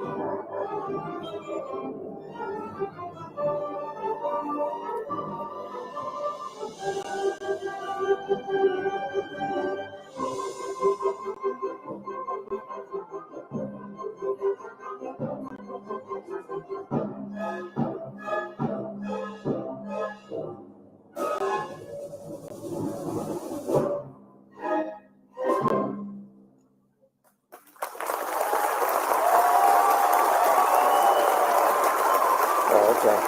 Oh, okay.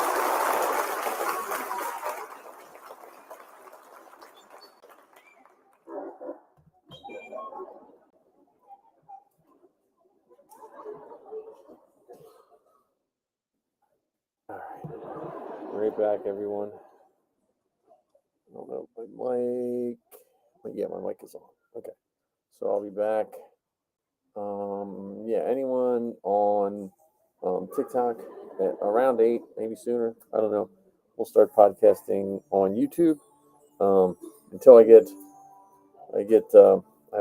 All right. Right back, everyone. I don't know if my mic. But yeah, my mic is on. Okay. So I'll be back. Yeah, anyone on TikTok at around 8, maybe sooner. I don't know. We'll start podcasting on YouTube. Until I have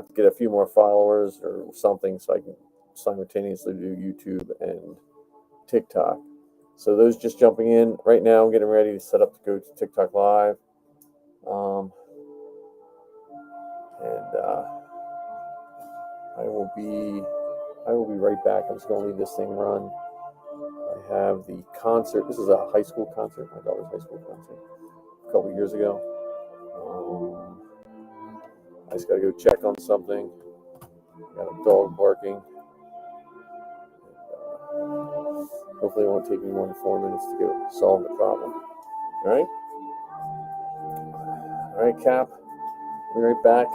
to get a few more followers or something so I can simultaneously do YouTube and TikTok. So those just jumping in right now, I'm getting ready to set up to go to TikTok Live. And I will be right back. I'm just going to leave this thing run. I have the concert. This is a high school concert, my daughter's high school concert, a couple years ago. I just got to go check on something. Got a dog barking. Hopefully it won't take me more than 4 minutes to go solve the problem. All right? All right, Cap. I'll be right back.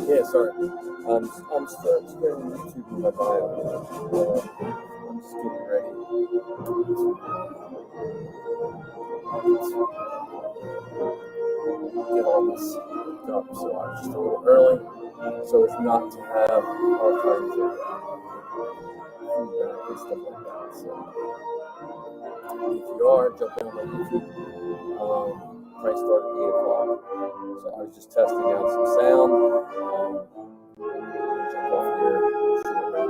Yeah, sorry. I'm still sharing YouTube in my bio. I'm just getting ready. Get all this hooked up, so I'm just a little early. so as not to have all kinds of feedback and stuff like that. So if you are, jump in on my YouTube. Probably start at 8 o'clock. So I was just testing out some sound. I'm gonna jump off here shortly.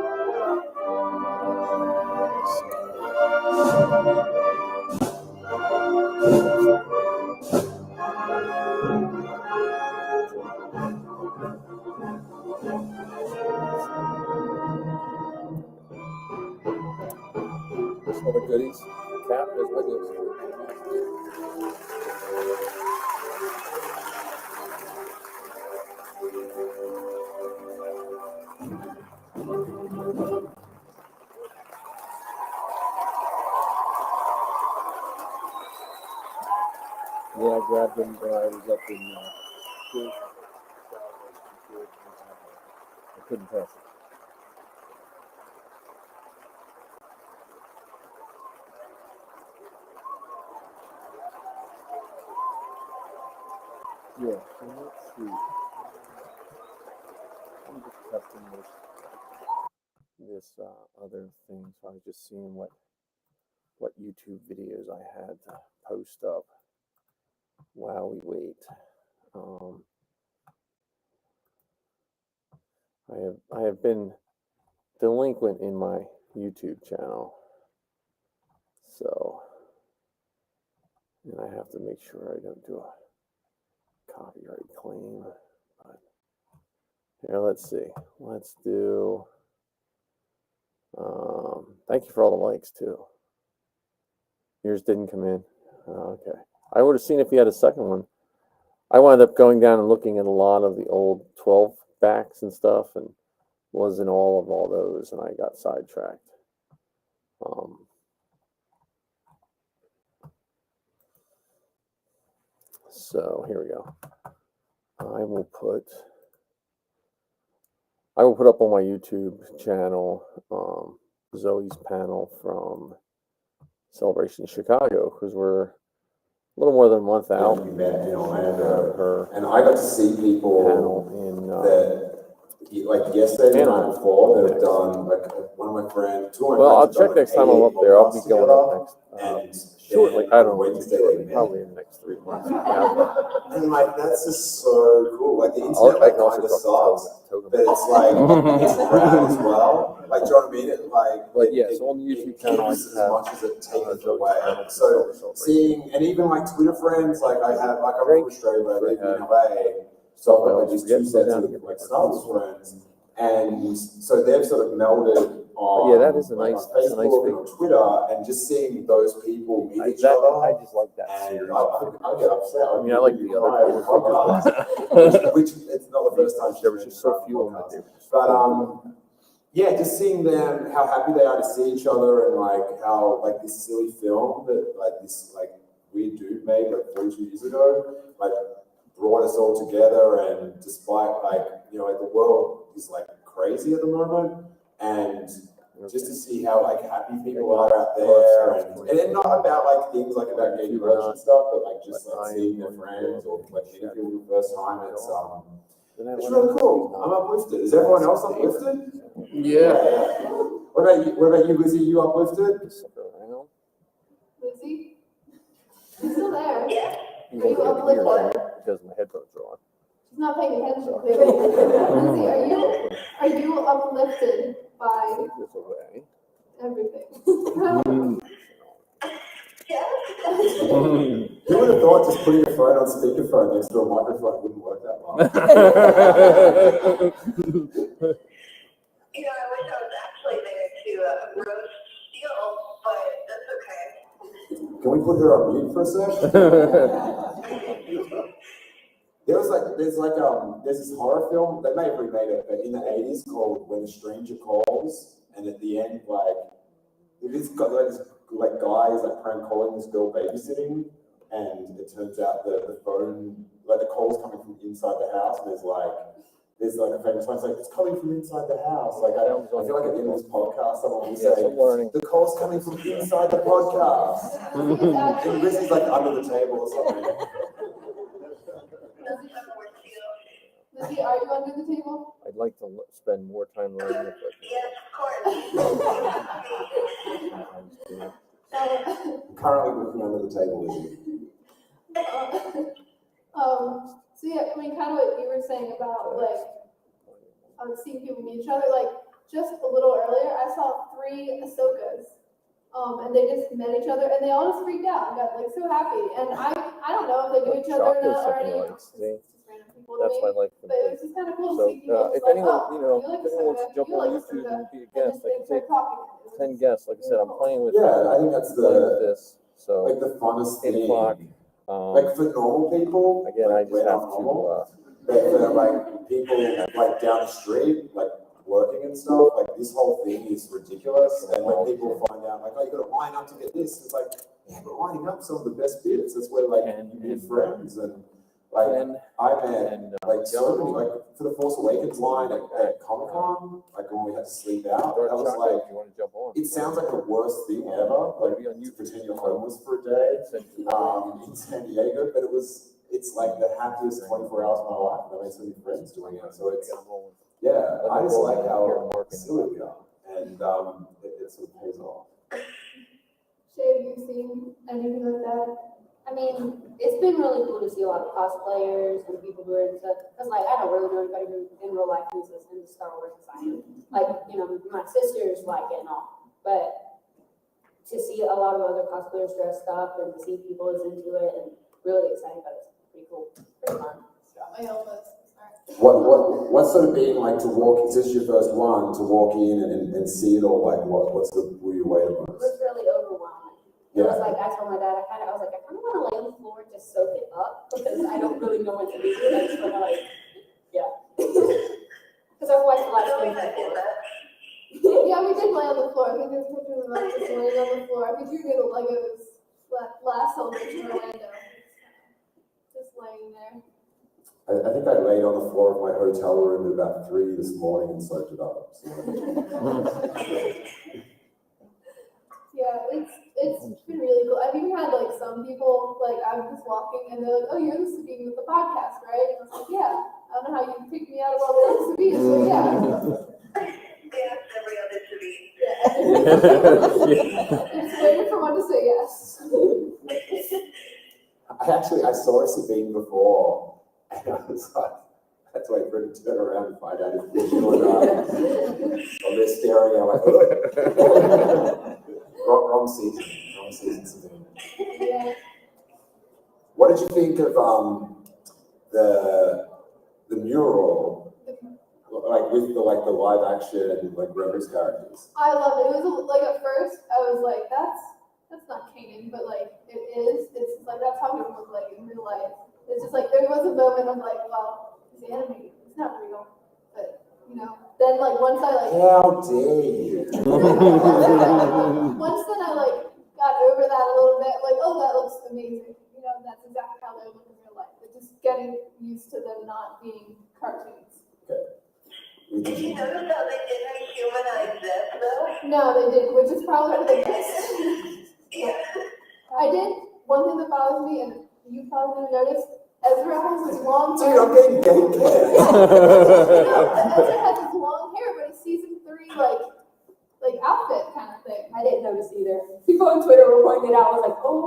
There's other goodies. Cap, there's my goodies. Yeah, I grabbed them when I was up in Cool. I couldn't test it. Yeah, so let's see. I'm just testing this other thing. So I was just seeing what YouTube videos I had to post up while we wait. I have been delinquent in my YouTube channel, so, and I have to make sure I don't do a copyright claim. But here, let's see. Let's do. Thank you for all the likes too. Yours didn't come in. Okay, I would have seen if you had a second one. I wound up going down and looking at a lot of the old 12 backs and stuff, and was in all those, and I got sidetracked. So here we go. I will put up on my YouTube channel Zoe's panel from Celebration Chicago, because we're a little more than a month out. We met in Orlando, and I got to see people that, like yesterday, the night before, that have done, like one of my friends, two of my Well, I'll friends check next time I'm up there. I'll be going up next. and Shortly, I don't know, Wednesday, probably in the next 3 months. And like, that's just so cool. Like, the internet like, kind of sucks, but it's like, it's rad as well. Like, do you know what I mean? It, like, but yeah, so on the YouTube channel, I as have much as it takes away. So seeing, and even like Twitter friends, like I have, like I'm from Australia, but I live in LA, so I've got these two sets of like Star Wars friends, and so they've sort of melded on, yeah, that is a like, nice, on Facebook and on Twitter, and just seeing those people meet each other. I just like that And series. I get upset. I mean, I like the other podcast, which it's not the first time there was just so few of them. But yeah, just seeing them, how happy they are to see each other, and like how like this silly film that like this like weird dude made like 42 years ago, like brought us all together. And despite like, you know, like the world is like crazy at the moment, and just to see how like happy people are out there, and then not about like things like about gay merch and stuff, but like just like seeing their friends or like meeting people for the first time. It's really cool. I'm uplifted. Is everyone else uplifted? Yeah. What about you? What about you, Lizzie? You uplifted? Lizzie? She's still there. Yeah. Are you uplifted? Because my headphones are on. She's not paying attention clearly. Lizzie, are you uplifted by This away. everything? Who would have thought just putting your phone on speakerphone next to a microphone wouldn't work that well? You know, I wish I was actually there to roast Steel, but that's okay. Can we put her on mute for a sec? There's this horror film, they may have remade it, but in the 80s called When a Stranger Calls, and at the end, like, it's got like guys like prank calling this girl babysitting, and it turns out that the phone, like the call's coming from inside the house, and there's like a famous one, it's like, it's coming from inside the house. Like, I feel like at the end of this podcast, someone will say, the call's coming from inside the podcast. And Lizzie's like under the table or something. Does he argue under the table? I'd like to spend more time learning it, but Yes, of course. sometimes too. Currently looking under the table, is So yeah, I mean, kind of what you were saying about like seeing people meet each other. Like just a little earlier, I saw 3 Ahsokas, and they just met each other, and they all just freaked out and got like so happy. And I don't know if they knew each other or Chakra's not something already. like, see? It's just random people to That's me. why I like the But it was just kind of cool to So, see people. if just like, anyone, oh, you know, you like if anyone wants to Ahsoka, jump you on like YouTube Ahsoka, and be a and guest, just I they can start take talking. It was 10 just guests. Like I said, I'm really playing with, yeah, I think that's playing with the this, so like the funnest 8 thing. o'clock. Like for normal people, Again, I like, just we're have not to, normal, but for like people like down the street, like working and stuff, like this whole thing is ridiculous. And when people find out, like, oh, you got to line up to get this, it's like, yeah, but lining up some of the best bits. That's where like you meet friends and like and, I met and, like so many like for the Force Awakens line at Comic Con, like when we had to sleep out, Dark that was Chakra, like if you want to jump on. it sounds like the worst thing ever. Like Be on to YouTube. pretend you're homeless for a day in San Diego, but it's like the happiest 24 hours of my life. And I made so many friends doing it. So it's yeah, I just like how silly we are, and it sort of pays off. Shay, have you seen anything like that? I mean, it's been really cool to see a lot of cosplayers and people who are into, because like I don't really know anybody who in real life who's as into Star Wars as I am. Like, you know, my sisters like it and all, but to see a lot of other cosplayers dressed up and to see people as into it and really excited about it, it's pretty cool, pretty fun. Got my elbows. Sorry. What's sort of being like to walk? Is this your first one to walk in and see it all? Like what's the blew you away the It most? was really overwhelming. It was Yeah. like, I told my dad, I was like, I kind of want to lay on the floor and just soak it up because I don't really know what to do. I just want to like, yeah. Because I've watched a lot of things before. Yeah, we did lay on the floor. I think there's pictures of us just laying on the floor. I think you were gonna Legos last celebration in Orlando. Just laying there. I think I laid on the floor of my hotel room at about 3 this morning and soaked it up. So. Yeah, it's been really cool. I've even had like some people, like I was just walking and they're like, oh, you're the Sabine with the podcast, right? And I was like, yeah. I don't know how you picked me out of all the other Sabines, but yeah. Yes, every other to be. I'm just waiting for one to say yes. I saw Sabine before, and I was like, that's why for her to turn around and find out if she or not. So they're staring at like, wrong season Sabine. Yeah. What did you think of the mural, like with the live action like Rebels characters? I loved it. It was like at first I was like, that's not Kanan, but like it is. It's just, like that's how he would look like in real life. It's just like there was a moment of like, well, it's animated. It's not real, but you know. Then like once I like How dare you? once then I like got over that a little bit. Like, oh, that looks amazing. You know, that's exactly how they look in real life. But just getting used to them not being cartoons. Did you notice how they didn't humanize Zeb though? No, they didn't, which is probably for the best. Yeah. I did. One thing that bothers me, and you probably didn't notice, Ezra has his long Dude, hair. I'm getting gameplay. No, Ezra has his long hair, but it's season 3, like outfit kind of thing. I didn't notice either. People on Twitter were pointing it out. I was like, oh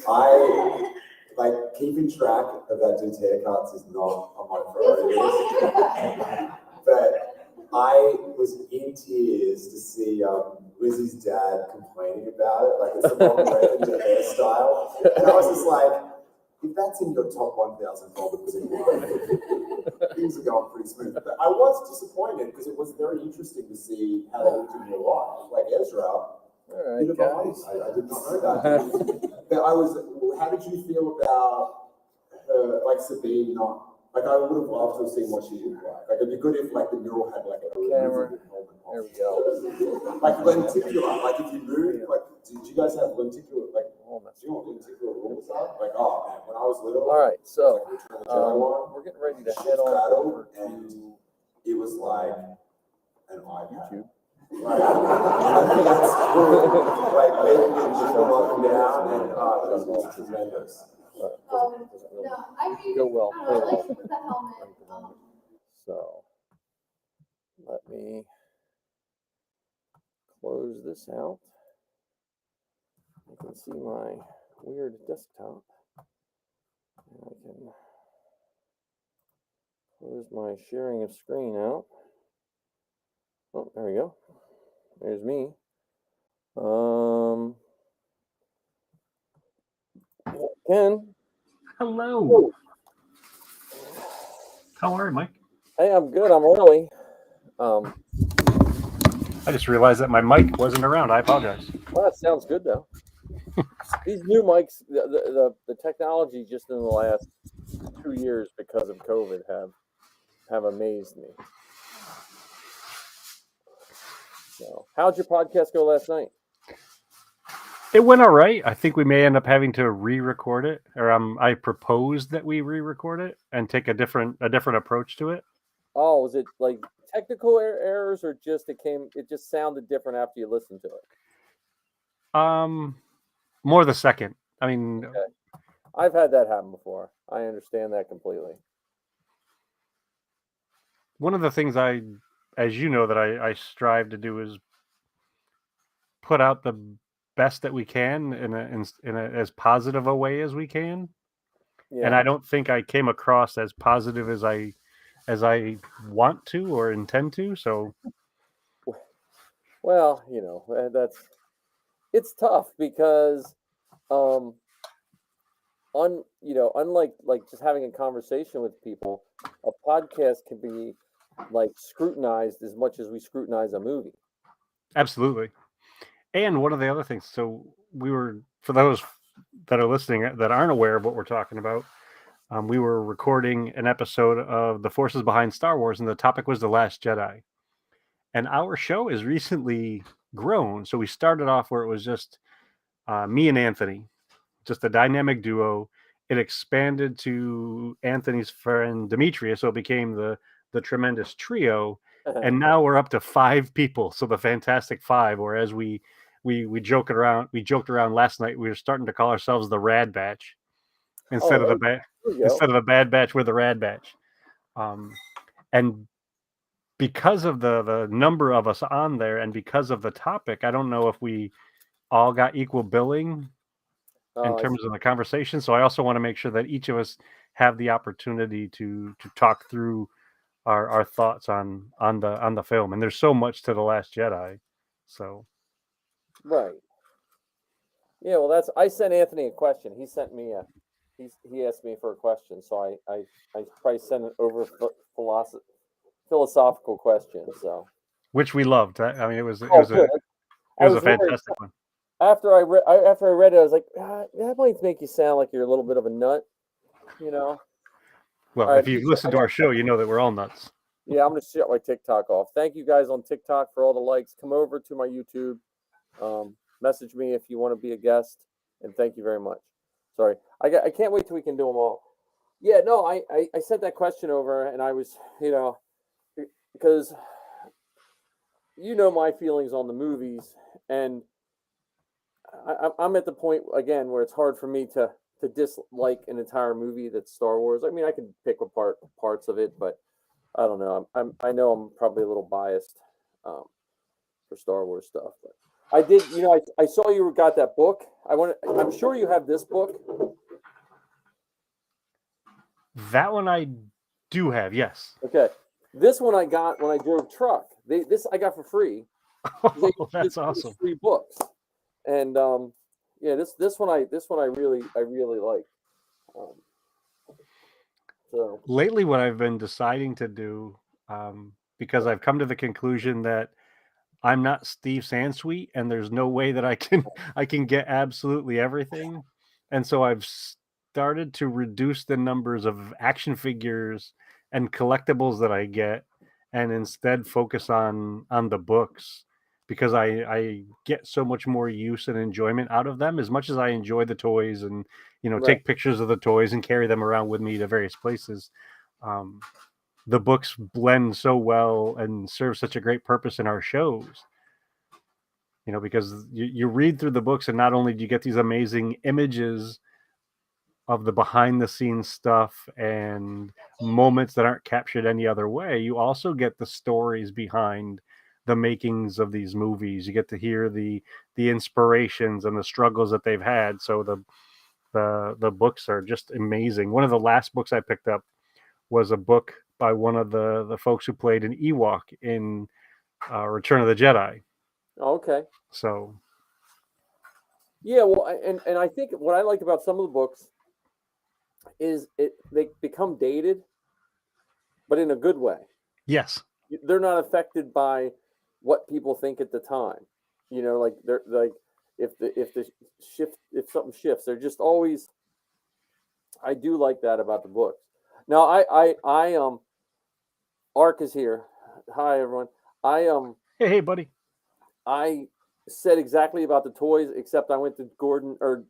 I like keeping track of that dude's haircuts is not on my It's a priority long list. haircut. But I was in tears to see Lizzie's dad complaining about it. Like it's the wrong reference to hairstyle. And I was just like, if that's in your top 1,000 folders in life, things are going pretty smooth. But I was disappointed because it was very interesting to see how they looked in real life. Like Ezra, All right, bit of a guys. height. I did not know that. But how did you feel about her, like Sabine not, like I would have loved to have seen what she looked like. Like it'd be good if like the mural had like a Camera. removable helmet There on. we go. Like lenticular, like if you move, like did you guys have lenticular, like Almost. do you know what lenticular rules are? Like oh man, when I was little, All right, so like Return of the Jedi one, we're getting ready to Ship's head on Battle, over and to it was like an iPad. YouTube. Like, that's cool. Like making it jiggle up and down, and it was tremendous. Oh, doesn't really No, I mean, go well. I don't know, like with the helmet, So let me close this out. You can see my weird desktop. And I can close my sharing of screen out. Oh, there we go. There's me. Ken. Hello. How are you, Mike? Hey, I'm good. I'm early. I just realized that my mic wasn't around. I apologize. Well, that sounds good though. These new mics, the technology just in the last 2 years because of COVID have amazed me. So, how'd your podcast go last night? It went all right. I think we may end up having to re-record it, or I proposed that we re-record it and take a different approach to it. Oh, was it like technical errors or just it just sounded different after you listened to it? More the second. I mean, Okay. I've had that happen before. I understand that completely. one of the things as you know, that I strive to do is put out the best that we can in a as positive a way as we can. Yeah. And I don't think I came across as positive as I want to or intend to. So, Well, it's tough because unlike just having a conversation with people, a podcast can be like scrutinized as much as we scrutinize a movie. absolutely. And one of the other things, so for those that are listening that aren't aware of what we're talking about, we were recording an episode of The Forces Behind Star Wars, and the topic was The Last Jedi. And our show is recently grown. So we started off where it was just me and Anthony, just a dynamic duo. It expanded to Anthony's friend Demetrius, so it became the Tremendous Trio. And now we're up to 5 people, so the Fantastic Five. Or as we joked around last night, we were starting to call ourselves the Rad Batch instead of the Bad Batch. We're the Rad Batch. And because of the number of us on there, and because of the topic, I don't know if we all got equal billing in terms of the conversation. So I also want to make sure that each of us have the opportunity to talk through our thoughts on the film. And there's so much to The Last Jedi. So Right. Yeah, well I sent Anthony a question. He sent me he asked me for a question, so I probably sent it over philosophical question. So which we loved. I mean, it was good. a fantastic one. After I read it, I was like, that might make you sound like you're a little bit of a nut, Well, right, if you've listened to our show, you know that we're all nuts. Yeah, I'm gonna shut my TikTok off. Thank you guys on TikTok for all the likes. Come over to my YouTube. Message me if you want to be a guest, and thank you very much. Sorry, I can't wait till we can do them all. Yeah, no, I sent that question over, and I was, because my feelings on the movies, and I'm at the point again where it's hard for me to dislike an entire movie that's Star Wars. I mean, I can pick apart parts of it, but I don't know. I know I'm probably a little biased for Star Wars stuff, but I did. I saw you got that book. I'm sure you have this book. That one I do have, yes. Okay, this one I got when I drove truck. This I got for free. Oh, that's awesome. Free books, and this one I really like. So lately, what I've been deciding to do, because I've come to the conclusion that I'm not Steve Sansweet, and there's no way that I can get absolutely everything, and so I've started to reduce the numbers of action figures and collectibles that I get, and instead focus on the books, because I get so much more use and enjoyment out of them. As much as I enjoy the toys and take pictures of the toys and carry them around with me to various places, the books blend so well and serve such a great purpose in our shows. Because you read through the books, and not only do you get these amazing images of the behind the scenes stuff and moments that aren't captured any other way, you also get the stories behind the makings of these movies. You get to hear the inspirations and the struggles that they've had. So the books are just amazing. One of the last books I picked up was a book by one of the folks who played an Ewok in Return of the Jedi. Okay. So Yeah, well, and I think what I like about some of the books is they become dated, but in a good way. yes, They're not affected by what people think at the time. Like they're like if something shifts, they're just always. I do like that about the books. Now I Ark is here. Hi everyone. hey buddy. I said exactly about the toys, except I went to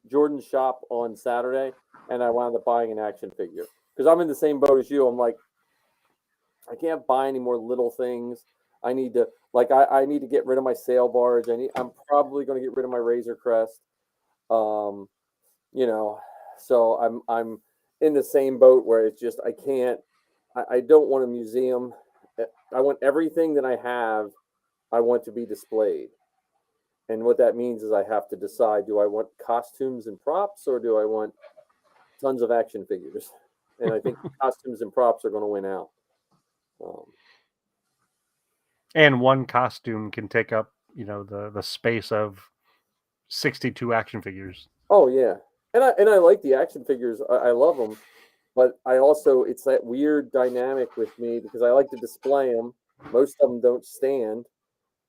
Jordan's shop on Saturday, and I wound up buying an action figure because I'm in the same boat as you. I'm like, I can't buy any more little things. I need to I need to get rid of my sail barge. I'm probably going to get rid of my Razor Crest. You know, so I'm in the same boat where it's just I can't. I don't want a museum. I want everything that I have. I want to be displayed. And what that means is I have to decide, do I want costumes and props or do I want tons of action figures? And I think costumes and props are going to win out. And one costume can take up, the space of 62 action figures. Oh yeah. And I like the action figures. I love them. But I also, it's that weird dynamic with me because I like to display them. Most of them don't stand.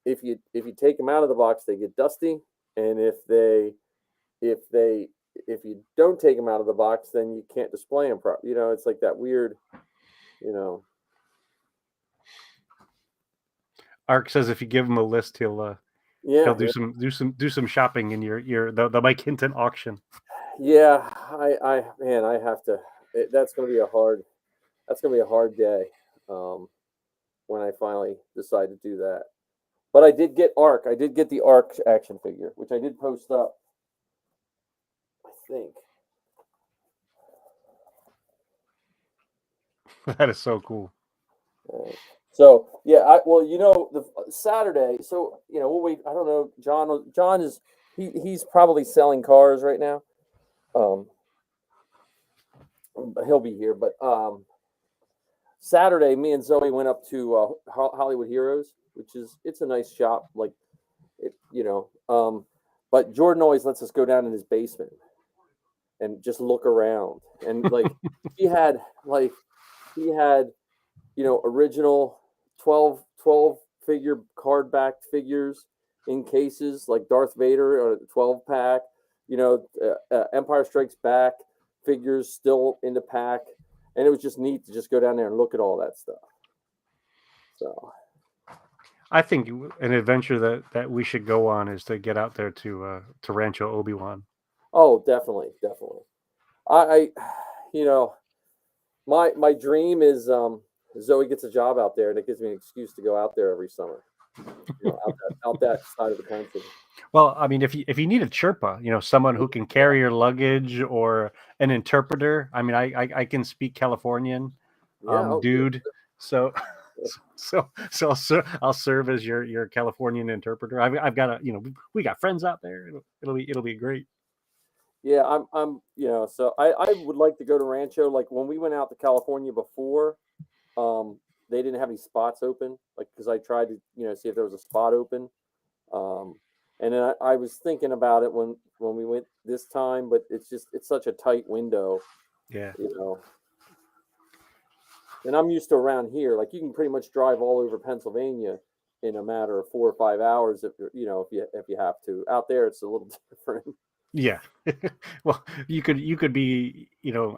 If you take them out of the box, they get dusty, and if you don't take them out of the box, then you can't display them properly. It's like that weird. Ark says if you give him a list, he'll do some shopping in the Mike Hinton auction. Yeah, I have to. That's going to be a hard day when I finally decide to do that. But I did get Ark. I did get the Ark action figure, which I did post up. I think. That is so cool. So yeah, the Saturday. So we'll wait. I don't know. John is he's probably selling cars right now. He'll be here, but Saturday, me and Zoe went up to Hollywood Heroes, which it's a nice shop, but Jordan always lets us go down in his basement and just look around. And he had original 12 figure card backed figures in cases like Darth Vader or 12 pack, Empire Strikes Back figures still in the pack. And it was just neat to just go down there and look at all that stuff. So I think an adventure that we should go on is to get out there to Rancho Obi-Wan. Oh, definitely. I my dream is Zoe gets a job out there, and it gives me an excuse to go out there every summer. Out that side of the country. Well, I mean, if you need a Sherpa, someone who can carry your luggage or an interpreter. I mean, I can speak Californian, dude. So I'll serve as your Californian interpreter. I've got we got friends out there. It'll be great. Yeah, I'm so I would like to go to Rancho. Like when we went out to California before, they didn't have any spots open, because I tried to see if there was a spot open. And then I was thinking about it when we went this time, but it's such a tight window. Yeah. And I'm used to around here, you can pretty much drive all over Pennsylvania in a matter of 4 or 5 hours if you have to. Out there, it's a little different. Yeah. Well, you could be,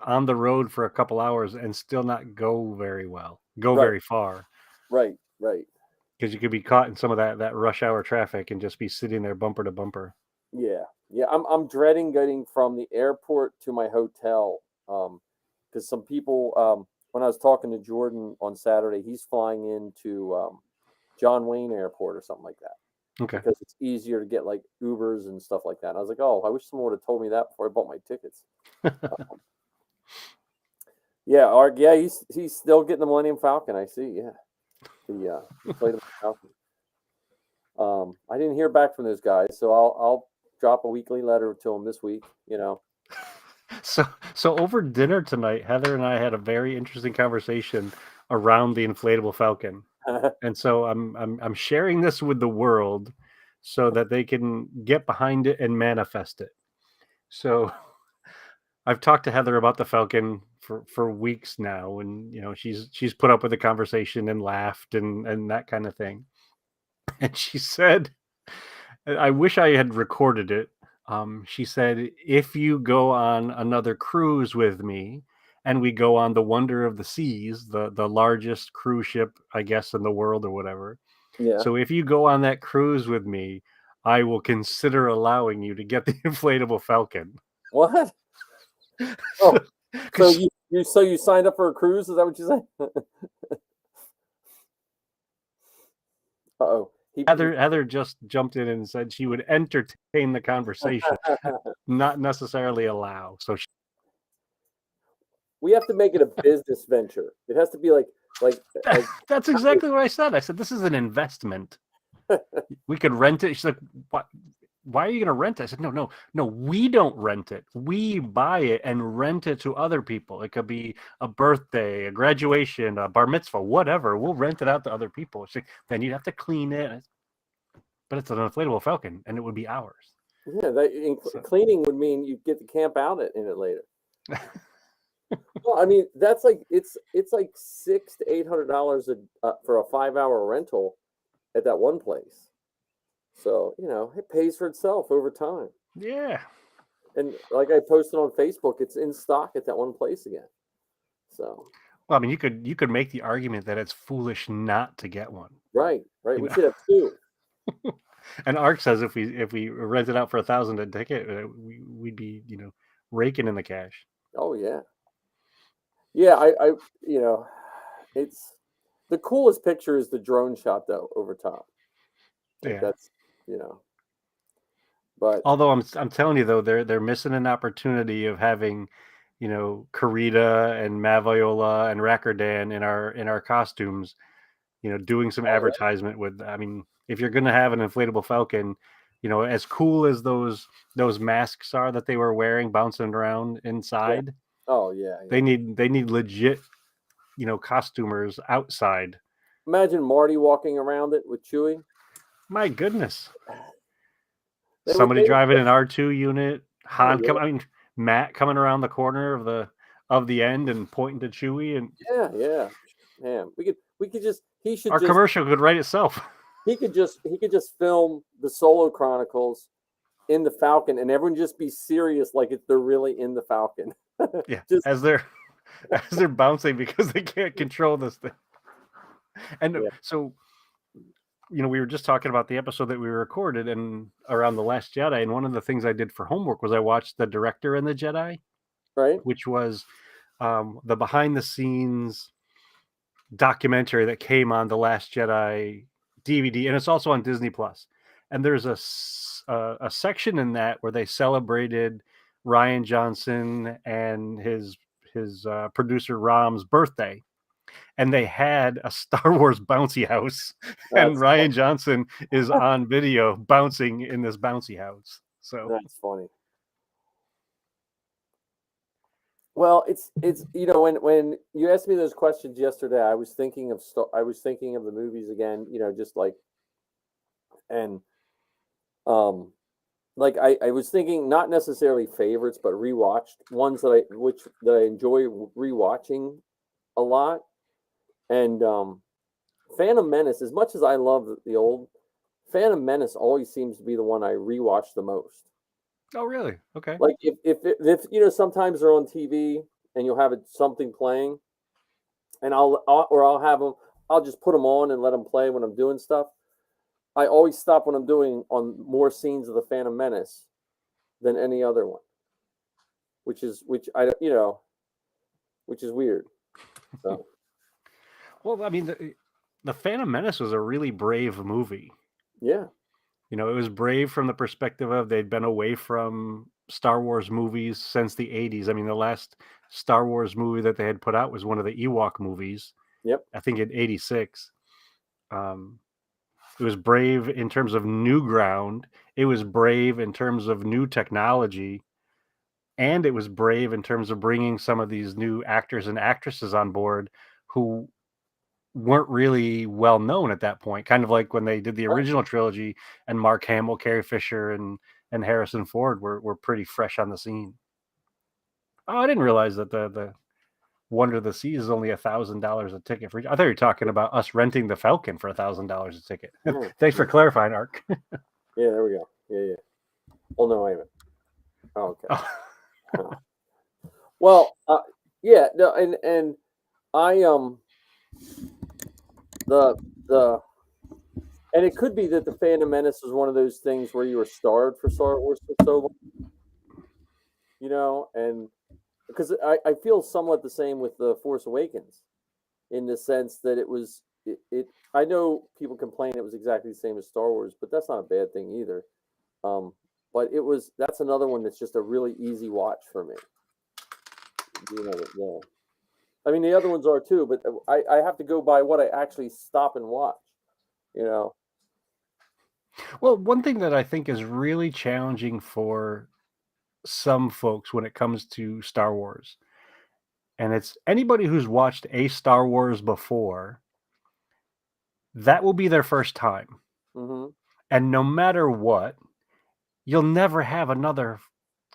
on the road for a couple hours and still not go very well, very far. Right. Because you could be caught in some of that rush hour traffic and just be sitting there bumper to bumper. Yeah. I'm dreading getting from the airport to my hotel. Because some people, when I was talking to Jordan on Saturday, he's flying into John Wayne Airport or something like that. Okay. Because it's easier to get Ubers and stuff like that. And I was like, oh, I wish someone would have told me that before I bought my tickets. Yeah, Arg. Yeah, he's still getting the Millennium Falcon. I see. Yeah, the inflatable Falcon. I didn't hear back from those guys, so I'll drop a weekly letter to them this week. You know. So over dinner tonight, Heather and I had a very interesting conversation around the inflatable Falcon. And so I'm sharing this with the world so that they can get behind it and manifest it. So I've talked to Heather about the Falcon for weeks now, and she's put up with the conversation and laughed and that kind of thing. And she said, I wish I had recorded it. She said, if you go on another cruise with me and we go on the Wonder of the Seas, the largest cruise ship, I guess, in the world or whatever. Yeah. So if you go on that cruise with me, I will consider allowing you to get the inflatable Falcon. What? Oh, so you signed up for a cruise? Is that what you said? Uh-oh. Heather just jumped in and said she would entertain the conversation, not necessarily allow. So we have to make it a business venture. It has to be like that's exactly what I said. I said this is an investment. We could rent it. She's like, "What? Why are you going to rent it?" I said, No. We don't rent it. We buy it and rent it to other people. It could be a birthday, a graduation, a bar mitzvah, whatever. We'll rent it out to other people. She's like, then you'd have to clean it. But it's an inflatable Falcon, and it would be ours. Yeah, cleaning would mean you get to camp out in it later. Well, I mean, that's like it's like $600 to $800 for a 5-hour rental at that one place. So it pays for itself over time. Yeah. And like I posted on Facebook, it's in stock at that one place again. So. Well, I mean, you could make the argument that it's foolish not to get one. Right. We should have two. And Ark says if we rent it out for $1,000 a ticket, we'd be raking in the cash. Oh yeah. Yeah, I it's the coolest picture is the drone shot though over top. Yeah, that's But although I'm telling you though, they're missing an opportunity of having Karita and Maviola and Rackerdan in our costumes, doing some advertisement with. I mean, if you're gonna have an inflatable Falcon, as cool as those masks are that they were wearing bouncing around inside. Yeah. Oh yeah. They need legit, costumers outside. Imagine Marty walking around it with Chewie. My goodness. Somebody driving an R2 unit, Han Matt coming around the corner of the end and pointing to Chewie, and yeah. We could just commercial could write itself. He could just film the Solo Chronicles in the Falcon, and everyone just be serious like they're really in the Falcon. Yeah, as they're bouncing because they can't control this thing. And so, we were just talking about the episode that we recorded and around The Last Jedi, and one of the things I did for homework was I watched The Director and the Jedi, right? Which was the behind the scenes documentary that came on The Last Jedi DVD, and it's also on Disney Plus. And there's a section in that where they celebrated Rian Johnson and his producer Ram's birthday, and they had a Star Wars bouncy house, and Rian Johnson is on video bouncing in this bouncy house. So that's funny. Well, it's when you asked me those questions yesterday, I was thinking of the movies again, just like, and like I was thinking not necessarily favorites, but rewatched ones that I enjoy rewatching a lot. And Phantom Menace, as much as I love the old, Phantom Menace always seems to be the one I rewatch the most. Oh, really? Okay. Like if sometimes they're on TV and you'll have something playing, and I'll just put them on and let them play when I'm doing stuff. I always stop when I'm doing on more scenes of the Phantom Menace than any other one, which is weird. So. Well, I mean, the Phantom Menace was a really brave movie. Yeah. It was brave from the perspective of they'd been away from Star Wars movies since the 80s. I mean, the last Star Wars movie that they had put out was one of the Ewok movies. Yep. I think in 86. It was brave in terms of new ground. It was brave in terms of new technology. And it was brave in terms of bringing some of these new actors and actresses on board who weren't really well known at that point. Kind of like when they did the original trilogy and Mark Hamill, Carrie Fisher, and Harrison Ford were pretty fresh on the scene. Oh, I didn't realize that the Wonder of the Seas is only $1,000 a ticket for each. I thought you were talking about us renting the Falcon for $1,000 a ticket. Thanks for clarifying, Ark. Yeah, there we go. Yeah. Well, no, I haven't. Oh, okay. Well, yeah, no, and I and it could be that the Phantom Menace was one of those things where you were starved for Star Wars for so long, and because I feel somewhat the same with the Force Awakens, in the sense that it. I know people complain it was exactly the same as Star Wars, but that's not a bad thing either. But that's another one that's just a really easy watch for me. I mean, the other ones are too, but I have to go by what I actually stop and watch. Well, one thing that I think is really challenging for some folks when it comes to Star Wars, and it's anybody who's watched a Star Wars before, that will be their first time. Mm-hmm. And no matter what, you'll never have another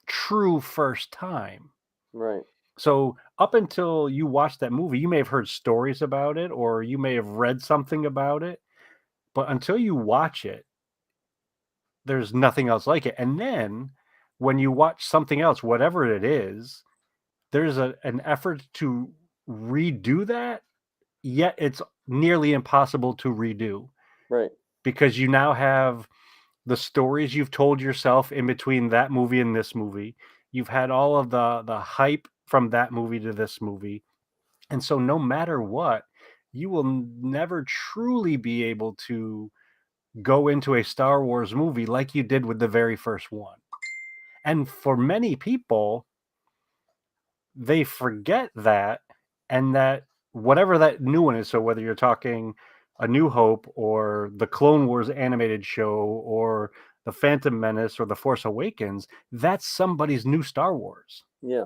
true first time. Right. So up until you watch that movie, you may have heard stories about it, or you may have read something about it, but until you watch it, there's nothing else like it. And then when you watch something else, whatever it is, there's an effort to redo that, yet it's nearly impossible to redo. Right. Because you now have the stories you've told yourself in between that movie and this movie. You've had all of the hype from that movie to this movie. And so no matter what, you will never truly be able to go into a Star Wars movie like you did with the very first one. And for many people, they forget that, and that whatever that new one is, so whether you're talking A New Hope or the Clone Wars animated show or the Phantom Menace or the Force Awakens, that's somebody's new Star Wars. Yeah.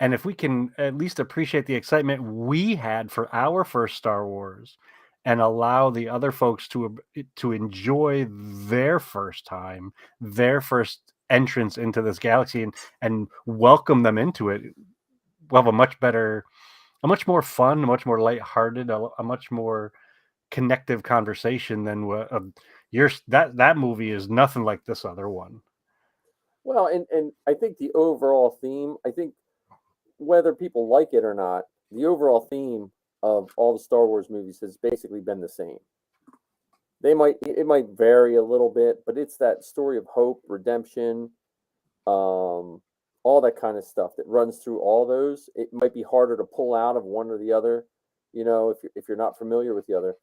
And if we can at least appreciate the excitement we had for our first Star Wars and allow the other folks to enjoy their first time, their first entrance into this galaxy, and welcome them into it, we'll have a much more fun, a much more lighthearted, a much more connective conversation than that movie is nothing like this other one. Well, and I think the overall theme, whether people like it or not, the overall theme of all the Star Wars movies has basically been the same. It might vary a little bit, but it's that story of hope, redemption, all that kind of stuff that runs through all those. It might be harder to pull out of one or the other, if you're not familiar with the other.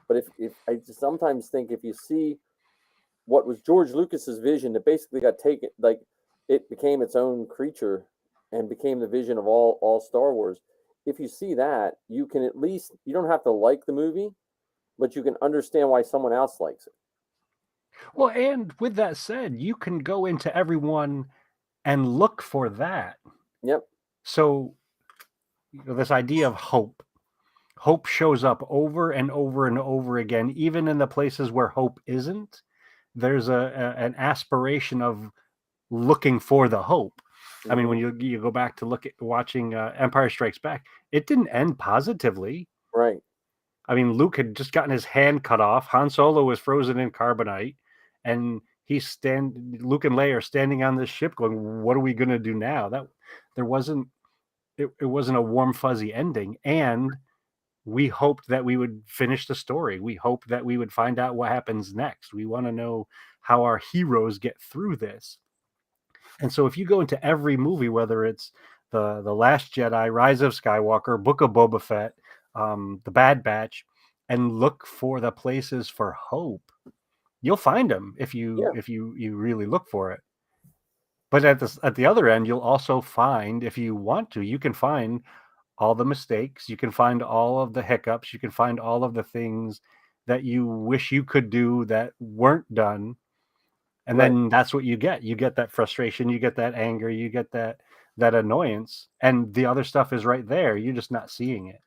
But if I sometimes think if you see what was George Lucas's vision that basically got taken, like it became its own creature and became the vision of all Star Wars. If you see that, you can at least, you don't have to like the movie, but you can understand why someone else likes it. Well, and with that said, you can go into everyone and look for that. Yep. So this idea of hope shows up over and over and over again, even in the places where hope isn't. There's an aspiration of looking for the hope. I mean, when you go back to look at watching Empire Strikes Back, it didn't end positively. Right. I mean, Luke had just gotten his hand cut off. Han Solo was frozen in carbonite, and Luke and Leia are standing on this ship going, what are we going to do now? It wasn't a warm, fuzzy ending. And we hoped that we would finish the story. We hoped that we would find out what happens next. We want to know how our heroes get through this. And so if you go into every movie, whether it's the Last Jedi, Rise of Skywalker, Book of Boba Fett, The Bad Batch, and look for the places for hope, you'll find them if you really look for it. But at the other end, you'll also find, if you want to, you can find all the mistakes, you can find all of the hiccups, you can find all of the things that you wish you could do that weren't done. And Right. then that's what you get. You get that frustration, you get that anger, you get that annoyance, and the other stuff is right there. You're just not seeing it.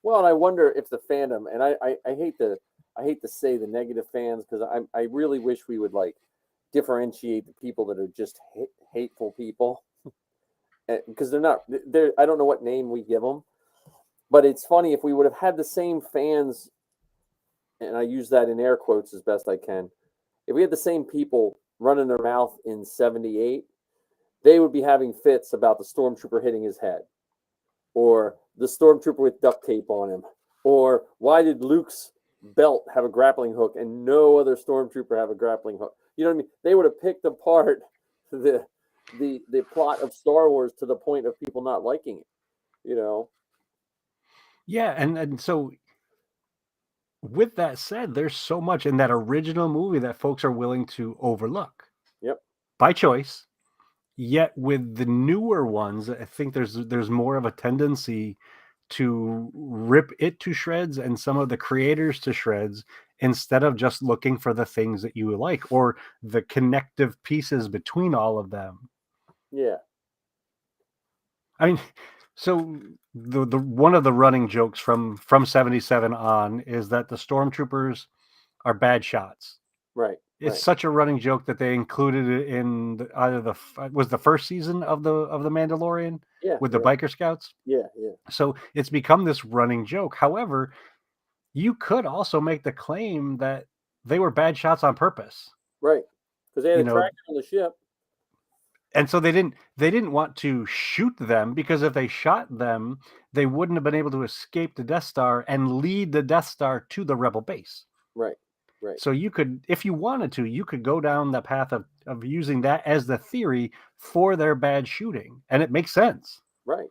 Well, and I wonder if the fandom, and I hate to say the negative fans, because I really wish we would like differentiate the people that are just hateful people, because they're I don't know what name we give them, but it's funny if we would have had the same fans, and I use that in air quotes as best I can. If we had the same people running their mouth in '78, they would be having fits about the stormtrooper hitting his head, or the stormtrooper with duct tape on him, or why did Luke's belt have a grappling hook and no other stormtrooper have a grappling hook? You know what I mean? They would have picked apart the plot of Star Wars to the point of people not liking it. You know? Yeah, and so with that said, there's so much in that original movie that folks are willing to overlook. Yep. By choice. Yet with the newer ones, I think there's more of a tendency to rip it to shreds and some of the creators to shreds instead of just looking for the things that you like or the connective pieces between all of them. Yeah. I mean, so the one of the running jokes from 77 on is that the stormtroopers are bad shots. Right. It's such a running joke that they included it in either the first season of the Mandalorian with the biker scouts. Yeah. So it's become this running joke. However, you could also make the claim that they were bad shots on purpose. Right. Because they had You a know, tracker on the ship. and so they didn't want to shoot them, because if they shot them, they wouldn't have been able to escape the Death Star and lead the Death Star to the Rebel base. Right. Right. So you could, if you wanted to, you could go down the path of using that as the theory for their bad shooting, and it makes sense. Right.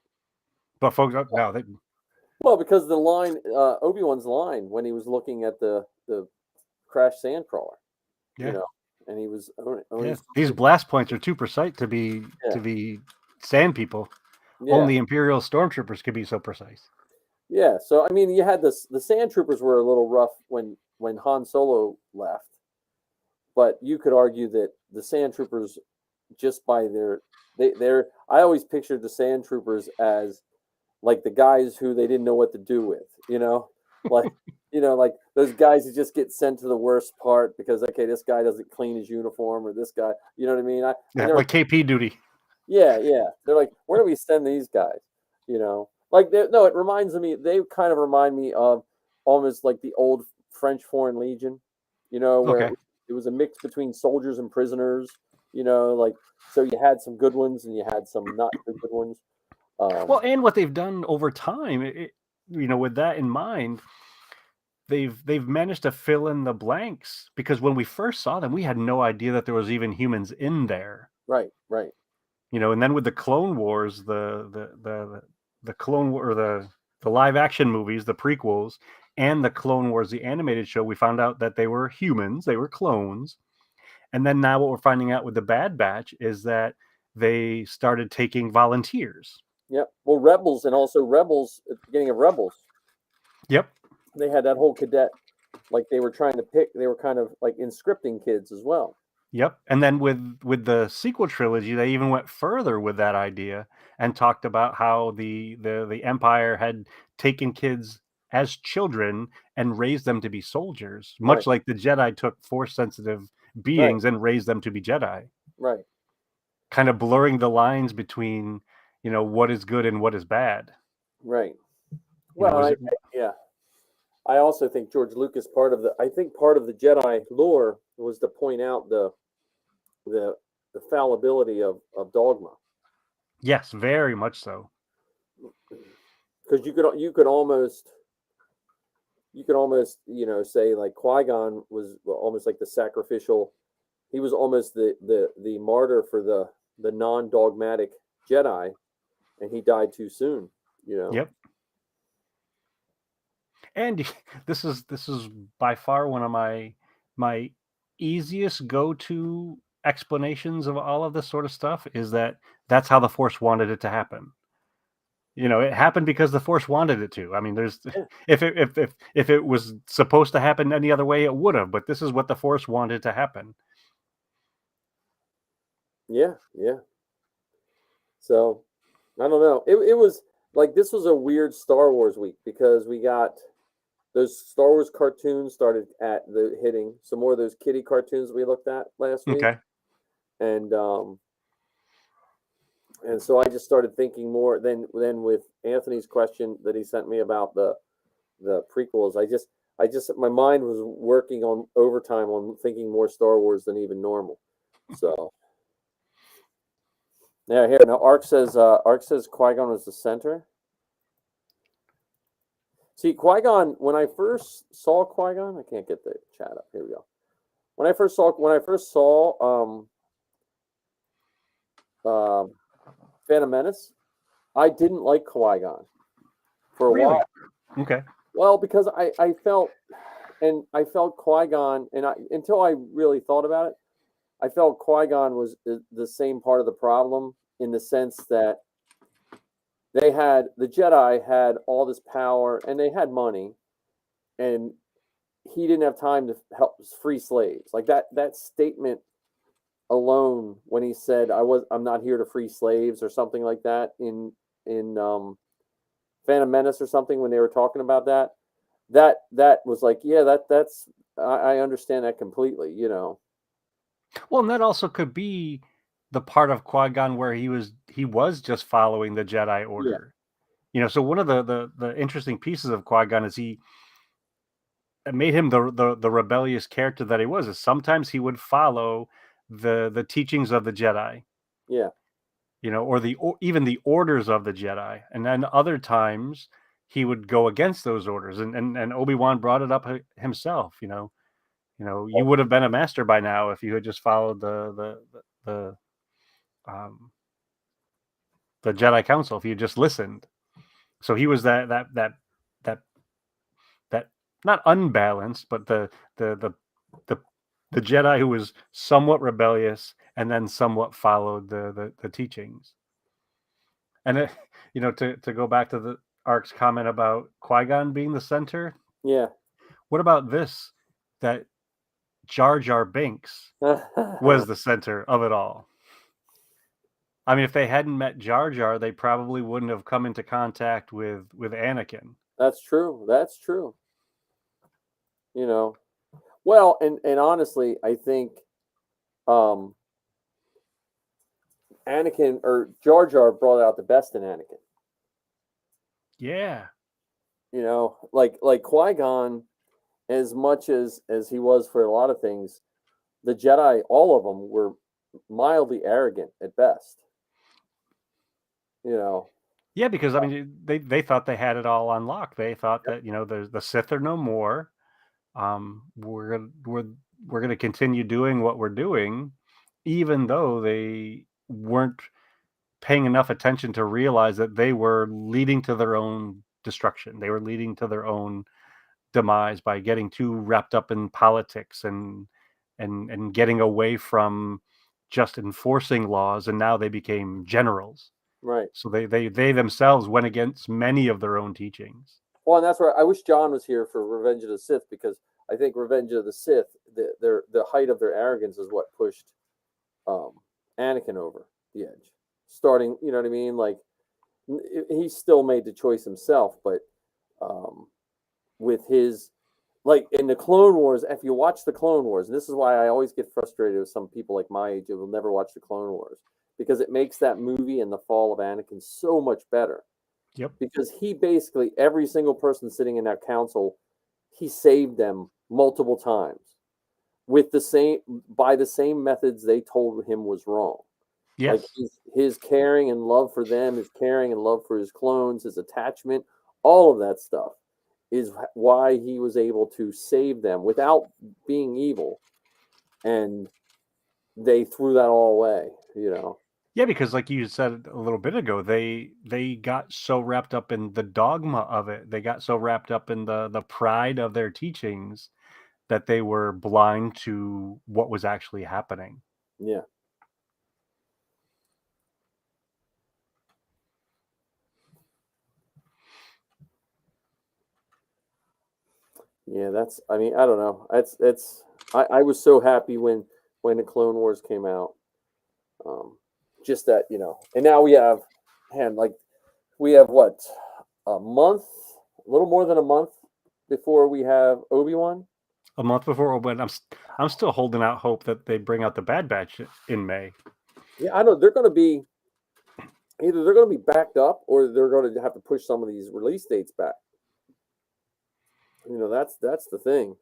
But folks, no, Well, because the line, Obi-Wan's line when he was looking at the crashed sandcrawler, yeah, you know, and he was only yeah. These blast points are too precise to be sand people. yeah. Only Imperial stormtroopers could be so precise. Yeah, so I mean, you had the sand troopers were a little rough when Han Solo left, but you could argue that the sand troopers, just by they're I always pictured the sand troopers as like the guys who they didn't know what to do with, like like those guys who just get sent to the worst part because okay, this guy doesn't clean his uniform, or this guy, you know what I mean? Like KP duty. Yeah, they're like, where do we send these guys? Like no, it reminds me. They kind of remind me of almost like the old French Foreign Legion, where Okay. it was a mix between soldiers and prisoners. Like so you had some good ones and you had some not so good ones. Well, and what they've done over time, with that in mind, they've managed to fill in the blanks, because when we first saw them, we had no idea that there was even humans in there. Right. And then with the Clone Wars, the Clone War, or the live action movies, the prequels, and the Clone Wars, the animated show, we found out that they were humans, they were clones. And then now what we're finding out with the Bad Batch is that they started taking volunteers. Yep. Well, Rebels, and also Rebels at the beginning of Rebels. Yep. They had that whole cadet, like they were trying to pick. They were kind of like inscripting kids as well. Yep. And then with the sequel trilogy, they even went further with that idea and talked about how the Empire had taken kids as children and raised them to be soldiers, much like the Jedi took Force sensitive beings and raised them to be Jedi. Right. Kind of blurring the lines between, what is good and what is bad. Right. Well, yeah. I also think George Lucas, part of the Jedi lore was to point out the fallibility of dogma. Yes, very much so. Because you could almost say like Qui-Gon was almost like the sacrificial. He was almost the martyr for the non-dogmatic Jedi, and he died too soon. Yep. And this is by far one of my easiest go-to explanations of all of this sort of stuff is that that's how the Force wanted it to happen. You know, it happened because the Force wanted it to. I mean, there's if it was supposed to happen any other way, it would have. But this is what the Force wanted to happen. Yeah, yeah. So I don't know. It was like this was a weird Star Wars week because we got those Star Wars cartoons started hitting some more of those kiddie cartoons we looked at last week, Okay. and so I just started thinking more. Then with Anthony's question that he sent me about the prequels, I just my mind was working on overtime on thinking more Star Wars than even normal. So yeah, here now Ark says Qui-Gon was the center. See, Qui-Gon, when I first saw Qui-Gon, I can't get the chat up. Here we go. When I first saw Phantom Menace, I didn't like Qui-Gon for a Really? while. Okay. Well, because I felt Qui-Gon, and until I really thought about it, I felt Qui-Gon was the same part of the problem in the sense that the Jedi had all this power and they had money, and he didn't have time to help free slaves. Like that statement alone, when he said I'm not here to free slaves or something like that in Phantom Menace or something, when they were talking about that was like, yeah, that's I understand that completely, you know. Well, and that also could be the part of Qui-Gon where he was just following the Jedi Order. You know, so one of the interesting pieces of Qui-Gon is it made him the rebellious character that he was. Is sometimes he would follow the teachings of the Jedi. Yeah. You know, or even the orders of the Jedi, and then other times he would go against those orders. And Obi-Wan brought it up himself. You know, you would have been a master by now if you had just followed the Jedi Council, if you just listened. So he was that not unbalanced, but the Jedi who was somewhat rebellious and then somewhat followed the teachings. And you know, to go back to the Ark's comment about Qui-Gon being the center. Yeah. What about this? That Jar Jar Binks was the center of it all. I mean, if they hadn't met Jar Jar, they probably wouldn't have come into contact with Anakin. That's true. That's true. You know, well, and honestly, I think Anakin or Jar Jar brought out the best in Anakin. Yeah. You know, like Qui-Gon, as much as he was for a lot of things, the Jedi, all of them were mildly arrogant at best. You know. Yeah, because I mean, they thought they had it all on lock. They thought that, you know, the Sith are no more. We're gonna continue doing what we're doing, even though they weren't paying enough attention to realize that they were leading to their own destruction. They were leading to their own demise by getting too wrapped up in politics and getting away from just enforcing laws, and now they became generals. Right. So they themselves went against many of their own teachings. Well, and that's where I wish John was here for Revenge of the Sith, because I think Revenge of the Sith, the height of their arrogance is what pushed Anakin over the edge. Starting, you know what I mean? Like, he still made the choice himself, but with his, like in the Clone Wars, if you watch the Clone Wars, and this is why I always get frustrated with some people like my age who will never watch the Clone Wars, because it makes that movie and the fall of Anakin so much better. Yep. Because he basically, every single person sitting in that council, he saved them multiple times by the same methods they told him was wrong. Yes. Like his caring and love for them, his caring and love for his clones, his attachment, all of that stuff is why he was able to save them without being evil. And they threw that all away, you know. Yeah, because like you said a little bit ago, they got so wrapped up in the dogma of it. They got so wrapped up in the pride of their teachings that they were blind to what was actually happening. Yeah. Yeah, that's, I mean, I don't know. I was so happy when the Clone Wars came out. Just that, and now we have, like, we have what, a month, a little more than a month before we have Obi-Wan. A month before Obi-Wan, I'm still holding out hope that they bring out the Bad Batch in May. Yeah, I know they're going to be, either they're going to be backed up or they're going to have to push some of these release dates back. That's the thing.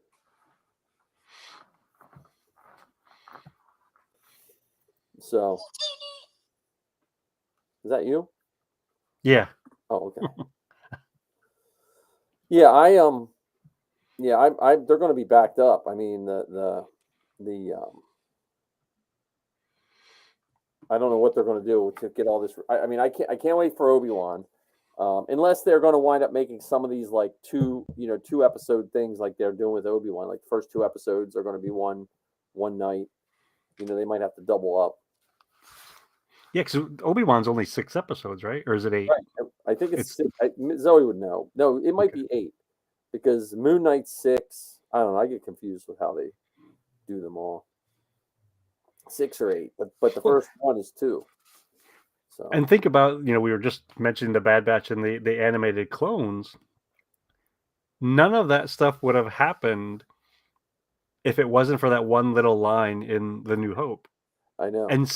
So, is that you? Yeah. Oh, okay. Yeah, they're going to be backed up. I mean, the I don't know what they're going to do to get all this. I mean, I can't wait for Obi-Wan, unless they're going to wind up making some of these like two episode things like they're doing with Obi-Wan. Like the first 2 episodes are going to be one night. They might have to double up. Yeah, because Obi-Wan's only 6 episodes, right? Or is it 8? Right. I think it's 6. Zoe would know. No, it might be 8 because Moon Knight's 6. I don't know. I get confused with how they do them all. 6 or 8, but the first one is 2. So. And think about, we were just mentioning the Bad Batch and the animated clones. None of that stuff would have happened if it wasn't for that one little line in The New Hope. I know. And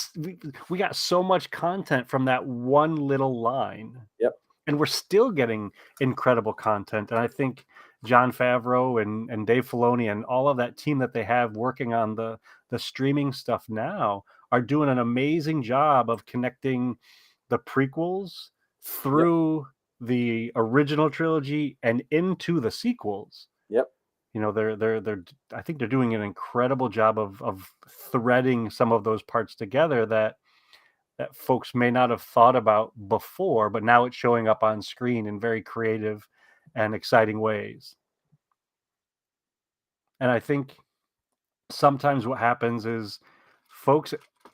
we got so much content from that one little line. Yep. And we're still getting incredible content. And I think Jon Favreau and Dave Filoni and all of that team that they have working on the streaming stuff now are doing an amazing job of connecting the prequels through the original trilogy and into the sequels. Yep. They're I think they're doing an incredible job of threading some of those parts together that folks may not have thought about before, but now it's showing up on screen in very creative and exciting ways. And I think sometimes what happens is folks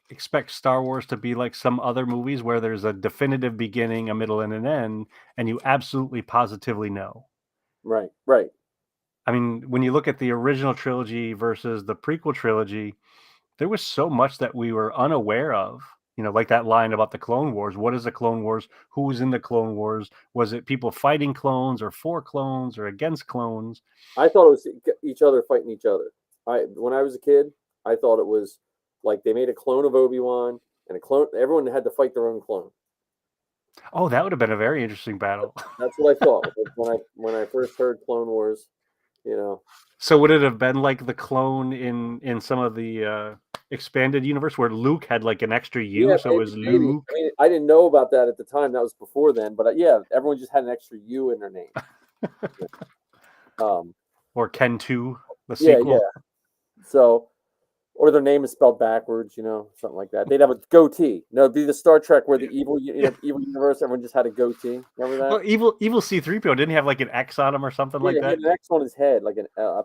expect Star Wars to be like some other movies where there's a definitive beginning, a middle, and an end, and you absolutely positively know. Right. I mean, when you look at the original trilogy versus the prequel trilogy, there was so much that we were unaware of. Like that line about the Clone Wars. What is the Clone Wars? Who was in the Clone Wars? Was it people fighting clones or for clones or against clones? I thought it was each other fighting each other. When I was a kid, I thought it was like they made a clone of Obi-Wan and a clone. Everyone had to fight their own clone. Oh, that would have been a very interesting battle. That's what I thought when I first heard Clone Wars. So would it have been like the clone in some of the expanded universe where Luke had like an extra U, yeah, so it was maybe. Luke? I mean, I didn't know about that at the time. That was before then. But everyone just had an extra U in their name. Or Ken 2, the sequel. Yeah. So, or their name is spelled backwards, something like that. They'd have a goatee. No, it'd be the Star Trek where the evil universe, everyone just had a goatee. Remember that? Well, evil C-3PO didn't he have like an X on him or something like He that? had an X on his head, like a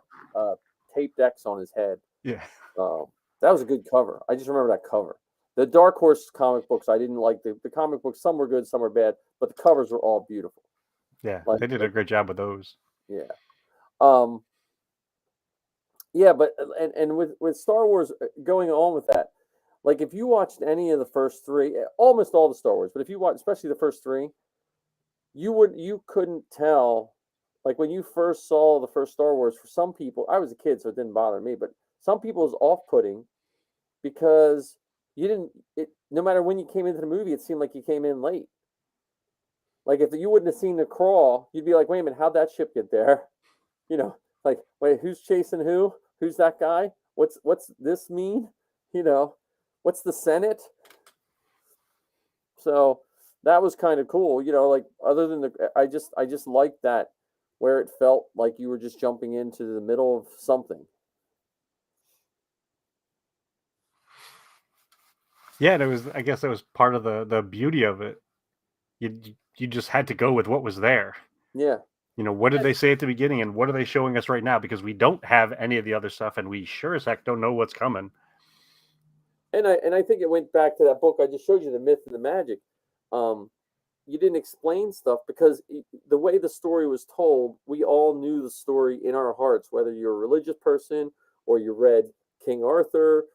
taped X on his head. Yeah. That was a good cover. I just remember that cover. The Dark Horse comic books, I didn't like the comic books. Some were good, some were bad, but the covers were all beautiful. Yeah, they did a great job with those. Yeah. Yeah, but and with Star Wars going on with that, like if you watched any of the first 3, almost all the Star Wars, but if you watch especially the first 3, you couldn't tell, like when you first saw the first Star Wars, for some people, I was a kid so it didn't bother me, but some people it was off-putting because no matter when you came into the movie, it seemed like you came in late. Like if you wouldn't have seen the crawl, you'd be like, wait a minute, how'd that ship get there? Like, wait, who's chasing who? Who's that guy? What's this mean? What's the Senate? So that was kind of cool. Like other than I just liked that where it felt like you were just jumping into the middle of something. Yeah, and I guess that was part of the beauty of it. You just had to go with what was there. Yeah. What did they say at the beginning and what are they showing us right now? Because we don't have any of the other stuff and we sure as heck don't know what's coming. And I think it went back to that book I just showed you, The Myth and the Magic. You didn't explain stuff because the way the story was told, we all knew the story in our hearts, whether you're a religious person or you read King Arthur.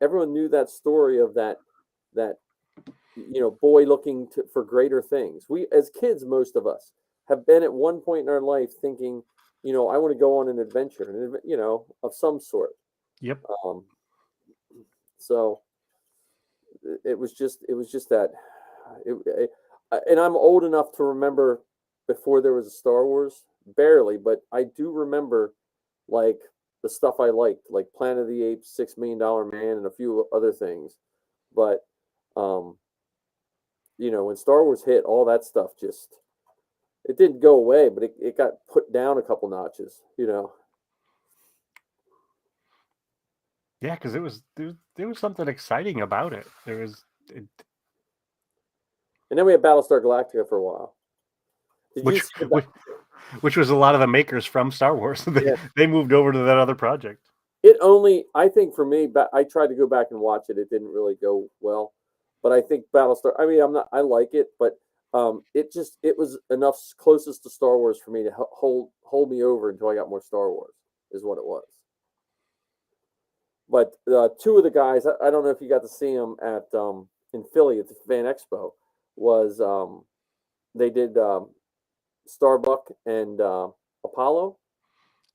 Everyone knew that story of that boy looking for greater things. We, as kids, most of us have been at one point in our life thinking, I want to go on an adventure, of some sort. Yep. So it was just that, and I'm old enough to remember before there was a Star Wars, barely, but I do remember like the stuff I liked, like Planet of the Apes, $6 Million Man, and a few other things. But when Star Wars hit, all that stuff it didn't go away, but it got put down a couple notches. Yeah, because there was something exciting about it. And then we had Battlestar Galactica for a while. Which was a lot of the makers from Star Wars. They moved over to that other project. I think for me, I tried to go back and watch it. It didn't really go well, but I think Battlestar. I mean, I like it, but it was enough closest to Star Wars for me to hold me over until I got more Star Wars, is what it was. But two of the guys, I don't know if you got to see them at in Philly at the Fan Expo, was they did Starbuck and Apollo.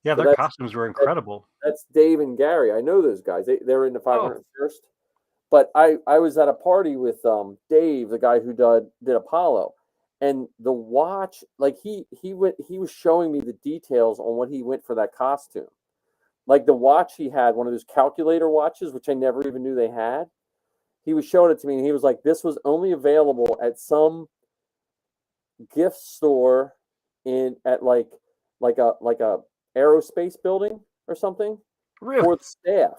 Yeah, So their costumes were incredible. That's Dave and Gary. I know those guys. They're in the 501st. But I was at a party with Dave, the guy who did Apollo, and the watch, like he was showing me the details on what he went for that costume. Like the watch he had, one of those calculator watches, which I never even knew they had. He was showing it to me, and he was like, "This was only available at some gift store at like a aerospace building or something Really? for the staff."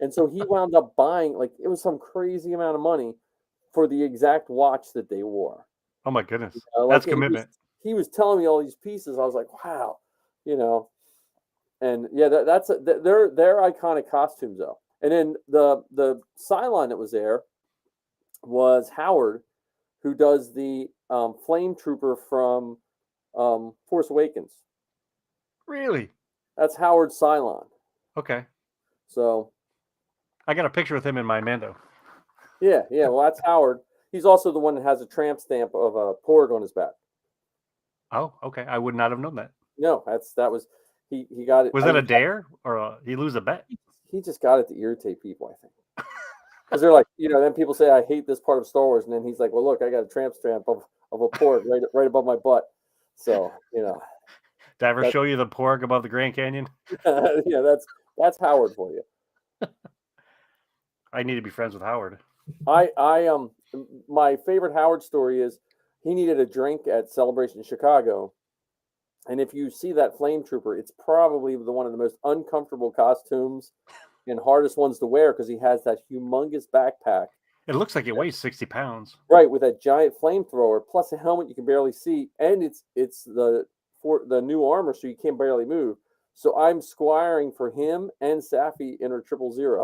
And so he wound up buying, like, it was some crazy amount of money for the exact watch that they wore. Oh my goodness, Like, that's commitment. He was telling me all these pieces. I was like, wow, and yeah, they're iconic costumes though. And then the Cylon that was there was Howard, who does the flame trooper from Force Awakens. Really? That's Howard Cylon. Okay. So I got a picture with him in my Mando. yeah. Well, that's Howard. He's also the one that has a tramp stamp of a Porg on his back. Oh, okay. I would not have known that. No, that was he got it. Was that a dare or he lose a bet? He just got it to irritate people, I think. Because they're like, then people say I hate this part of Star Wars, and then he's like, well, look, I got a tramp stamp of a Porg right above my butt. So Did I ever show you the Porg above the Grand Canyon? Yeah, that's Howard for you. I need to be friends with Howard. My favorite Howard story is he needed a drink at Celebration Chicago, and if you see that flame trooper, it's probably one of the most uncomfortable costumes and hardest ones to wear because he has that humongous backpack. It looks like it weighs 60 pounds. Right, with that giant flamethrower plus a helmet you can barely see, and it's the new armor, so you can barely move. So I'm squiring for him and Safi in her 000,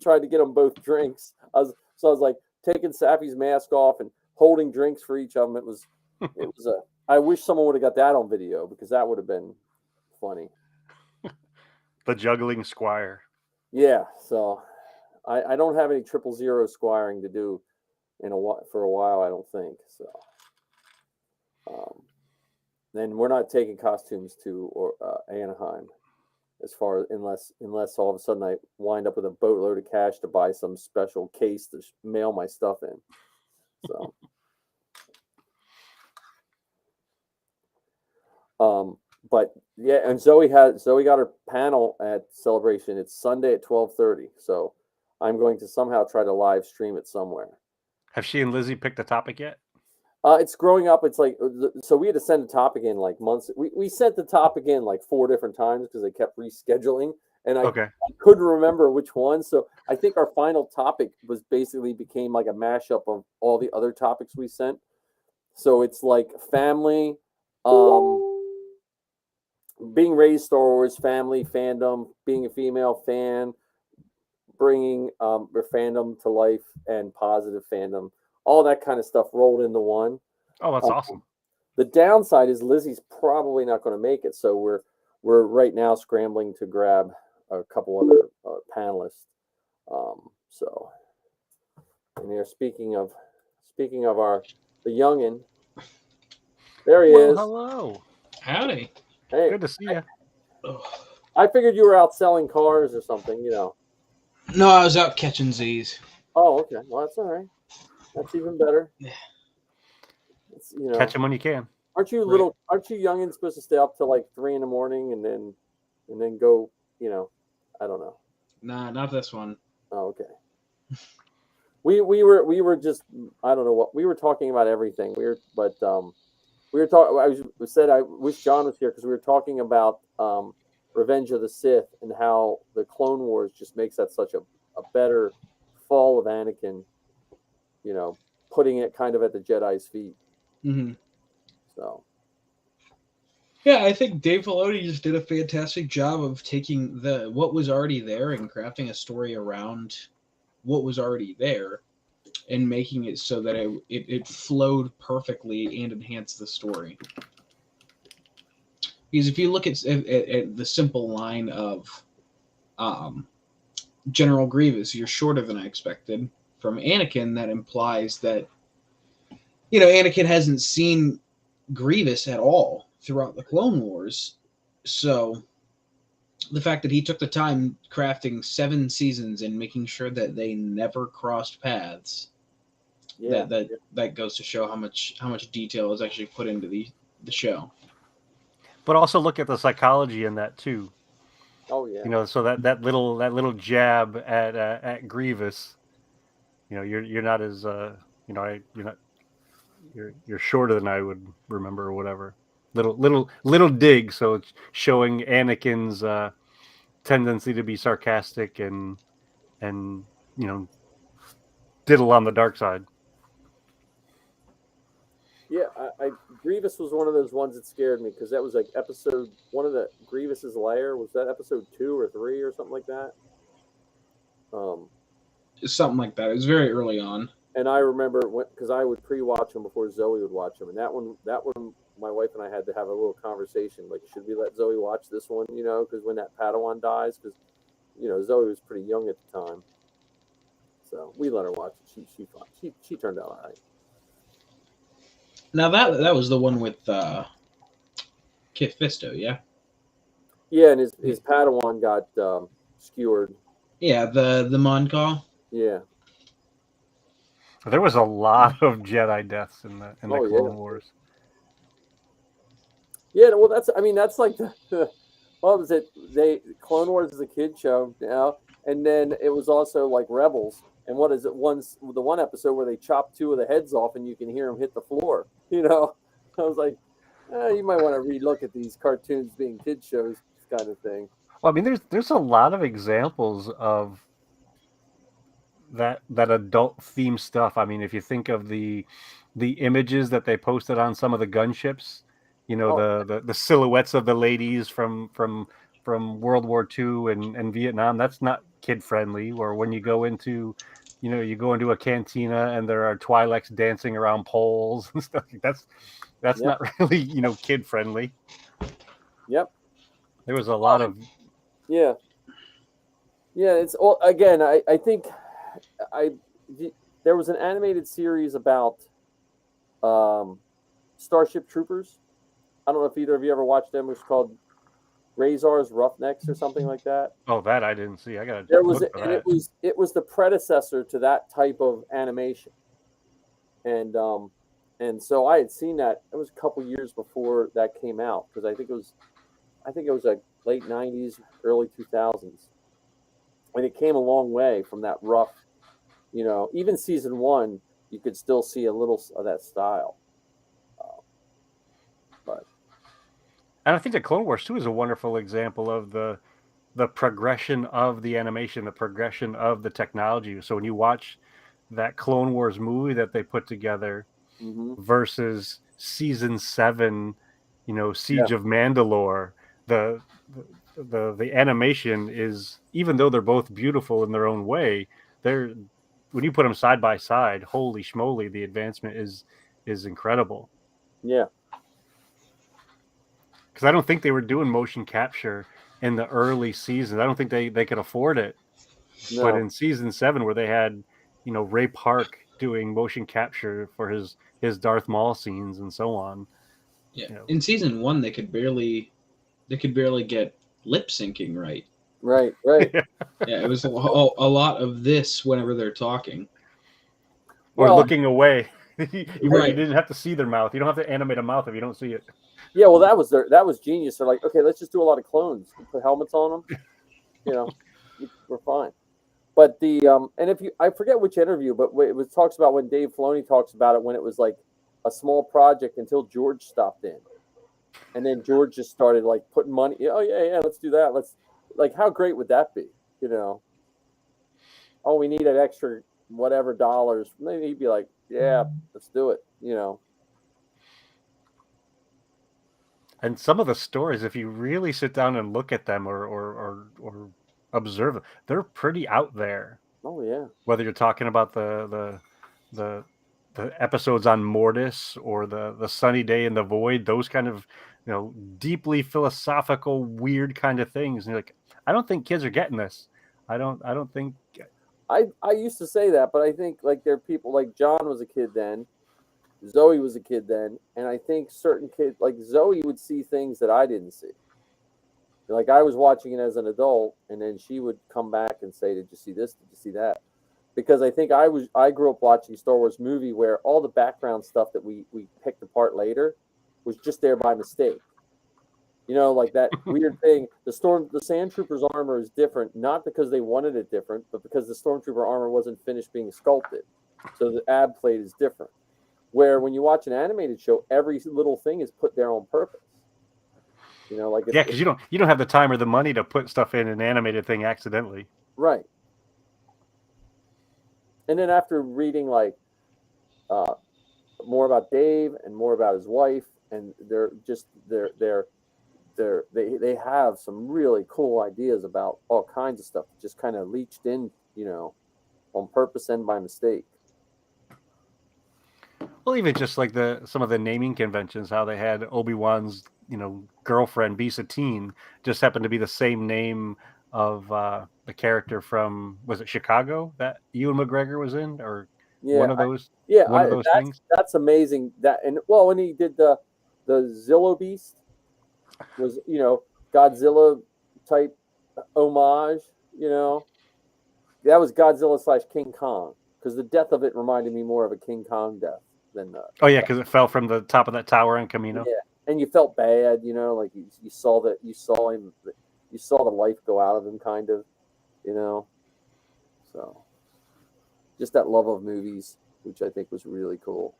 tried to get them both drinks. I was like taking Safi's mask off and holding drinks for each of them. It was I wish someone would have got that on video because that would have been funny. The juggling squire. Yeah, so I don't have any 000 squiring to do for a while, I don't think. So then we're not taking costumes to Anaheim unless all of a sudden I wind up with a boatload of cash to buy some special case to mail my stuff in. So but yeah, and Zoe got her panel at Celebration. It's Sunday at 12:30. So I'm going to somehow try to live stream it somewhere. Have she and Lizzie picked a topic yet? It's growing up. It's like, so we had to send the topic in like months. We sent the topic in like 4 different times because they kept rescheduling, and I couldn't remember which one. So I think our final topic became like a mashup of all the other topics we sent. So it's like family, being raised Star Wars, family, fandom, being a female fan, bringing their fandom to life and positive fandom, all that kind of stuff rolled into one. Oh, that's awesome. The downside is Lizzie's probably not going to make it, so we're right now scrambling to grab a couple other panelists. So, and here, speaking of the youngin, there he Well, is. hello. Howdy. Hey, Good to see you. I figured you were out selling cars or something, No, I was out catching Z's. Oh, okay. Well, that's all right. That's even better. Yeah. It's, Catch them when you can. Aren't you youngins supposed to stay up till like 3 a.m. and then go? I don't know. Nah, not this one. Oh, okay. We were just, I don't know what we were talking about, everything. We were talking. I wish John was here because we were talking about Revenge of the Sith and how the Clone Wars just makes that such a better fall of Anakin. Putting it kind of at the Jedi's feet. Mm-hmm. So. Yeah, I think Dave Filoni just did a fantastic job of taking what was already there and crafting a story around what was already there and making it so that it flowed perfectly and enhanced the story. Because if you look at the simple line of General Grievous, you're shorter than I expected, from Anakin, that implies that, Anakin hasn't seen Grievous at all throughout the Clone Wars. So the fact that he took the time crafting 7 seasons and making sure that they never crossed paths, that goes to show how much detail is actually put into the show. But also look at the psychology in that too. Oh yeah. So that little jab at Grievous, you're not as you're shorter than I would remember or whatever. Little dig, so it's showing Anakin's tendency to be sarcastic and diddle on the dark side. Yeah, I Grievous was one of those ones that scared me because that was like one of the Grievous's lair. Was that episode 2 or 3 or something like that? Something like that. It was very early on. And I remember because I would pre-watch them before Zoe would watch them, and that one, my wife and I had to have a little conversation. Like, should we let Zoe watch this one? Because when that Padawan dies, because Zoe was pretty young at the time, so we let her watch it. She turned out all right. Now that was the one with Kit Fisto, yeah. Yeah, and his Padawan got skewered. Yeah, the Mon Cal. Yeah. There was a lot of Jedi deaths in the Clone Wars. Yeah, well, that's like the what was it? Clone Wars is a kid show, and then it was also like Rebels. And what is it? The one episode where they chop 2 of the heads off, and you can hear them hit the floor. I was like, you might want to relook at these cartoons being kid shows, kind of thing. Well, I mean, there's a lot of examples of that adult theme stuff. I mean, if you think of the images that they posted on some of the gunships, the silhouettes of the ladies from World War II and Vietnam, that's not kid friendly. Or when you go into a cantina and there are Twi'leks dancing around poles and stuff, that's not really kid friendly. Yep. There was a lot of it's all, again, I think there was an animated series about Starship Troopers. I don't know if either of you ever watched them. It was called Razor's Roughnecks or something like that. Oh, that I didn't see. I got to. It was the predecessor to that type of animation, and so I had seen that. It was a couple years before that came out because I think it was like late '90s, early 2000s, and it came a long way from that rough. Even season 1, you could still see a little of that style. And I think the Clone Wars too is a wonderful example of the progression of the animation, the progression of the technology. So when you watch that Clone Wars movie that they put together versus season 7, Siege of Mandalore, the the animation is, even though they're both beautiful in their own way, they're when you put them side by side, holy schmoly, the advancement is incredible. Yeah. Because I don't think they were doing motion capture in the early seasons. I don't think they could afford it. But No. in season 7, where they had, Ray Park doing motion capture for his Darth Maul scenes and so on. Yeah. You know. In season 1, they could barely get lip syncing right. Right. Yeah, it was a lot of this whenever they're talking. Or Well, looking away. you Right. didn't have to see their mouth. You don't have to animate a mouth if you don't see it. yeah. Well, that was genius. They're like, okay, let's just do a lot of clones. Put helmets on them. We're fine. But and if I forget which interview, but it talks about when Dave Filoni talks about it when it was like a small project until George stopped in, and then George just started like putting money. Oh yeah, let's do that. Let's how great would that be? Oh, we need an extra whatever dollars. Maybe he'd be like, yeah, let's do it. And some of the stories, if you really sit down and look at them or observe them, they're pretty out there. Oh yeah. Whether you're talking about the episodes on Mortis or the Sunny Day in the Void, those kind of deeply philosophical, weird kind of things. And you're like, I don't think kids are getting this. I don't think. I used to say that, but I think like there are people like John was a kid then, Zoe was a kid then, and I think certain kids like Zoe would see things that I didn't see. Like I was watching it as an adult, and then she would come back and say, "Did you see this? Did you see that?" Because I think I grew up watching Star Wars movie where all the background stuff that we picked apart later was just there by mistake. Like that weird thing. The Sand Trooper's armor is different, not because they wanted it different, but because the Stormtrooper armor wasn't finished being sculpted. So the ab plate is different. Where when you watch an animated show, every little thing is put there on purpose. Because you don't have the time or the money to put stuff in an animated thing accidentally. Right. And then after reading more about Dave and more about his wife, and they have some really cool ideas about all kinds of stuff. Just kind of leached in, on purpose and by mistake. Well, even just like some of the naming conventions, how they had Obi-Wan's girlfriend be Satine, just happened to be the same name of the character from, was it Chicago that Ewan McGregor was in, or one of those? One of those things. That's amazing. When he did the Zillo Beast, was Godzilla type homage. That was Godzilla / King Kong, because the death of it reminded me more of a King Kong death than. Oh yeah, because it fell from the top of that tower in Camino. Yeah, and you felt bad, like you saw him, you saw the life go out of him, kind of, So, just that love of movies, which I think was really cool.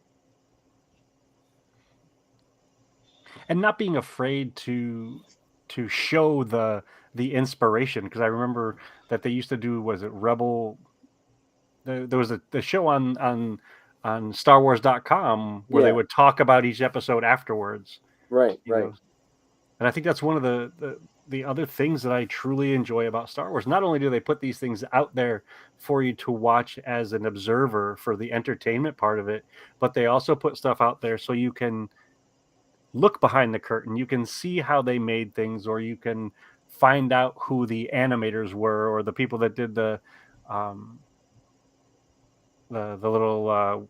And not being afraid to show the inspiration, because I remember that they used to do, was it Rebel? There was the show on StarWars.com where they would talk about each episode afterwards. Right. And I think that's one of the other things that I truly enjoy about Star Wars. Not only do they put these things out there for you to watch as an observer for the entertainment part of it, but they also put stuff out there so you can look behind the curtain. You can see how they made things, or you can find out who the animators were, or the people that did the little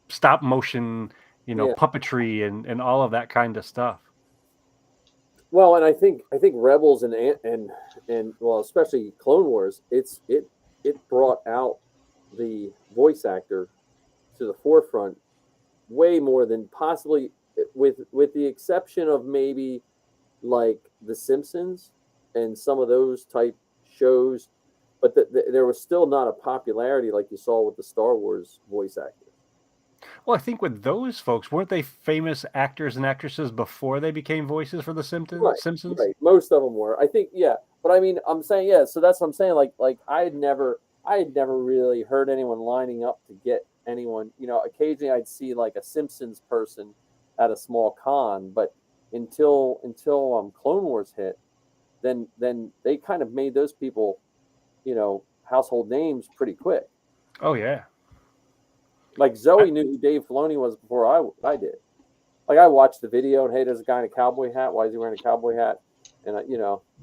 stop motion, puppetry and all of that kind of stuff. Well, and I think Rebels and well, especially Clone Wars, it brought out the voice actor to the forefront way more than possibly, with the exception of maybe like The Simpsons and some of those type shows, but there was still not a popularity like you saw with the Star Wars voice actors. Well, I think with those folks, weren't they famous actors and actresses before they became voices for the Simpsons? Right. Most of them were, I think. Yeah, but I mean, I'm saying, yeah. So that's what I'm saying. Like I had never really heard anyone lining up to get anyone. Occasionally I'd see like a Simpsons person at a small con, but until Clone Wars hit, then they kind of made those people, household names pretty quick. Oh yeah. Like Zoe knew who Dave Filoni was before I did. Like I watched the video and hey, there's a guy in a cowboy hat. Why is he wearing a cowboy hat? And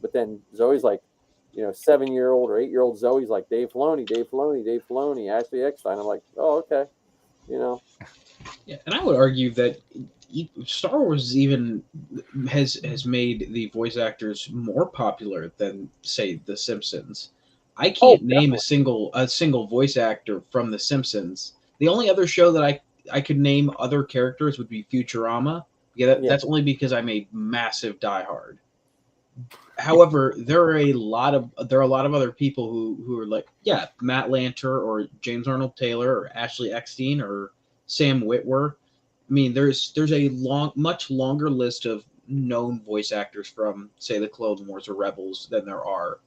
but then Zoe's like, 7-year-old or 8-year-old Zoe's like Dave Filoni, Ashley Eckstein. I'm like, oh okay, Yeah, and I would argue that Star Wars even has made the voice actors more popular than, say, The Simpsons. I can't name a single voice actor from The Simpsons. The only other show that I could name other characters would be Futurama. Yeah, that's only because I'm a massive diehard. However, there are a lot of other people who are like, yeah, Matt Lanter or James Arnold Taylor or Ashley Eckstein or Sam Witwer. I mean, there's a much longer list of known voice actors from, say, the Clone Wars or Rebels than there are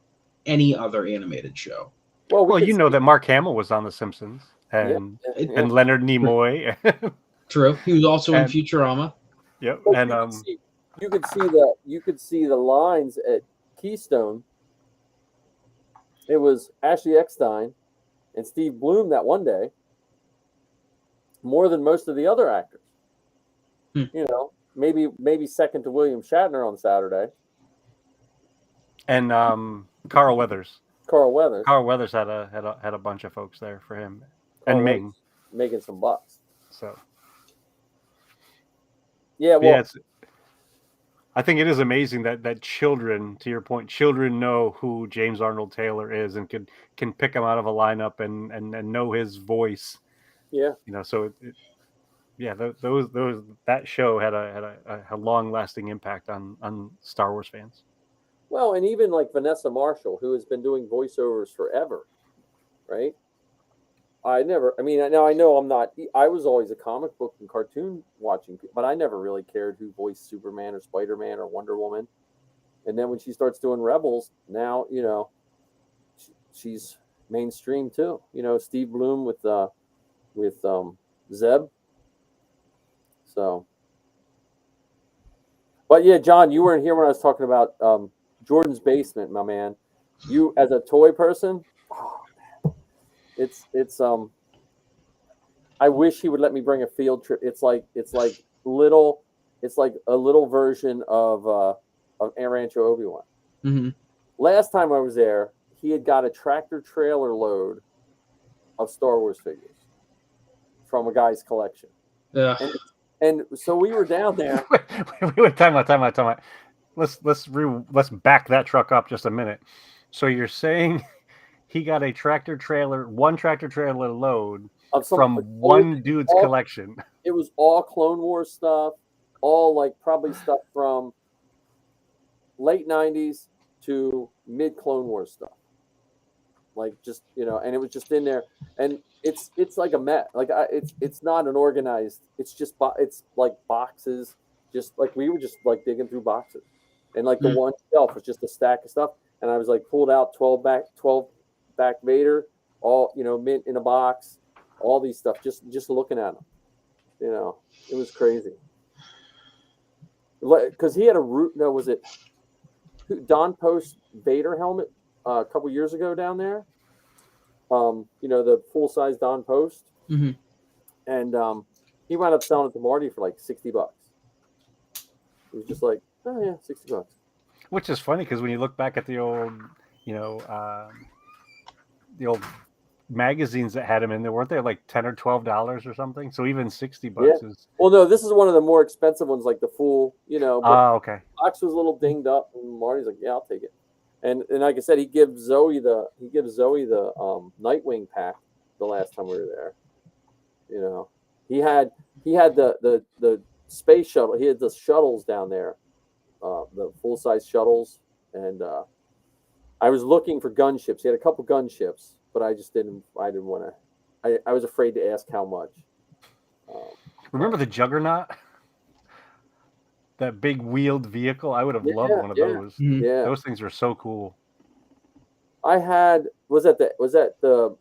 any other animated show. Well, you know that Mark Hamill was on The Simpsons and Leonard Nimoy. True, he was also in Futurama. Yep, Well, and you could see the lines at Keystone. It was Ashley Eckstein and Steve Bloom that one day, more than most of the other actors. Maybe second to William Shatner on Saturday. And Carl Weathers. Carl Weathers had a bunch of folks there for him, and Ming making some bucks. So yeah, well, I think it is amazing that children, to your point, children know who James Arnold Taylor is and can pick him out of a lineup and know his voice. Yeah, so that show had a long lasting impact on Star Wars fans. Well, and even like Vanessa Marshall, who has been doing voiceovers forever, right? I know I'm not. I was always a comic book and cartoon watching, but I never really cared who voiced Superman or Spider-Man or Wonder Woman. And then when she starts doing Rebels, now she's mainstream too. Steve Bloom with Zeb. So, but yeah, John, you weren't here when I was talking about Jordan's Basement, my man. You as a toy person. It's I wish he would let me bring a field trip. It's like a little version of Rancho Obi-Wan. Mm-hmm. Last time I was there, he had got a tractor trailer load of Star Wars figures from a guy's collection. Yeah. And so we were down there. Time out. Let's back that truck up just a minute. So you're saying he got one tractor trailer load from one dude's collection. It was all Clone Wars stuff, all like probably stuff from late 90s to mid Clone Wars stuff. Like just, and it was just in there, and it's like a mess. Like it's not an organized. It's just it's like boxes. Just like we were just like digging through boxes, and like the one shelf was just a stack of stuff. And I was like pulled out 12 back Vader, all mint in a box, all these stuff. Just looking at them, it was crazy. Because he had a root. No, was it Don Post Vader helmet? A couple years ago down there, the full size Don Post, and he wound up selling it to Marty for like $60. It was just like, oh yeah, $60. Which is funny because when you look back at the old, the old magazines that had him in there, weren't they like $10 or $12 or something? So even $60 is. Well, no, this is one of the more expensive ones, like the full, okay. Box was a little dinged up, and Marty's like, yeah, I'll take it. And like I said, he gives Zoe the Nightwing pack the last time we were there. He had the space shuttle. He had the shuttles down there, the full size shuttles, and I was looking for gunships. He had a couple gunships, but I didn't want to. I was afraid to ask how much. Remember the Juggernaut? That big wheeled vehicle, I would have loved one of those. Yeah, those things were so cool. I had the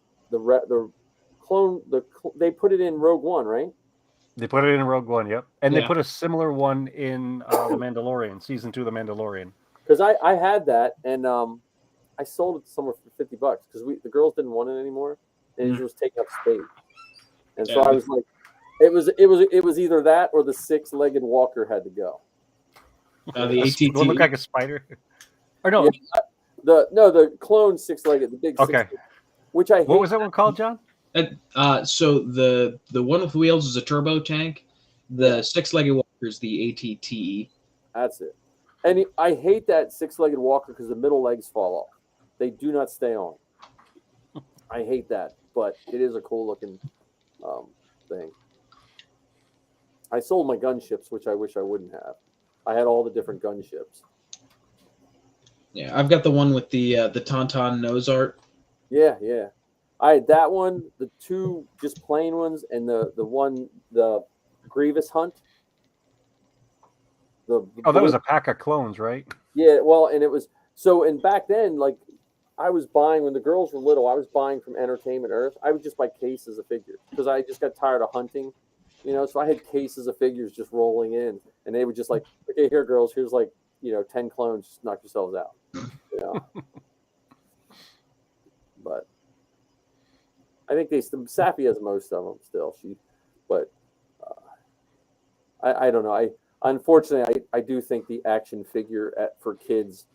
clone they put it in Rogue One, right? They put it in Rogue One, yep, and they put a similar one in The Mandalorian, season 2 of The Mandalorian. because I had that and I sold it somewhere for $50 because the girls didn't want it anymore and it was taking up space. And so Yeah. I was like, it was either that or the 6-legged walker had to go. The It would look ATT. like a spider. Or no, Yeah. The clone 6-legged, the big Okay. 6-legged, which I hate. what was that one called, John? So the one with wheels is a turbo tank. The Yeah. 6-legged walker is the ATT. That's it. And I hate that 6-legged walker because the middle legs fall off. They do not stay on. I hate that, but it is a cool looking thing. I sold my gunships, which I wish I wouldn't have. I had all the different gunships. Yeah, I've got the one with the Tauntaun nose art. Yeah, yeah. I had that one, the 2 just plain ones, and the Grievous Hunt. Oh, that was a pack of clones, right? Yeah, well, and it was so. And back then, like I was buying when the girls were little, I was buying from Entertainment Earth. I would just buy cases of figures because I just got tired of hunting, So I had cases of figures just rolling in, and they would just like, okay, here, girls, here's like 10 clones, just knock yourselves out, But I think Sappy has most of them still. But I don't know. Unfortunately, I do think the action figure for kids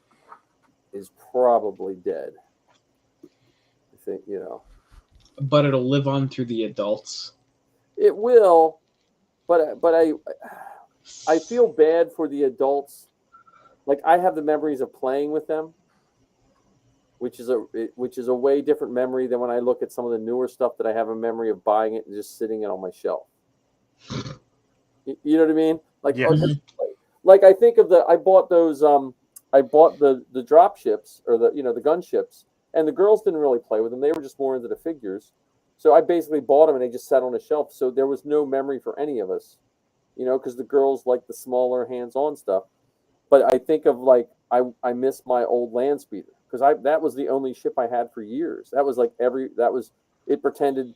is probably dead. I think, But it'll live on through the adults. It will, but I feel bad for the adults. Like I have the memories of playing with them, which is a way different memory than when I look at some of the newer stuff that I have a memory of buying it and just sitting it on my shelf. You know what I mean? Like, Yes. like I think of I bought those, I bought the drop ships or the gunships, and the girls didn't really play with them. They were just more into the figures. So I basically bought them and they just sat on a shelf. So there was no memory for any of us, because the girls like the smaller hands-on stuff. But I think of I miss my old land speeder because that was the only ship I had for years. That was I pretended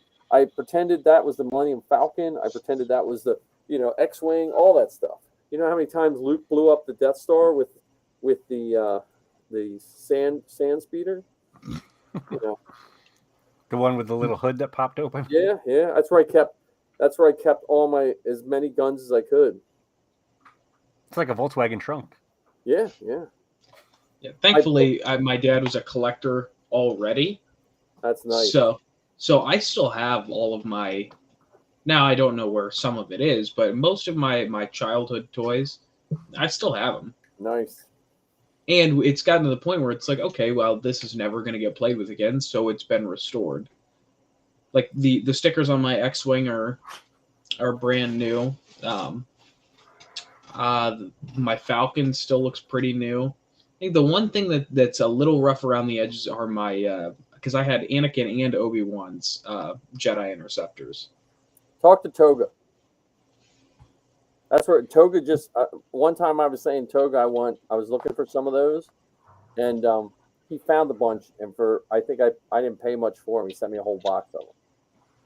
that was the Millennium Falcon. I pretended that was the X-wing, all that stuff. You know how many times Luke blew up the Death Star with the sand speeder? The one with the little hood that popped open. Yeah. That's where I kept all as many guns as I could. It's like a Volkswagen trunk. Yeah. Yeah, thankfully, my dad was a collector already. That's nice. So I still have all of my. Now I don't know where some of it is, but most of my childhood toys, I still have them. Nice. And it's gotten to the point where it's like, okay, well, this is never going to get played with again, so it's been restored. Like the stickers on my X-wing are brand new. My Falcon still looks pretty new. I think the one thing that's a little rough around the edges are my because I had Anakin and Obi-Wan's Jedi Interceptors. Talk to Toga. That's where Toga just one time I was saying Toga I was looking for some of those, and he found a bunch, and I think I didn't pay much for them. He sent me a whole box of them.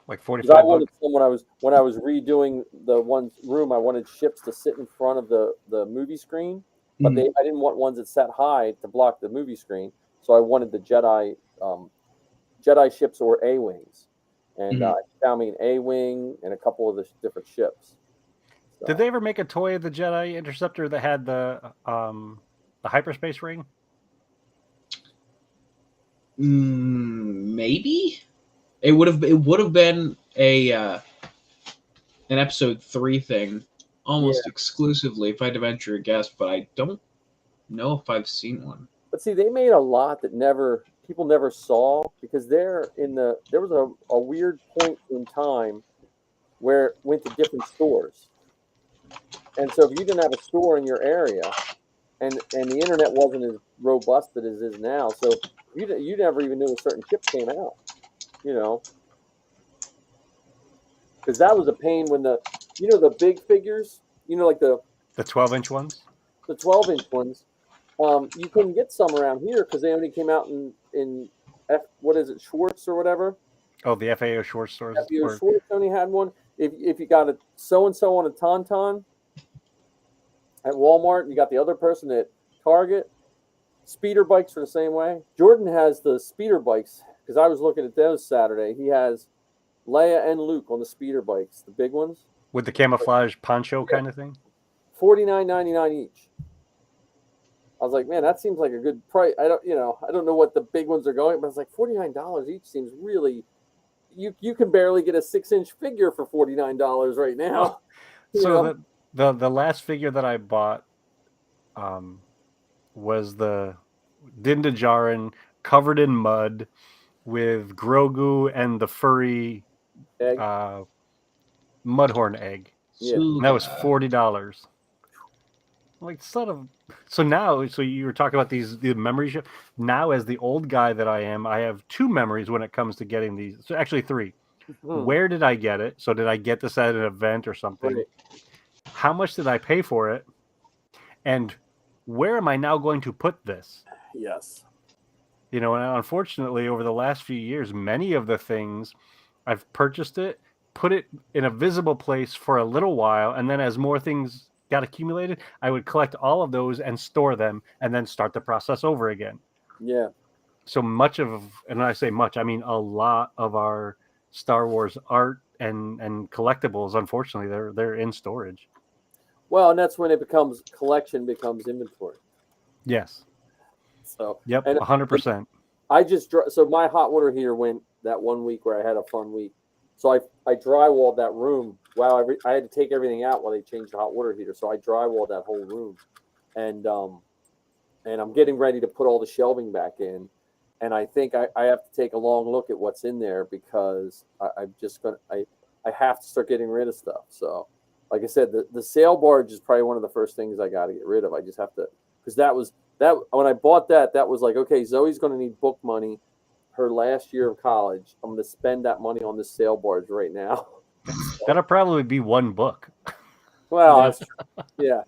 Like 'Cause 45 I wanted bucks. some when I was redoing the one room. I wanted ships to sit in front of the movie screen, but I didn't want ones that sat high to block the movie screen. So I wanted the Jedi ships or A-wings, and he found me an A-wing and a couple of the different ships. So, Did they ever make a toy of the Jedi Interceptor that had the hyperspace ring? Maybe it would have been an episode 3 thing almost exclusively if I had to venture a guess, but I don't know if I've seen one. But see, they made a lot that people never saw because there was a weird point in time where it went to different stores. And so if you didn't have a store in your area and the internet wasn't as robust as it is now, so you never even knew a certain chip came out, because that was a pain when the big figures, like the 12-inch ones? The 12-inch ones, you couldn't get some around here because they only came out in Schwartz or whatever. Oh, the FAO Schwartz stores. FAO Schwartz only had one. If you got a so-and-so on a Tauntaun at Walmart, you got the other person at Target, Speeder bikes are the same way. Jordan has the speeder bikes because I was looking at those Saturday. He has Leia and Luke on the speeder bikes, the big ones, With the camouflage poncho kind of thing. $49.99 each. I was like, man, that seems like a good price. I don't know what the big ones are going, but it's like $49 each seems really. You can barely get a 6-inch figure for $49 right now. You know? So the last figure that I bought was the Din Djarin covered in mud with Grogu and the furry Egg. Mudhorn egg. Yeah. And that was $40. Like so you were talking about the memories. Now, as the old guy that I am, I have 2 memories when it comes to getting these. So actually 3. Where did I get it? So did I get this at an event or something? Right. How much did I pay for it? And where am I now going to put this? Yes. And unfortunately, over the last few years, many of the things I've purchased it, put it in a visible place for a little while, and then as more things got accumulated, I would collect all of those and store them and then start the process over again. Yeah. So much of, and when I say much, I mean a lot of our Star Wars art and collectibles, unfortunately, they're in storage. Well, and that's when collection becomes inventory. Yes. So Yep, and 100%. so my hot water heater went that one week where I had a fun week. So I drywalled that room. Wow, I had to take everything out while they changed the hot water heater. So I drywalled that whole room, and I'm getting ready to put all the shelving back in. And I think I have to take a long look at what's in there because I have to start getting rid of stuff. So, like I said, the sail barge is probably one of the first things I got to get rid of. I just have to, because that when I bought that was like, okay, Zoe's going to need book money her last year of college. I'm going to spend that money on this sail barge right now. That'll probably be one book. Well, that's true. Yeah.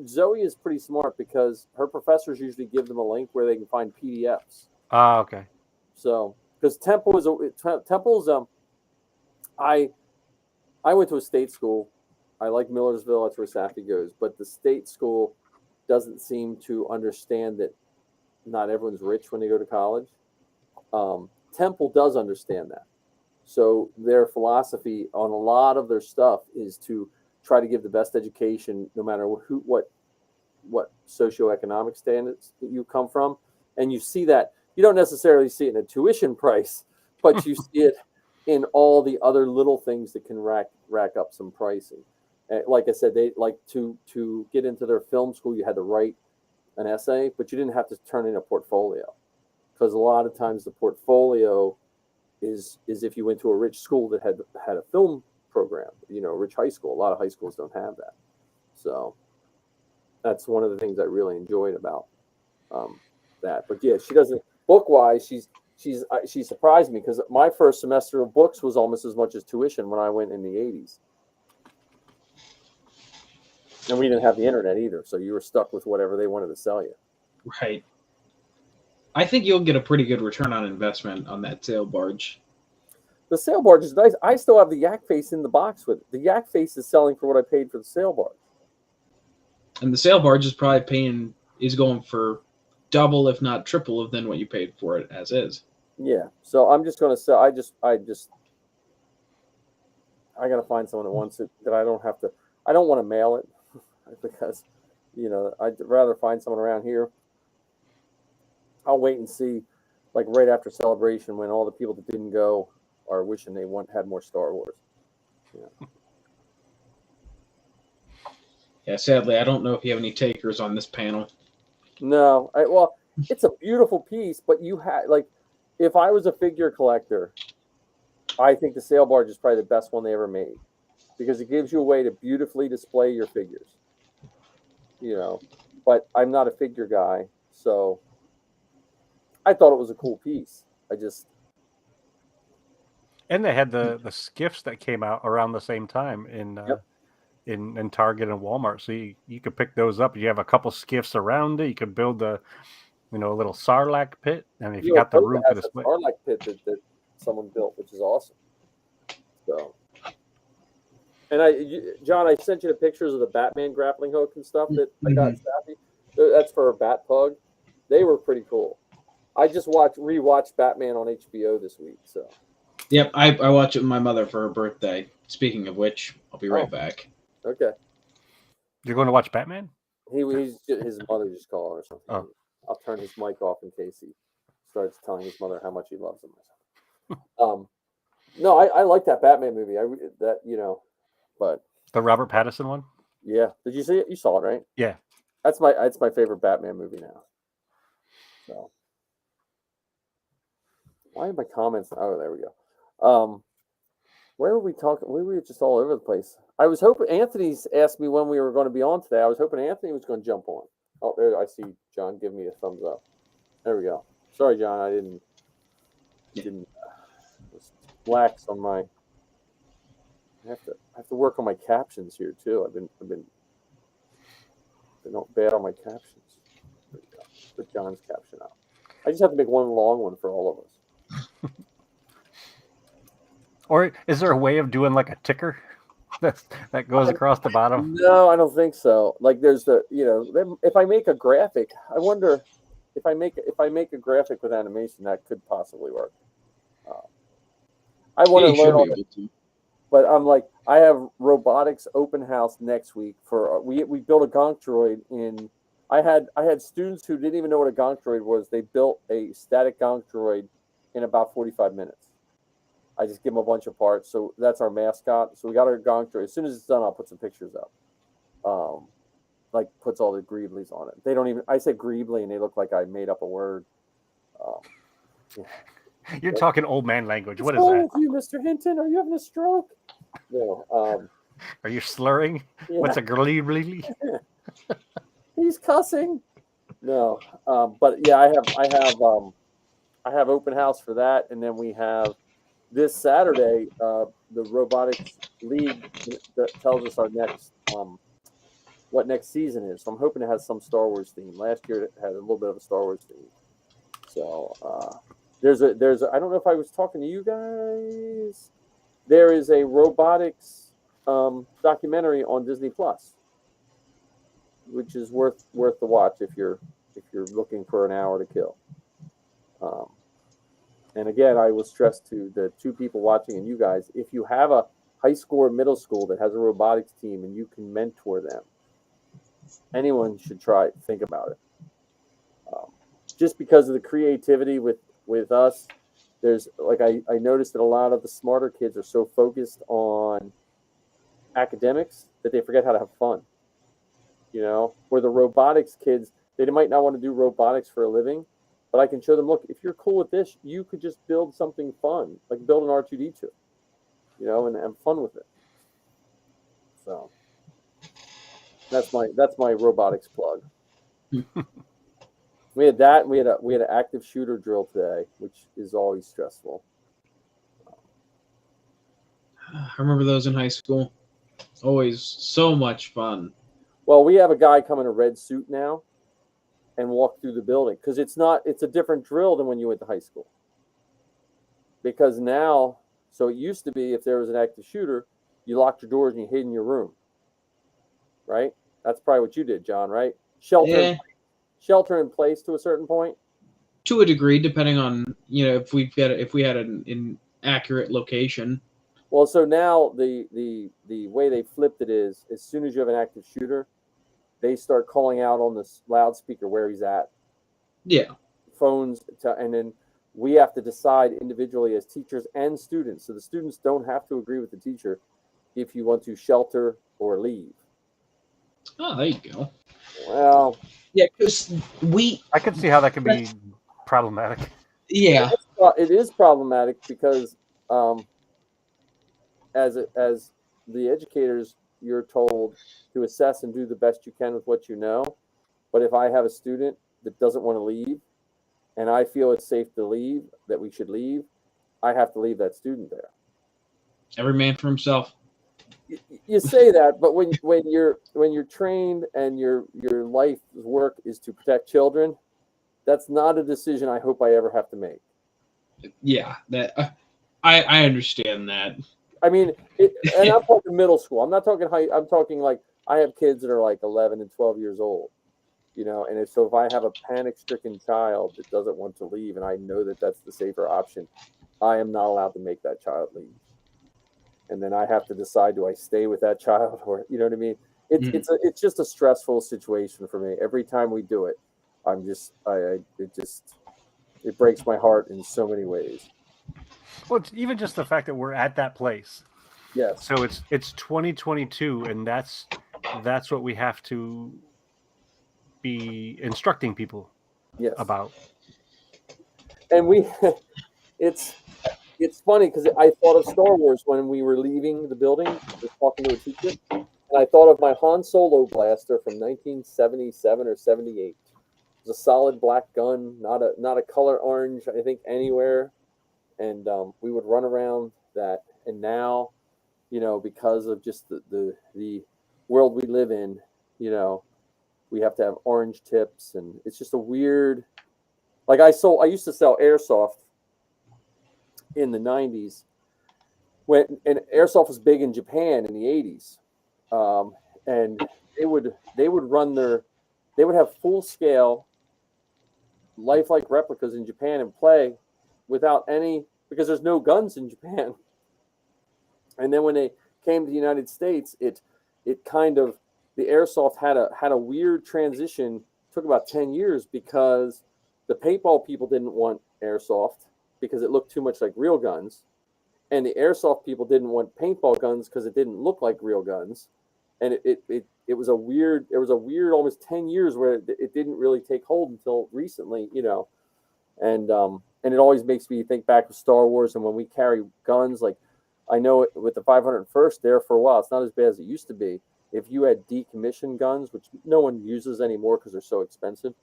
Zoe is pretty smart because her professors usually give them a link where they can find PDFs. Ah, okay. So, because Temple's, I went to a state school. I like Millersville. That's where Safi goes. But the state school doesn't seem to understand that not everyone's rich when they go to college. Temple does understand that. So their philosophy on a lot of their stuff is to try to give the best education, no matter what socioeconomic standards that you come from. And you see that, you don't necessarily see it in a tuition price, but you see it in all the other little things that can rack up some pricing. Like I said, they like to get into their film school, you had to write an essay, but you didn't have to turn in a portfolio, because a lot of times the portfolio is if you went to a rich school that had a film program, rich high school. A lot of high schools don't have that. So that's one of the things I really enjoyed about that. But yeah, she doesn't, book-wise, she surprised me, because my first semester of books was almost as much as tuition when I went in the 80s. And we didn't have the internet either, so you were stuck with whatever they wanted to sell you. Right. I think you'll get a pretty good return on investment on that sail barge. The sail barge is nice. I still have the yak face in the box with it. The yak face is selling for what I paid for the sail barge. And the sail barge is probably going for double, if not triple, than what you paid for it as is. Yeah. So I'm just going to sell. I got to find someone that wants it, that I don't have to. I don't want to mail it because, I'd rather find someone around here. I'll wait and see, like right after Celebration, when all the people that didn't go are wishing they had more Star Wars. Yeah. Yeah, sadly, I don't know if you have any takers on this panel. No, it's a beautiful piece, but if I was a figure collector, I think the sail barge is probably the best one they ever made, because it gives you a way to beautifully display your figures. But I'm not a figure guy, so I thought it was a cool piece. And they had the skiffs that came out around the same time in Target and Walmart. So you could pick those up. You have a couple skiffs around it. You could build a little Sarlacc pit, and if you got the room for the split. Sarlacc pit that someone built, which is awesome. So, and John, I sent you the pictures of the Batman grappling hook and stuff that I got Sappy. That's for a Bat Pug. They were pretty cool. I just rewatched Batman on HBO this week. So Yep, I watched it with my mother for her birthday. Speaking of which, I'll be right Oh. back. okay, You're going to watch Batman? his mother just called or something. Oh. I'll turn his mic off in case he starts telling his mother how much he loves him. No, I like that Batman movie. But The Robert Pattinson one? yeah, did you see it? You saw it, right? Yeah. That's my favorite Batman movie now. So why are my comments? Oh, there we go. Where were we talking? We were just all over the place. I was hoping Anthony's asked me when we were going to be on today. I was hoping Anthony was going to jump on. Oh, there I see John give me a thumbs up. There we go. Sorry, John, I didn't was lax on my. I have to work on my captions here too. I've been bad on my captions. There we go. Put John's caption out. I just have to make one long one for all of us. Or is there a way of doing like a ticker that goes across the bottom? No, I don't think so. Like there's if I make a graphic, I wonder if I make a graphic with animation that could possibly work. I want Yeah, you to learn should all be that, able to. but I'm like I have robotics open house next week for we built a Gonk droid in. I had students who didn't even know what a Gonk droid was. They built a static Gonk droid in about 45 minutes. I just give them a bunch of parts. So that's our mascot. So we got our Gonk droid. As soon as it's done, I'll put some pictures up. Like puts all the Greeblies on it. They don't even. I said Greebly, and they look like I made up a word. Yeah. You're talking old man language. What is What's wrong that? with you, Mr. Hinton? Are you having a stroke? No. Are you slurring? Yeah. What's a glee? He's cussing. No. But yeah, I have open house for that, and then we have this Saturday the Robotics League that tells us our next what next season is. So I'm hoping it has some Star Wars theme. Last year it had a little bit of a Star Wars theme. So there's a I don't know if I was talking to you guys. There is a robotics documentary on Disney Plus, which is worth the watch if you're looking for an hour to kill. And again, I will stress to the two people watching and you guys, if you have a high school or middle school that has a robotics team and you can mentor them, anyone should think about it. Just because of the creativity with us, there's like I noticed that a lot of the smarter kids are so focused on academics that they forget how to have fun. Where the robotics kids, they might not want to do robotics for a living, but I can show them, look, if you're cool with this, you could just build something fun, like build an R2-D2, and have fun with it. So that's my robotics plug. We had that. We had an active shooter drill today, which is always stressful. I remember those in high school. Always so much fun. Well, we have a guy come in a red suit now and walk through the building because it's a different drill than when you went to high school. Because now, so it used to be if there was an active shooter, you locked your doors and you hid in your room. Right? That's probably what you did, John, right? Shelter in place to a certain point. To a degree, depending on if we had an accurate location. Well, so now the way they flipped it is, as soon as you have an active shooter, they start calling out on the loudspeaker where he's at. Yeah. Phones, and then we have to decide individually as teachers and students. So the students don't have to agree with the teacher if you want to shelter or leave. Oh, there you go. Well, yeah, because I could see how that could be problematic. Yeah, it is problematic because as the educators, you're told to assess and do the best you can with what you know. But if I have a student that doesn't want to leave, and I feel it's safe to leave, that we should leave, I have to leave that student there. every man for himself. You say that, but when you're trained and your life's work is to protect children, that's not a decision I hope I ever have to make. Yeah, that I understand that. I mean, and I'm talking middle school. I'm not talking high. I'm talking like I have kids that are like 11 and 12 years old. you know. And so if I have a panic-stricken child that doesn't want to leave, and I know that that's the safer option, I am not allowed to make that child leave. And then I have to decide, do I stay with that child, or, you know what I mean? It's just a stressful situation for me. Every time we do it, it breaks my heart in so many ways. Well, it's even just the fact that we're at that place. Yes. So it's 2022, and that's what we have to be instructing people Yes. about. And it's funny because I thought of Star Wars when we were leaving the building, just talking to a teacher, and I thought of my Han Solo blaster from 1977 or 78. It was a solid black gun, not a color orange, I think, anywhere. And we would run around that. And now, you know, because of just the world we live in, you know, we have to have orange tips, and it's just a weird. Like I used to sell airsoft in the 90s, and airsoft was big in Japan in the 80s, and they would have full scale lifelike replicas in Japan and play without any, because there's no guns in Japan. And then when they came to the United States, it kind of, the airsoft had a weird transition. Took about 10 years because the paintball people didn't want airsoft because it looked too much like real guns, and the airsoft people didn't want paintball guns because it didn't look like real guns. And it was a weird, almost 10 years where it didn't really take hold until recently, you know. And it always makes me think back to Star Wars, and when we carry guns, like I know with the 501st there for a while, it's not as bad as it used to be. If you had decommissioned guns, which no one uses anymore because they're so expensive,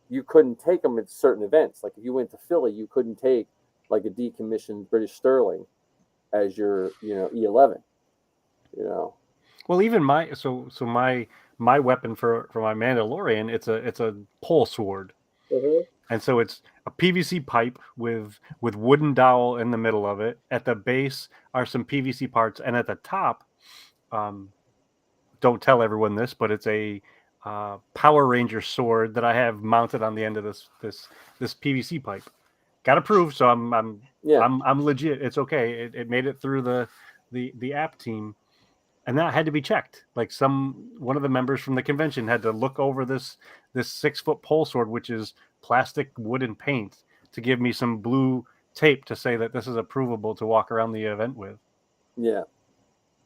you couldn't take them at certain events. Like if you went to Philly, you couldn't take like a decommissioned British Sterling as your, you know, E11, you know. Well, even my weapon for my Mandalorian, it's a pole sword, and so it's a PVC pipe with wooden dowel in the middle of it. At the base are some PVC parts, and at the top, don't tell everyone this, but it's a Power Ranger sword that I have mounted on the end of this PVC pipe. Got approved, so I'm legit. It's okay. It made it through the app team, and that had to be checked. Like one of the members from the convention had to look over this 6-foot pole sword, which is plastic, wood, and paint, to give me some blue tape to say that this is approvable to walk around the event with. Yeah.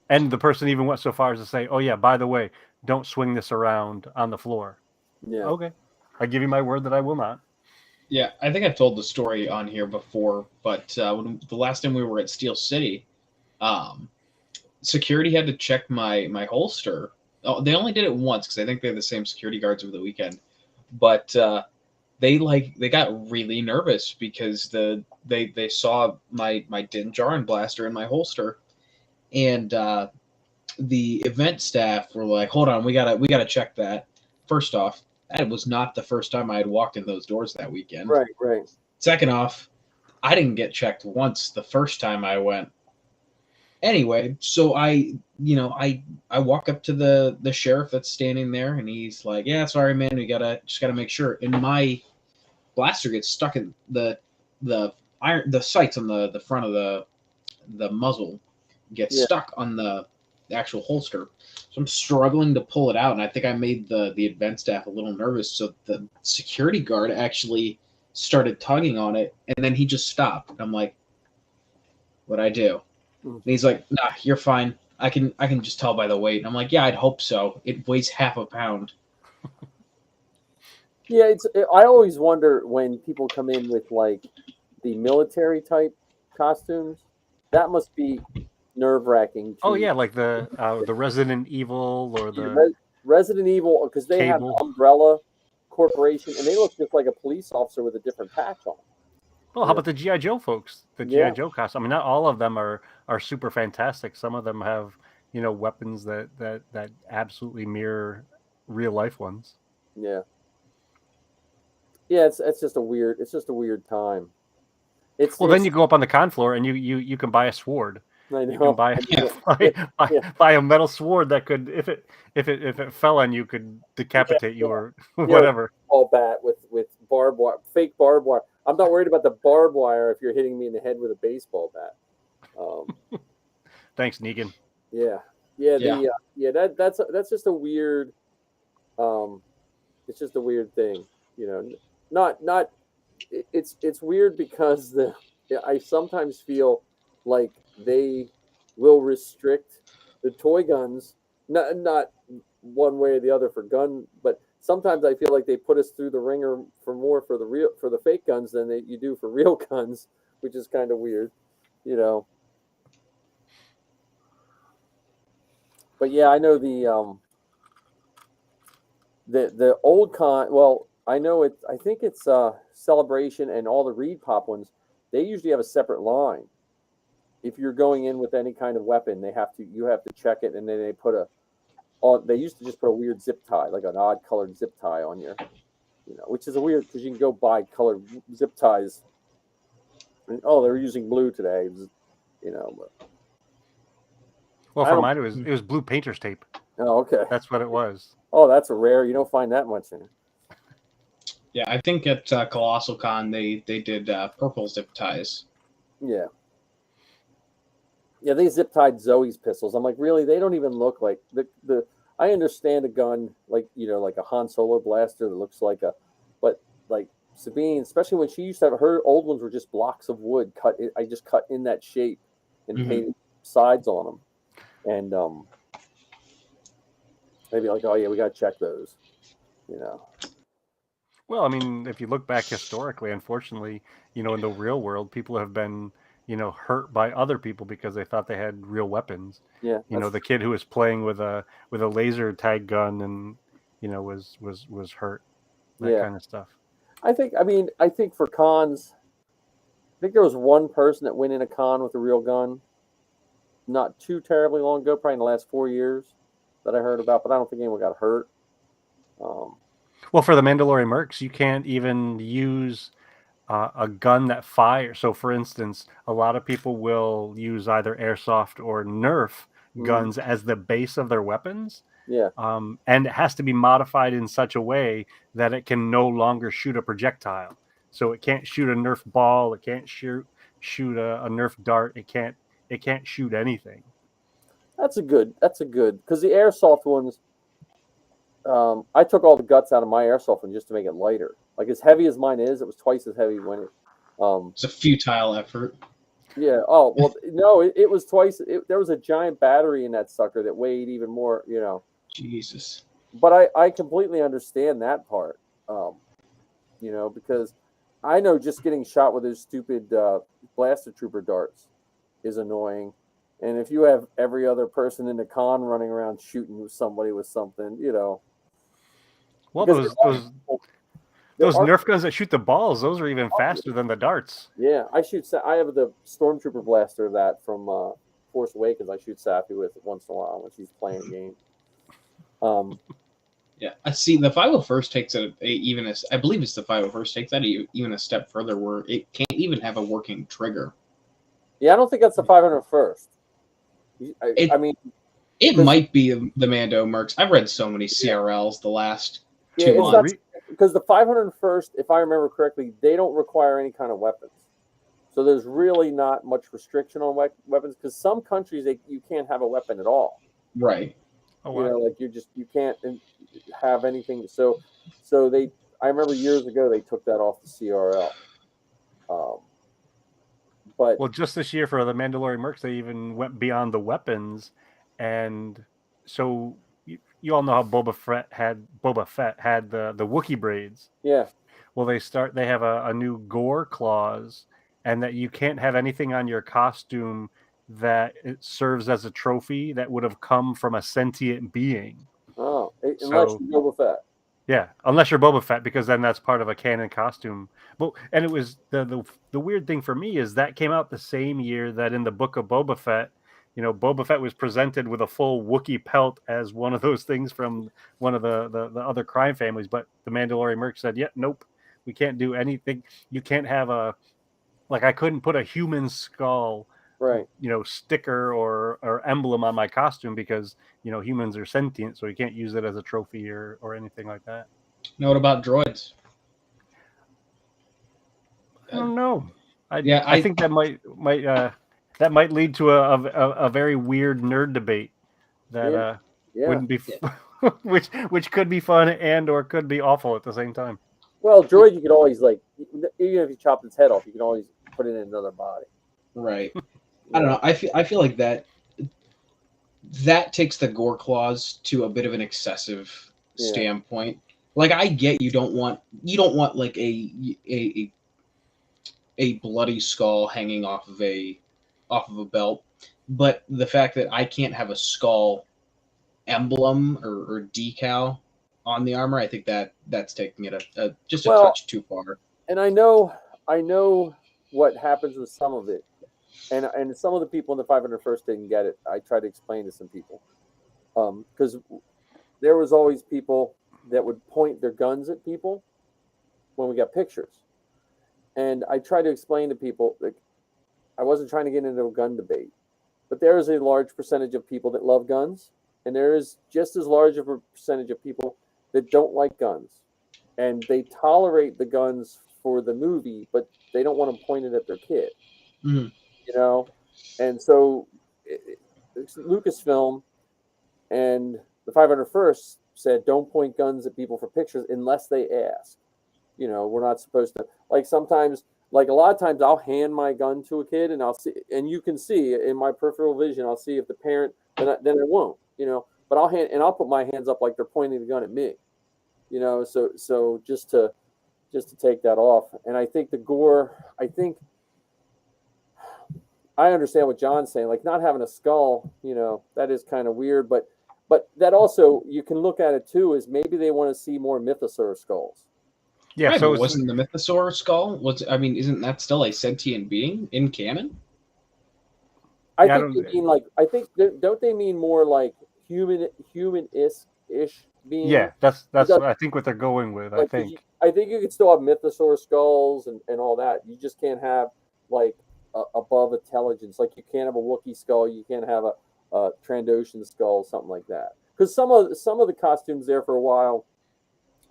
And the person even went so far as to say, "Oh yeah, by the way, don't swing this around on the floor." Yeah. Okay. I give you my word that I will not. Yeah, I think I've told the story on here before, but when the last time we were at Steel City, security had to check my holster. Oh, they only did it once because I think they had the same security guards over the weekend. But they got really nervous because they saw my Din Djarin blaster in my holster, and the event staff were like, "Hold on, we gotta check that." First off, that was not the first time I had walked in those doors that weekend. Right. Second off, I didn't get checked once the first time I went. Anyway, so I walk up to the sheriff that's standing there, and he's like, "Yeah, sorry, man, we just gotta make sure." And my blaster gets stuck in the sights on the front of the muzzle gets stuck on the actual holster. So I'm struggling to pull it out, and I think I made the event staff a little nervous. So the security guard actually started tugging on it, and then he just stopped. And I'm like, "What'd I do?" And he's like, "Nah, you're fine. I can just tell by the weight." And I'm like, "Yeah, I'd hope so. It weighs half a pound." Yeah, I always wonder when people come in with like the military type costumes. That must be nerve-wracking. Oh yeah, like the Resident Evil or the Resident Evil, because they have the Umbrella Corporation, and they look just like a police officer with a different patch on. Well, how about the G.I. Joe folks? The G.I. Joe costume. I mean, not all of them are super fantastic. Some of them have, you know, weapons that absolutely mirror real life ones. Yeah. Yeah, it's just a weird time. Then you go up on the con floor and you can buy a sword. I You know. can buy, buy a metal sword that could, if it fell on you, could decapitate you or whatever. All bat with barbed wire, fake barbed wire. I'm not worried about the barbed wire if you're hitting me in the head with a baseball bat. Thanks, Negan. Yeah. That's just a weird. It's just a weird thing, you know. Not. It's weird because I sometimes feel like they will restrict the toy guns, not one way or the other for gun, but sometimes I feel like they put us through the ringer for the fake guns than you do for real guns, which is kind of weird, you know. But yeah, I know the old con. Well, I know it. I think it's Celebration and all the Reed Pop ones. They usually have a separate line. If you're going in with any kind of weapon, you have to check it, and then they they used to just put a weird zip tie, like an odd colored zip tie on your, you know, which is a weird because you can go buy colored zip ties. And, they're using blue today, you know. But Well, for mine, it was blue painter's tape. Oh, okay. That's what it was. Oh, that's a rare. You don't find that much in. Yeah, I think at Colossal Con they did purple zip ties. Yeah. Yeah, they zip tied Zoe's pistols. I'm like, really? They don't even look like the. I understand a gun like, you know, like a Han Solo blaster that looks like but like Sabine, especially when she used to have her old ones were just blocks of wood cut. I just cut in that shape and painted sides on them, and maybe like, oh yeah, we got to check those, you know. Well, I mean, if you look back historically, unfortunately, you know, in the real world, people have been, you know, hurt by other people because they thought they had real weapons. Yeah. You know, the kid who was playing with a laser tag gun and, you know, was hurt. That kind of stuff. I think for cons, I think there was one person that went in a con with a real gun, not too terribly long ago, probably in the last 4 years that I heard about, but I don't think anyone got hurt. Well, for the Mandalorian mercs, you can't even use a gun that fires. So, for instance, a lot of people will use either airsoft or Nerf guns as the base of their weapons. Yeah. And it has to be modified in such a way that it can no longer shoot a projectile. So it can't shoot a Nerf ball. It can't shoot a Nerf dart. It can't shoot anything. That's a good, because the airsoft ones, I took all the guts out of my airsoft one just to make it lighter. Like as heavy as mine is, it was twice as heavy when it. It's a futile effort. Yeah. Oh well, no, it was twice. There was a giant battery in that sucker that weighed even more. You know. Jesus. But I completely understand that part. You know, because I know just getting shot with those stupid blaster trooper darts is annoying. And if you have every other person in the con running around shooting somebody with something, you know. Well, those Nerf guns that shoot the balls, those are even faster than the darts. Yeah, I have the Stormtrooper blaster of that from Force Awakens. I shoot Sappy with once in a while when she's playing a game. Yeah, I see. The 501st takes I believe it's the 501st takes that even a step further, where it can't even have a working trigger. Yeah, I don't think that's the 501st. I mean, it might be the Mando mercs. I've read so many CRLs the last 2 months. Because the 501st, if I remember correctly, they don't require any kind of weapons. So there's really not much restriction on weapons, because some countries you can't have a weapon at all. Right. Oh, wow. You know, like you can't have anything. So I remember years ago they took that off the CRL. But just this year for the Mandalorian mercs, they even went beyond the weapons, and so you all know how Boba Fett had the Wookiee braids. Yeah. Well, they have a new gore clause, and that you can't have anything on your costume that it serves as a trophy that would have come from a sentient being. Oh, unless you're Boba Fett. Yeah, unless you're Boba Fett, because then that's part of a canon costume. And it was the weird thing for me is that came out the same year that in the book of Boba Fett, you know, Boba Fett was presented with a full Wookiee pelt as one of those things from one of the other crime families. But the Mandalorian merc said, yeah, nope, we can't do anything. You can't have I couldn't put a human skull Right. sticker or emblem on my costume because humans are sentient, so you can't use it as a trophy or anything like that. Now, what about droids? I don't know. Yeah, I think that might lead to a very weird nerd debate that Yeah. wouldn't be which could be fun and or could be awful at the same time. Well, droid, you could always even if you chopped its head off, you can always put it in another body. right. I don't know. I feel like that takes the gore clause to a bit of an excessive standpoint. Like, I get you don't want like a bloody skull hanging off of a belt, but the fact that I can't have a skull emblem or decal on the armor, I think that's taking it just a touch too far. And I know what happens with some of it, and some of the people in the 501st didn't get it. I tried to explain to some people, because there was always people that would point their guns at people when we got pictures, and I tried to explain to people, like, I wasn't trying to get into a gun debate, but there is a large percentage of people that love guns, and there is just as large of a percentage of people that don't like guns, and they tolerate the guns for the movie, but they don't want to point it at their kid. Mhm. And so Lucasfilm and the 501st said, don't point guns at people for pictures unless they ask. We're not supposed to, sometimes, a lot of times I'll hand my gun to a kid and I'll see, and you can see in my peripheral vision, I'll see if the parent, then it won't, but I'll put my hands up like they're pointing the gun at me, so just to take that off. And I think the gore, I understand what John's saying, like not having a skull, that is kind of weird, but that also, you can look at it too, is maybe they want to see more mythosaur skulls. Yeah, right, so but wasn't the mythosaur skull? Isn't that still a sentient being in canon? I think they mean don't they mean more like human-ish being? Yeah, that's I think what they're going with. I think you could still have mythosaur skulls and all that. You just can't have above intelligence. Like, you can't have a Wookiee skull. You can't have a Trandoshan skull, something like that. Because some of the costumes there for a while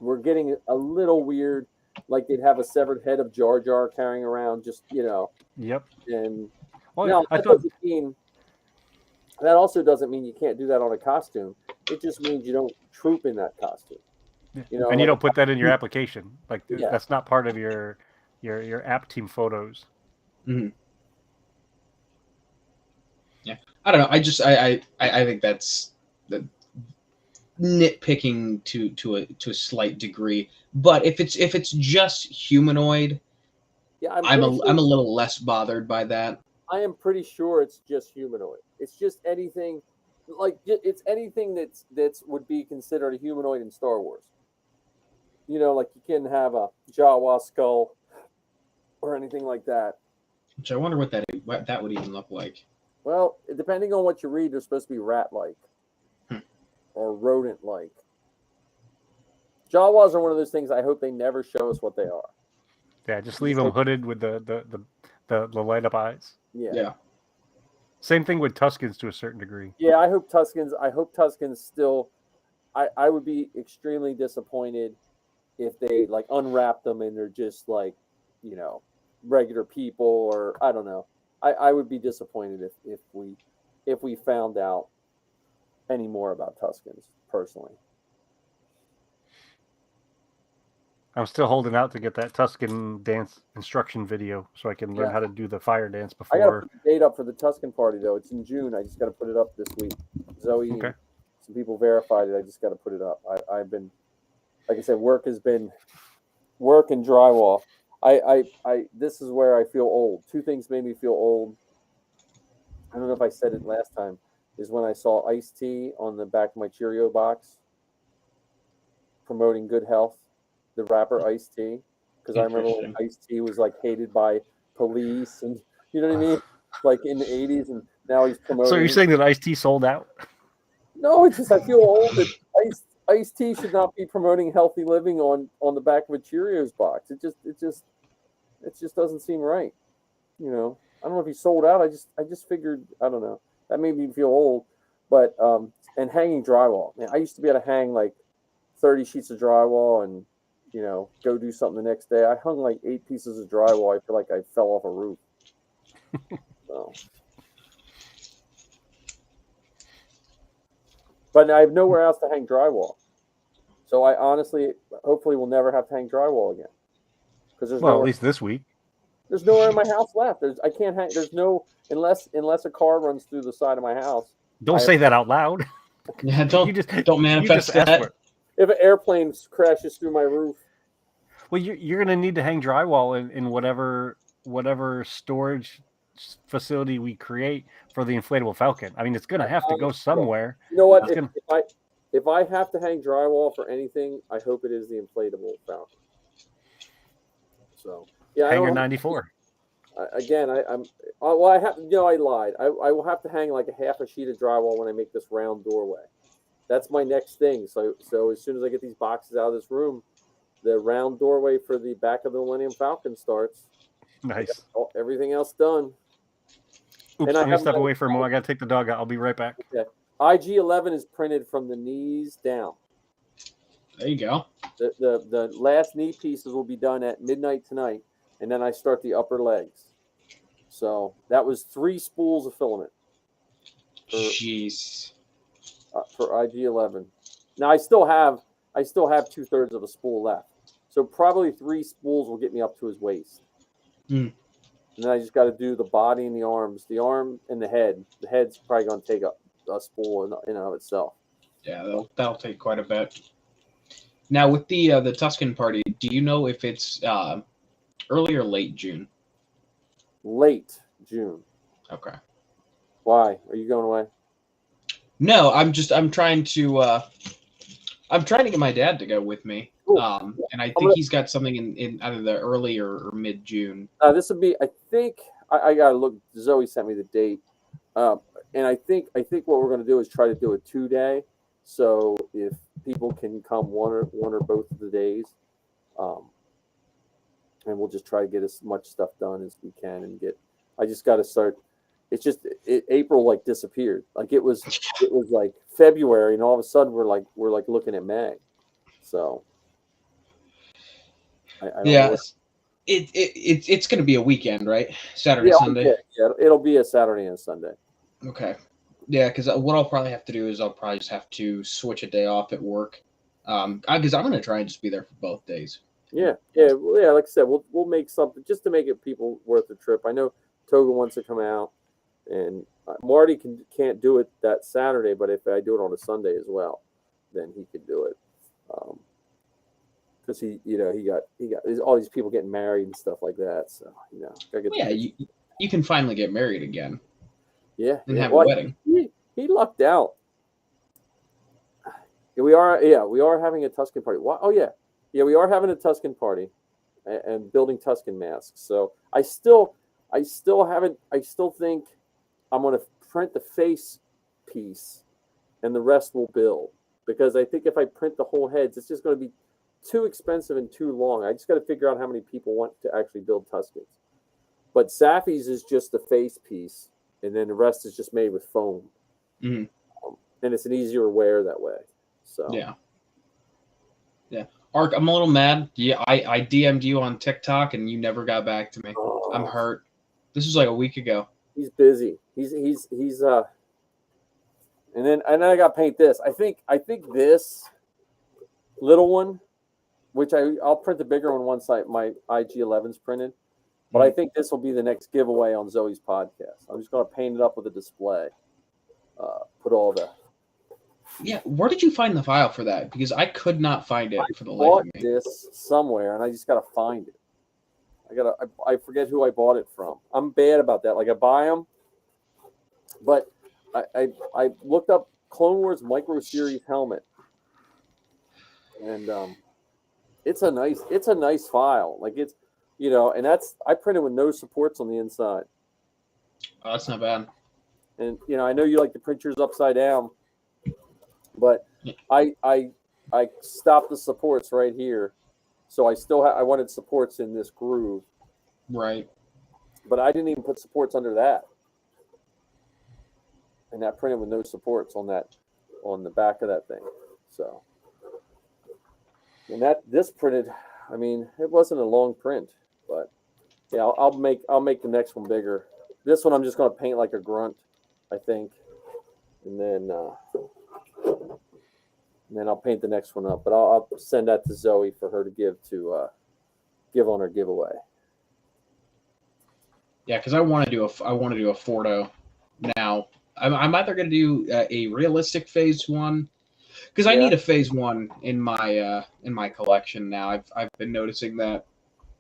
were getting a little weird. Like, they'd have a severed head of Jar Jar carrying around, just Yep. And well, that also doesn't mean you can't do that on a costume. It just means you don't troop in that costume. And you don't put that in your application. Like, that's not part of your app team photos. Mm-hmm. Yeah, I don't know. I think that's the nitpicking to a slight degree. But if it's just humanoid, I'm a little less bothered by that. I am pretty sure it's just humanoid. It's just anything, it's anything that's would be considered a humanoid in Star Wars. Like, you can have a Jawa skull or anything like that. Which I wonder what that would even look like. Well, depending on what you read, they're supposed to be rat-like or rodent-like. Jawas are one of those things I hope they never show us what they are. Yeah, just leave them hooded with the light-up eyes. Yeah. Same thing with Tuskens to a certain degree. Yeah, I hope Tuskens still. I would be extremely disappointed if they unwrap them and they're just regular people, or I don't know. I would be disappointed if we found out any more about Tuskens, personally. I'm still holding out to get that Tusken dance instruction video so I can learn how to do the fire dance before. I got to put the date up for the Tusken party, though. It's in June. I just got to put it up this week. Zoe, some people verified it. I just got to put it up. I've been, like I said, work and drywall. This is where I feel old. Two things made me feel old. I don't know if I said it last time, is when I saw Ice-T on the back of my Cheerio box promoting good health, the rapper Ice-T, because I remember when Ice-T was hated by police, and you know what I mean, in the 80s, and now he's promoting. So you're saying that Ice-T sold out? No, it's just I feel old that Ice-T should not be promoting healthy living on the back of a Cheerios box. It just doesn't seem right, I don't know if he sold out. I just figured, I don't know. That made me feel old. But and hanging drywall. Man, I used to be able to hang like 30 sheets of drywall and go do something the next day. I hung like 8 pieces of drywall. I feel like I fell off a roof. So. But I have nowhere else to hang drywall. So I honestly, hopefully, will never have to hang drywall again. Because there's Well, at least this week. there's nowhere in my house left. I can't hang. There's no unless a car runs through the side of my house. Don't say that out loud. Yeah, You just don't manifest ask that. for it. If an airplane crashes through my roof, Well, you're going to need to hang drywall in whatever storage facility we create for the inflatable Falcon. I mean, it's going to have to go somewhere. you know what? That's gonna- If I have to hang drywall for anything, I hope it is the inflatable Falcon. So yeah, Hanger I don't, 94. again, I have I lied. I will have to hang like a half a sheet of drywall when I make this round doorway. That's my next thing. So as soon as I get these boxes out of this room, the round doorway for the back of the Millennium Falcon starts. Nice. Everything else done. Oops, And I I'm going to have step my- away for a moment. I got to take the dog out. I'll be right back. IG-11 is printed from the knees down. There you go. The last knee pieces will be done at midnight tonight, and then I start the upper legs. So that was 3 spools of filament Jeez. for IG-11. Now I still have 2/3 of a spool left, so probably 3 spools will get me up to his waist. Mm. And then I just got to do the body and the arms, the arm and the head. The head's probably going to take up a spool in and of itself. Yeah, that'll take quite a bit. Now with the Tuscan party, do you know if it's early or late June? Late June. Okay. Why are you going away? No, I'm trying to get my dad to go with me. Cool. And I think gonna- he's got something in either the early or mid June. This would be. I think I gotta look. Zoe sent me the date, and I think what we're gonna do is try to do a 2-day. So if people can come one or both of the days, and we'll just try to get as much stuff done as we can and get. I just got to start. It's just April like disappeared. Like it was like February, and all of a sudden we're like looking at May. So I don't know Yeah, what- it's going to be a weekend, right? Saturday, yeah, Sunday. yeah, it'll be a Saturday and a Sunday. Okay. Yeah, because what I'll probably have to do is I'll probably just have to switch a day off at work. Because I'm going to try and just be there for both days. Yeah. Like I said, we'll make something just to make it people worth the trip. I know Toga wants to come out, and Marty can't do it that Saturday, but if I do it on a Sunday as well, then he could do it. Because he got all these people getting married and stuff like that. So gotta get Yeah, you can finally get married again and have Well, a wedding. He lucked out. Yeah, we are having a Tuscan party. Oh yeah, we are having a Tuscan party, and building Tuscan masks. So I still think I'm going to print the face piece, and the rest will build, because I think if I print the whole heads, it's just going to be too expensive and too long. I just got to figure out how many people want to actually build Tuscans. But Safi's is just the face piece, and then the rest is just made with foam. Mhm. And it's an easier wear that way. So Yeah. Ark, I'm a little mad. Yeah, I DM'd you on TikTok and you never got back to me. I'm hurt. This was like a week ago. He's busy. He's and then I got to paint this. I think this little one, which I'll print the bigger one once my IG-11's printed, but I think this will be the next giveaway on Zoe's podcast. I'm just going to paint it up with a display. Put all the. Yeah, where did you find the file for that? Because I could not find it for the life Bought of me. this somewhere, and I just got to find it. I forget who I bought it from. I'm bad about that. Like I buy them, but I looked up Clone Wars Micro Series helmet, and it's a nice file. Like it's and I printed with no supports on the inside. Oh, that's not bad. And I know you like to print yours upside down, but I stopped the supports right here, so I still I wanted supports in this groove. Right. But I didn't even put supports under that. And that printed with no supports on the back of that thing. So, and this printed, I mean, it wasn't a long print, but yeah, I'll make the next one bigger. This one I'm just going to paint like a grunt, I think. And then I'll paint the next one up, but I'll send that to Zoe for her to give on her giveaway. Yeah, because I want to do a Fordo now. I'm either going to do a realistic phase one, because I need a phase one in my collection now. I've been noticing that.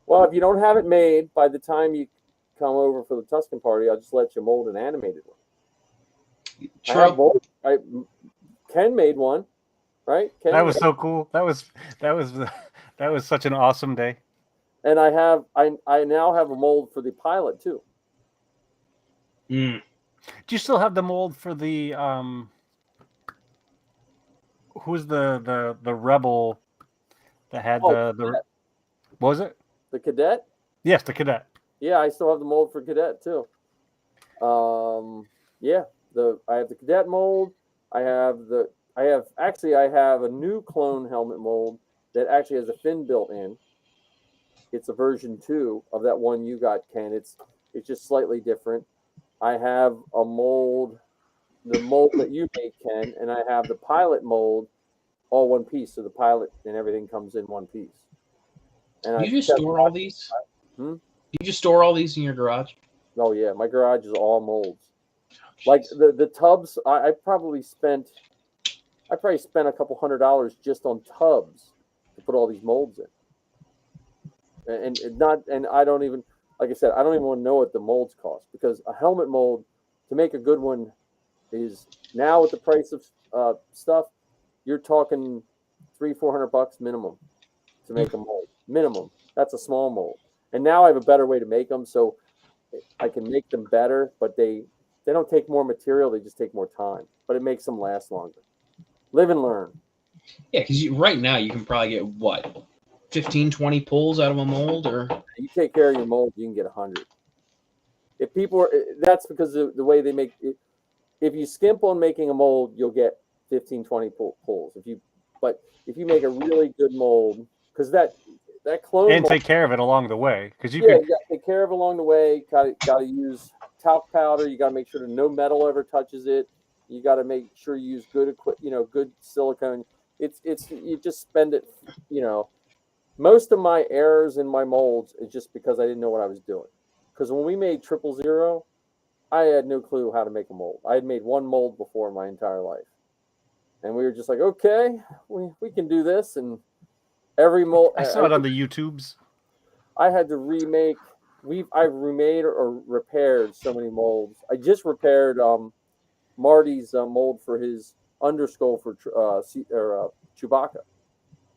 Well, if you don't have it made by the time you come over for the Tuscan party, I'll just let you mold an animated one. True. Ken made one, right? Ken That was so cool. That was such an awesome day. And I now have a mold for the pilot too. Mm. Do you still have the mold for the who's the rebel that had the what was it? The cadet? Yes, the cadet. Yeah, I still have the mold for cadet too. Yeah, I have the cadet mold. I have a new clone helmet mold that actually has a fin built in. It's a version 2 of that one you got, Ken. It's just slightly different. I have a mold, the mold that you made, Ken, and I have the pilot mold, all one piece. So the pilot and everything comes in one piece. And Do you just store all these? Hmm? Do you just store all these in your garage? Oh yeah, my garage is all molds. Like the tubs, I probably spent a couple $100 just on tubs to put all these molds in. And I don't even, like I said, I don't even want to know what the molds cost, because a helmet mold, to make a good one, is now with the price of stuff, you're talking $300-400 minimum to make a mold. Minimum. That's a small mold. And now I have a better way to make them, so I can make them better, but they don't take more material, they just take more time. But it makes them last longer. Live and learn. Yeah, because right now you can probably get what, 15-20 pulls out of a mold, or You take care of your mold, you can get 100. If people are, that's because of the way they make it. If you skimp on making a mold, you'll get 15-20 pulls. But if you make a really good mold, because that clone And mold, take care of it along the way, because you got to take care of it along the way. Got to use talc powder. You got to make sure that no metal ever touches it. You got to make sure you use good good silicone. It's you just spend it. Most of my errors in my molds is just because I didn't know what I was doing. Because when we made 000, I had no clue how to make a mold. I had made one mold before in my entire life, and we were just like, okay, we can do this. And every mold, I saw it on the YouTubes. I had to remake. I've remade or repaired so many molds. I just repaired Marty's mold for his underskull for Chewbacca.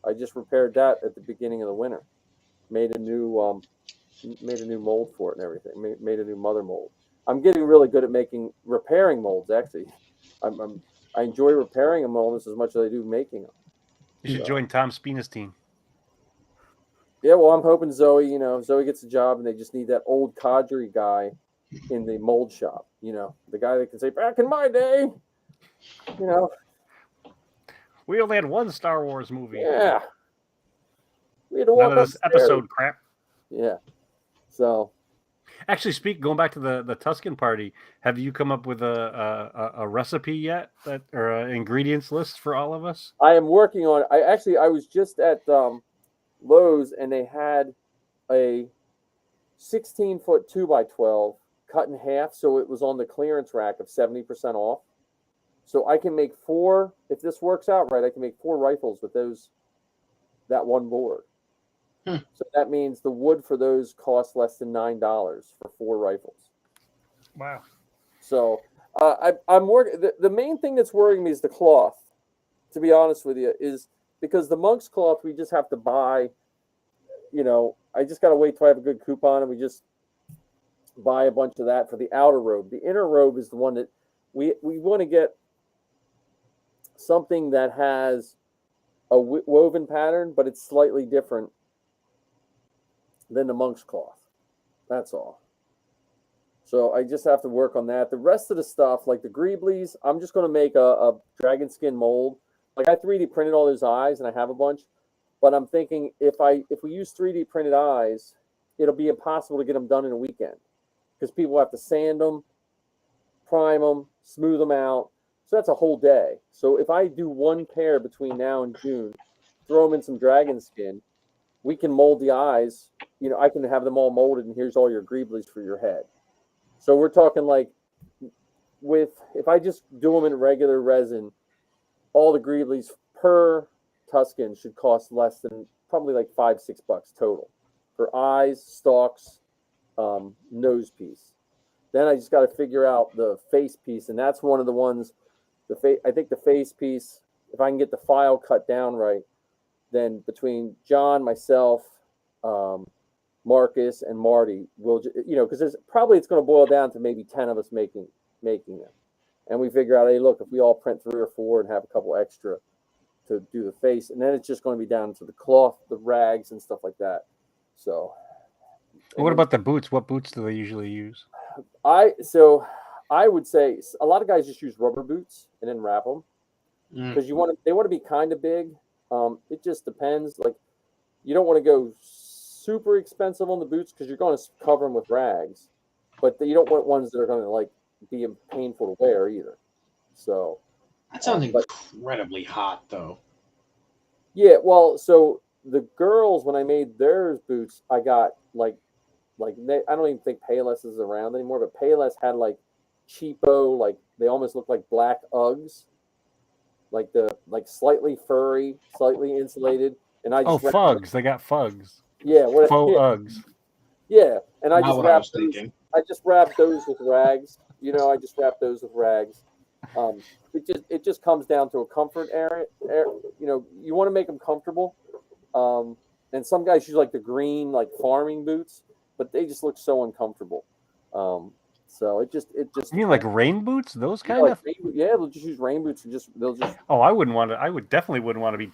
I just repaired that at the beginning of the winter. Made a new mold for it and everything. Made a new mother mold. I'm getting really good at repairing molds. Actually, I enjoy repairing a mold as much as I do making them. You should join Tom Spina's team. Yeah, well, I'm hoping Zoe gets a job, and they just need that old cadre guy in the mold shop. The guy that can say, back in my day, We only had one Star Wars movie. Yeah. We had to None walk of this upstairs. episode crap. Yeah. So. Actually, going back to the Tuscan party, have you come up with a recipe yet, or an ingredients list for all of us? I am working on it. I was just at Lowe's, and they had a 16-foot 2x12 cut in half, so it was on the clearance rack of 70% off. So I can make 4, if this works out right, I can make 4 rifles with that one board. So that means the wood for those costs less than $9 for 4 rifles. Wow. So I'm working. The main thing that's worrying me is the cloth, to be honest with you, is because the monk's cloth we just have to buy. I just got to wait till I have a good coupon, and we just buy a bunch of that for the outer robe. The inner robe is the one that we want to get something that has a woven pattern, but it's slightly different than the monk's cloth. That's all. So I just have to work on that. The rest of the stuff, like the Greeblies, I'm just going to make a dragon skin mold. Like I 3D printed all those eyes, and I have a bunch. But I'm thinking if we use 3D printed eyes, it'll be impossible to get them done in a weekend because people have to sand them, prime them, smooth them out. So that's a whole day. So if I do one pair between now and June, throw them in some dragon skin, we can mold the eyes. You know, I can have them all molded, and here's all your Greeblies for your head. So we're talking like if I just do them in regular resin, all the Greeblies per Tuscan should cost less than probably like $5-6 total for eyes, stalks, nose piece. Then I just got to figure out the face piece, and that's one of the ones. I think the face piece, if I can get the file cut down right, then between John, myself, Marcus, and Marty, we'll because it's going to boil down to maybe 10 of us making them, and we figure out, hey, look, if we all print 3 or 4 and have a couple extra to do the face, and then it's just going to be down to the cloth, the rags, and stuff like that. So, What about the boots? What boots do they usually use? I would say a lot of guys just use rubber boots and then wrap them because they want to be kind of big. It just depends. Like you don't want to go super expensive on the boots because you're going to cover them with rags, but you don't want ones that are going to like be painful to wear either. So That sounds incredibly hot, though. yeah, well, so the girls when I made theirs boots, I got like I don't even think Payless is around anymore, but Payless had like cheapo, like they almost look like black Uggs, like slightly furry, slightly insulated, and I just Fugs. They got Fugs. Yeah, Faux Uggs. Yeah, and I Not just what I was wrapped those. thinking. I just wrapped those with rags. I just wrapped those with rags. It just comes down to a comfort area. You want to make them comfortable. And some guys use like the green like farming boots, but they just look so uncomfortable. So it just. You mean like rain boots? Those kind of? Yeah, they'll just use rain boots and they'll just. Oh, I wouldn't want to. I would definitely wouldn't want to be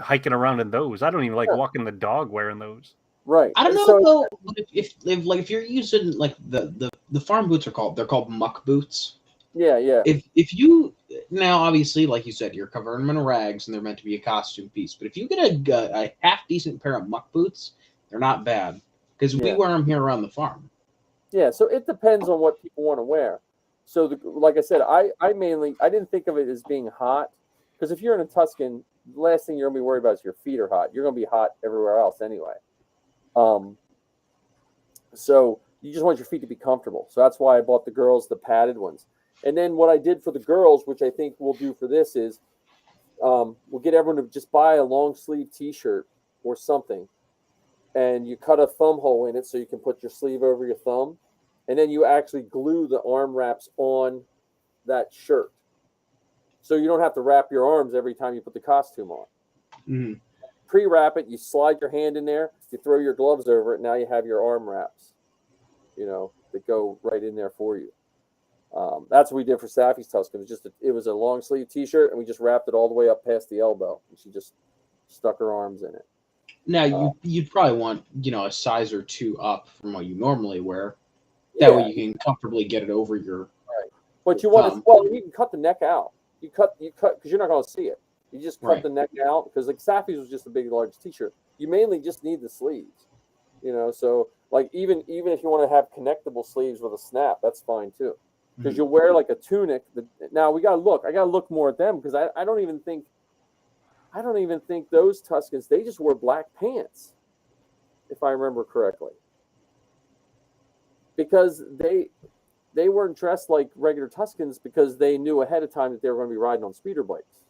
hiking around in those. I don't even like walking the dog wearing those. Right. I don't know though if you're using like the farm boots they're called muck boots. Yeah. If you now obviously like you said you're covering them in rags and they're meant to be a costume piece, but if you get a half decent pair of muck boots, they're not bad because we wear them here around the farm. Yeah, so it depends on what people want to wear. So like I said, I didn't think of it as being hot because if you're in a Tuscan, the last thing you're gonna be worried about is your feet are hot. You're gonna be hot everywhere else anyway. So you just want your feet to be comfortable. So that's why I bought the girls the padded ones. And then what I did for the girls, which I think we'll do for this is, we'll get everyone to just buy a long sleeve T-shirt or something, and you cut a thumb hole in it so you can put your sleeve over your thumb, and then you actually glue the arm wraps on that shirt, so you don't have to wrap your arms every time you put the costume on. Mm-hmm. Pre-wrap it, you slide your hand in there, you throw your gloves over it, now you have your arm wraps, that go right in there for you. That's what we did for Safi's Tuscan. It was a long sleeve T-shirt, and we just wrapped it all the way up past the elbow, and she just stuck her arms in it. Now you'd probably want a size or 2 up from what you normally wear. That way you can comfortably get it over your. Right. But you want you can cut the neck out. You cut because you're not going to see it. You just cut the neck out because like Safi's was just a big large T-shirt. You mainly just need the sleeves. So like even if you want to have connectable sleeves with a snap, that's fine too. Because you'll wear like a tunic. Now I gotta look more at them because I don't even think those Tuscans, they just wore black pants, if I remember correctly. Because they weren't dressed like regular Tuscans because they knew ahead of time that they were going to be riding on speeder bikes.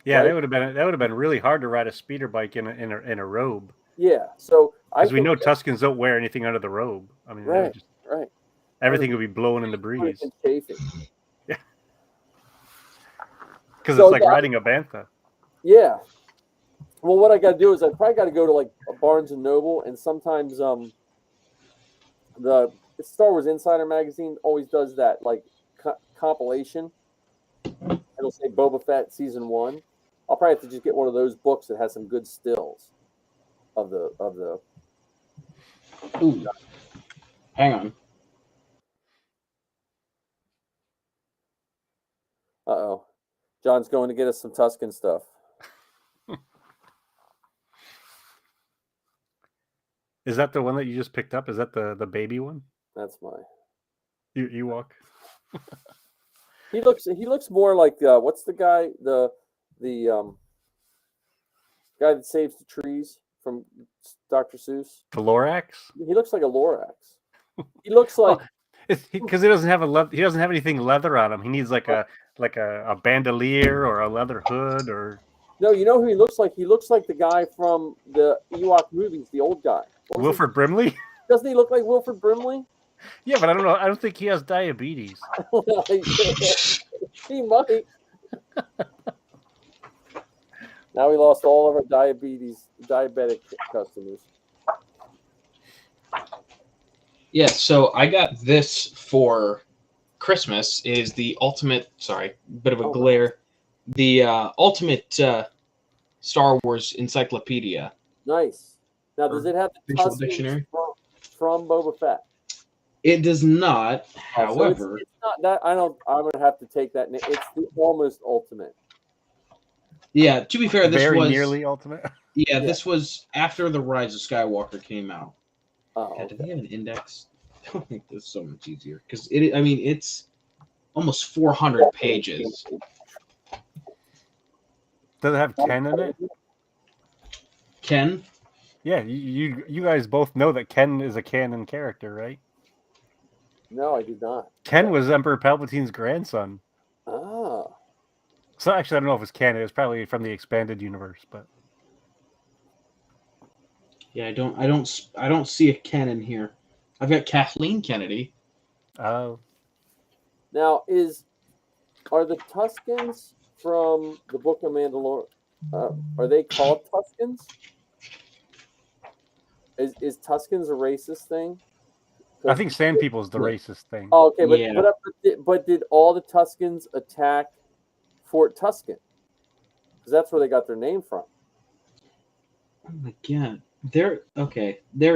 Yeah, right? that would have been really hard to ride a speeder bike in a robe. Yeah, so because we know Tuscans don't wear anything under the robe. I mean, right. Everything would be blowing in the breeze. Yeah. Because it's like riding a bantha. Yeah. Well, what I got to do is I probably got to go to like a Barnes and Noble, and sometimes the Star Wars Insider magazine always does that like compilation. It'll say Boba Fett season 1. I'll probably have to just get one of those books that has some good stills of the. Ooh. Hang on. Uh-oh. John's going to get us some Tuscan stuff. Is that the one that you just picked up? Is that the baby one? That's my. You walk. He looks more like what's the guy the guy that saves the trees from Dr. Seuss? The Lorax? He looks like a Lorax. He looks like Because he doesn't have he doesn't have anything leather on him. He needs like a bandolier or a leather hood or. no, you know who he looks like? He looks like the guy from the Ewok movies, the old guy. What was Wilford Brimley? Doesn't he look like Wilford Brimley? Yeah, but I don't know. I don't think he has diabetes. He might. Now we lost all of our diabetic customers. Yeah, so I got this for Christmas. Is the ultimate? Sorry, bit of a Oh. glare. The ultimate Star Wars encyclopedia. Nice. Now, does it have the Visual Tuscans dictionary? from Boba Fett? It does not, Oh, so however. it's not that. I'm gonna have to take that. It's the almost ultimate. Yeah, to be fair, this Very was nearly ultimate. yeah, this was after the Rise of Skywalker came out. Oh, God, do okay. they have an index? I don't think this is so much easier because it. I mean, it's almost 400 pages. Does it have Ken in it? Ken, Yeah, you guys both know that Ken is a canon character, right? No, I did not. Ken was Emperor Palpatine's grandson. Ah, So actually, I don't know if it's canon. It's probably from the expanded universe, but yeah, I don't see a Ken in here. I've got Kathleen Kennedy. oh, now are the Tuscans from the Book of Mandalore? Are they called Tuscans? Is Tuscans a racist thing? I think Sand People is the racist thing. Oh, okay, but, Yeah. but did all the Tuscans attack Fort Tuscan? Because that's where they got their name from. Oh my god. There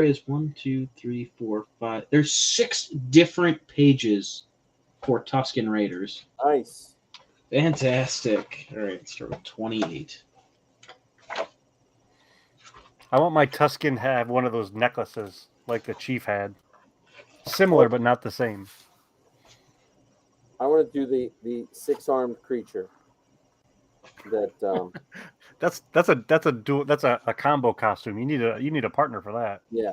is 1, 2, 3, 4, 5. There's 6 different pages for Tuscan Raiders. Nice. Fantastic. All right, let's start with 28. I want my Tuscan to have one of those necklaces like the chief had. Similar, but not the same. I want to do the 6-armed creature. That That's a combo costume. You need a partner for that. yeah.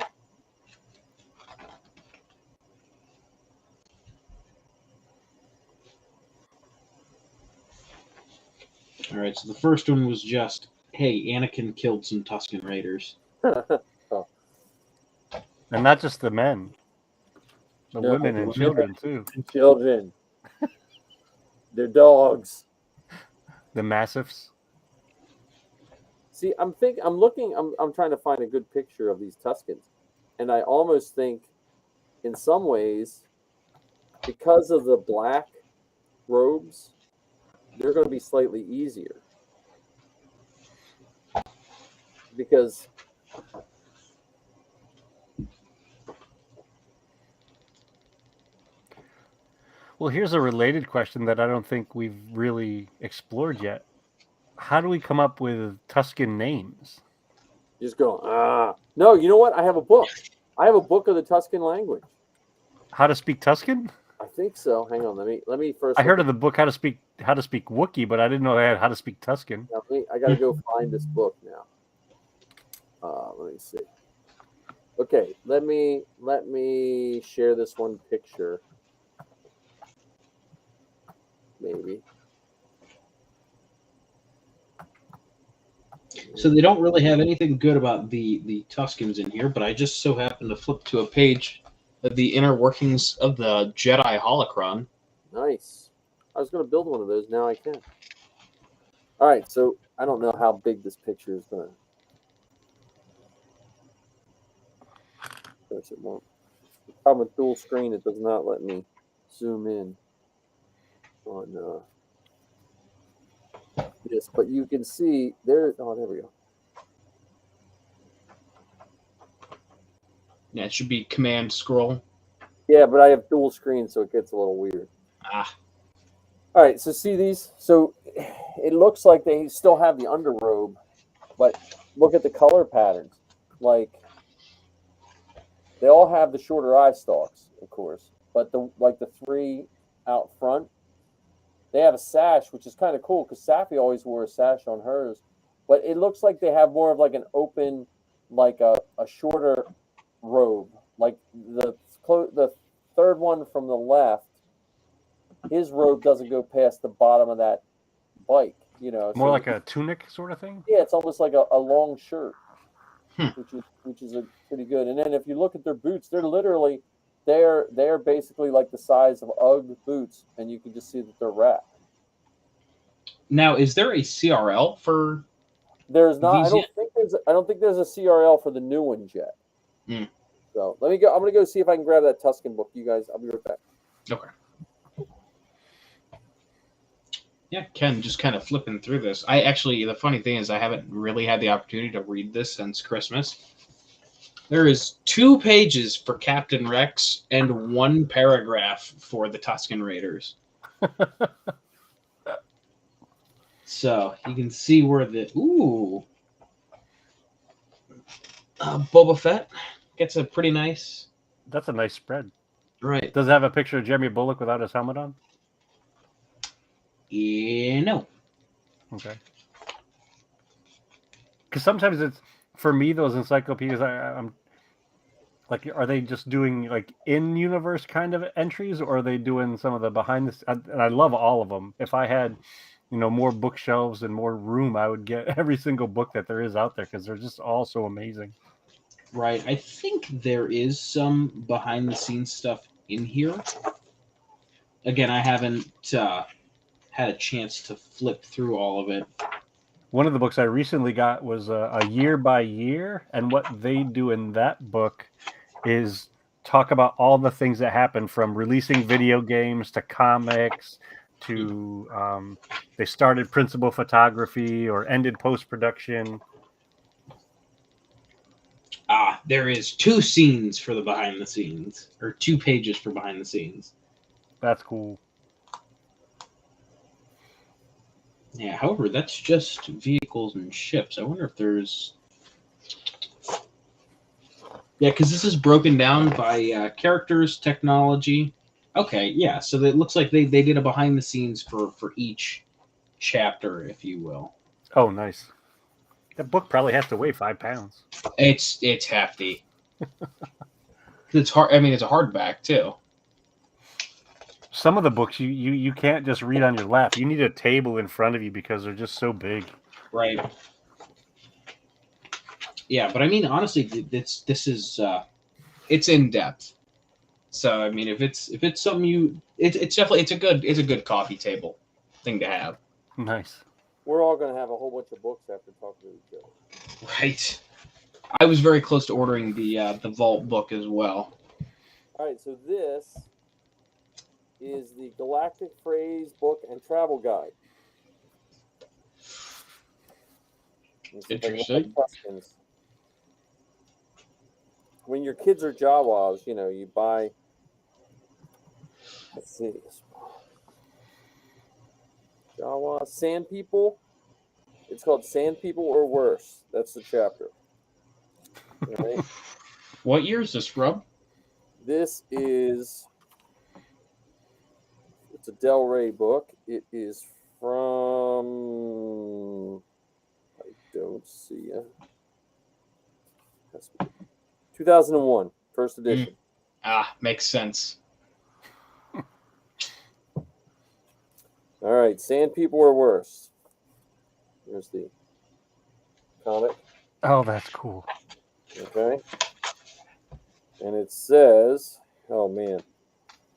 All right, so the first one was just, hey, Anakin killed some Tuscan Raiders. And not just the men. The No, women and children too. Children. They're dogs. The Massives. See, I'm trying to find a good picture of these Tuscans. And I almost think in some ways, because of the black robes, they're going to be slightly easier. Because Well, here's a related question that I don't think we've really explored yet. How do we come up with Tuscan names? just go, no, you know what? I have a book. I have a book of the Tuscan language. How to speak Tuscan? I think so. Hang on, let me first. I heard of the book How to Speak Wookiee, but I didn't know they had How to Speak Tuscan. I got to go find this book now. Let me see. Okay, let me share this one picture. Maybe. So they don't really have anything good about the Tuscans in here, but I just so happened to flip to a page of the inner workings of the Jedi holocron. Nice. I was going to build one of those. Now I can. All right. So I don't know how big this picture is going to. Of course it won't. The problem with dual screen, it does not let me zoom in on this. But you can see there. Oh, there we go. Yeah, it should be Command Scroll. Yeah, but I have dual screen, so it gets a little weird. Ah, All right, so see these? So it looks like they still have the underrobe, but look at the color patterns. Like they all have the shorter eye stalks, of course, but the three out front, they have a sash, which is kind of cool because Safi always wore a sash on hers, but it looks like they have more of like an open, like a shorter robe. Like the third one from the left, his robe doesn't go past the bottom of that bike, More so like a tunic sort of thing. yeah, it's almost like a long shirt, Hmm. which is a pretty good. And then if you look at their boots, they're basically like the size of UGG boots, and you can just see that they're wrapped. now is there a CRL for? There's not. These I don't think there's a CRL for the new ones yet. Hmm. So let me go. I'm gonna go see if I can grab that Tuscan book. You guys, I'll be right back. Okay. Yeah, Ken, just kind of flipping through this. The funny thing is, I haven't really had the opportunity to read this since Christmas. There is 2 pages for Captain Rex and 1 paragraph for the Tusken Raiders. So you can see where Boba Fett gets a pretty nice. That's a nice spread. Right. Does it have a picture of Jeremy Bullock without his helmet on? Yeah, no. Okay. Because sometimes it's, for me, those encyclopedias, I'm like, are they just doing like in-universe kind of entries, or are they doing some of the behind the? And I love all of them. If I had, more bookshelves and more room, I would get every single book that there is out there because they're just all so amazing. Right. I think there is some behind the scenes stuff in here. Again, I haven't had a chance to flip through all of it. One of the books I recently got was a year by year, and what they do in that book is talk about all the things that happen from releasing video games to comics to they started principal photography or ended post-production. There is 2 scenes for the behind the scenes, or 2 pages for behind the scenes. That's cool. Yeah, however, that's just vehicles and ships. I wonder if there's... Yeah, because this is broken down by characters, technology. Okay, yeah, so it looks like they did a behind the scenes for each chapter, if you will. Oh, nice. That book probably has to weigh 5 pounds. It's hefty. It's hard. I mean, it's a hardback too. Some of the books you can't just read on your lap. You need a table in front of you because they're just so big. Right. Yeah, but I mean, honestly, this is it's in depth. So I mean, if it's something it's definitely it's a good coffee table thing to have. Nice. We're all gonna have a whole bunch of books after talking to each other. Right. I was very close to ordering the Vault book as well. All right, so this is the Galactic Phrase Book and Travel Guide. Interesting. When your kids are Jawas, you buy. Let's see. Jawa Sand People. It's called Sand People or Worse. That's the chapter. All right. What year is this, Rob? This is. It's a Del Rey book. It is from. I don't see it. 2001, first edition. Makes sense. All right, Sand People or Worse. Here's the comic. Oh, that's cool. Okay. And it says, oh man,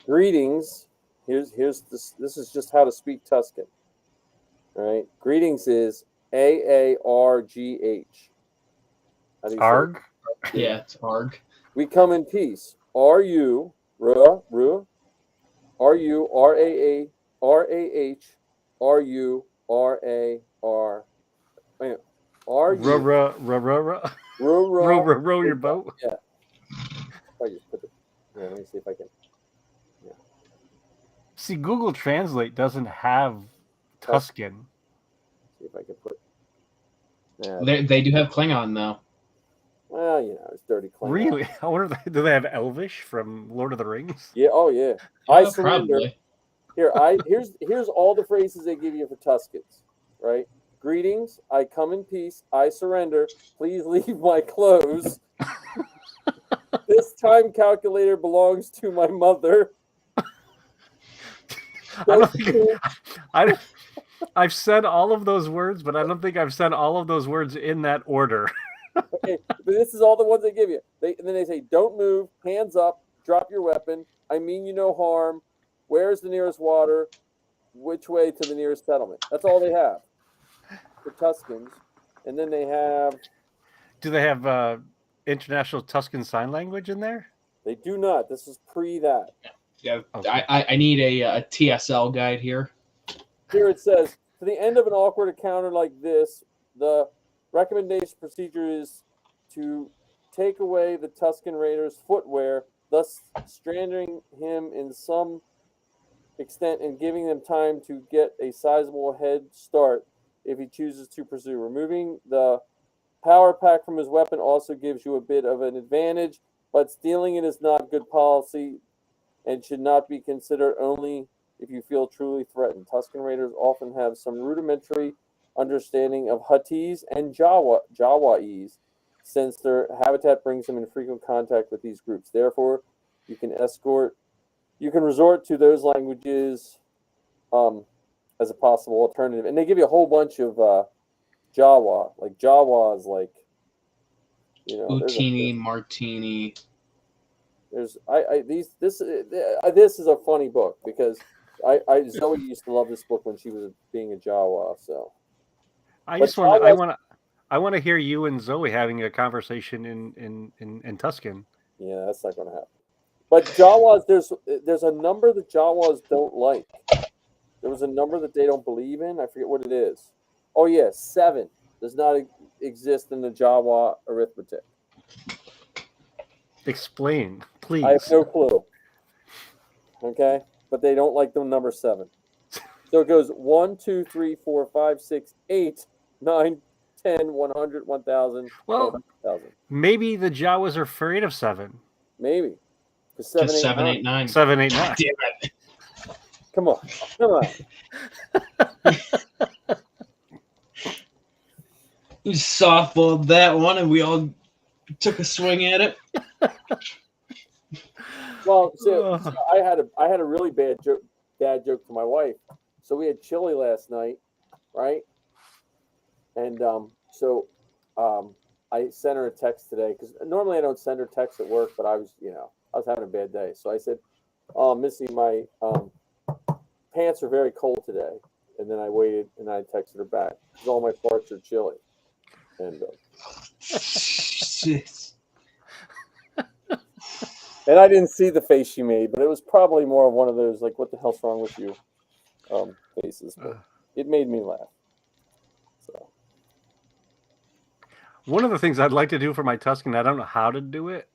greetings. Here's this. This is just how to speak Tuscan. All right. Greetings is AARGH. How do you say it? Arg? Yeah, it's ARG. We come in peace. RU, RUH, RU, RAA, RAH, RU, RAR. Wait, RU. Row your boat. Yeah. I just put it. Yeah, let me see if I can. See, Google Translate doesn't have Tuscan. See if I can put. Yeah, They do have Klingon though. well, it's dirty Klingon. Really? I wonder do they have Elvish from Lord of the Rings? Yeah. Oh yeah. I Yeah, surrender. probably. Here's all the phrases they give you for Tuscans, right? Greetings, I come in peace, I surrender, please leave my clothes. This time calculator belongs to my mother. I don't think I've said all of those words, but I don't think I've said all of those words in that order. Okay, but this is all the ones they give you. And then they say, don't move, hands up, drop your weapon, I mean you no harm, where's the nearest water, which way to the nearest settlement. That's all they have for Tuscans. And then they have, Do they have International Tuscan Sign Language in there? they do not. This is pre that. Yeah, Okay. I need a TSL guide here. Here it says, to the end of an awkward encounter like this, the recommendation procedure is to take away the Tuscan Raider's footwear, thus stranding him in some extent and giving them time to get a sizable head start if he chooses to pursue. Removing the power pack from his weapon also gives you a bit of an advantage, but stealing it is not good policy and should not be considered only if you feel truly threatened. Tuscan Raiders often have some rudimentary understanding of Huttese and Jawaese, since their habitat brings them in frequent contact with these groups. Therefore, you can resort to those languages as a possible alternative. And they give you a whole bunch of Jawa. Like Jawa is like, Utini, Martini. this is a funny book because Zoe used to love this book when she was being a Jawa. So I But just want I want to hear you and Zoe having a conversation in Tuscan. yeah, that's not going to happen. But Jawas, there's a number that Jawas don't like. There was a number that they don't believe in. I forget what it is. Oh yeah, 7 does not exist in the Jawa arithmetic. Explain, please. I have no clue. Okay, but they don't like the number 7. So it goes 1, 2, 3, 4, 5, 6, 8, 9, 10, 100, 1,000, Well, 100,000. maybe the Jawas are afraid of 7. Maybe. Because Just 7, 8, 9. 7, 8, 9. 7, 8, 9. Damn it. Come on. Come on. You softballed that one, and we all took a swing at it. Well, so I had a really bad joke to my wife. So we had chili last night, right? And I sent her a text today because normally I don't send her texts at work, but I was having a bad day. So I said, "Oh, Missy, my pants are very cold today." And then I waited and I texted her back because all my farts are chilly. And and I didn't see the face she made, but it was probably more of one of those like, "What the hell's wrong with you?" Faces. But it made me laugh. So One of the things I'd like to do for my Tuscan, I don't know how to do it.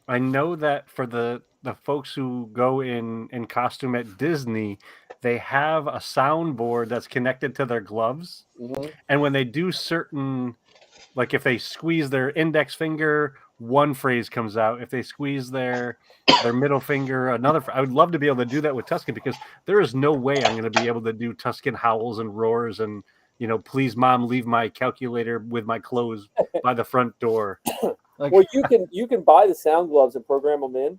I know that for the folks who go in costume at Disney, they have a soundboard that's connected to their gloves. mm-hmm. And when they do certain, like if they squeeze their index finger, one phrase comes out. If they squeeze their middle finger, another. I would love to be able to do that with Tuscan because there is no way I'm going to be able to do Tuscan howls and roars and, please, Mom, leave my calculator with my clothes by the front door. Like, Well, you can buy the sound gloves and program them in.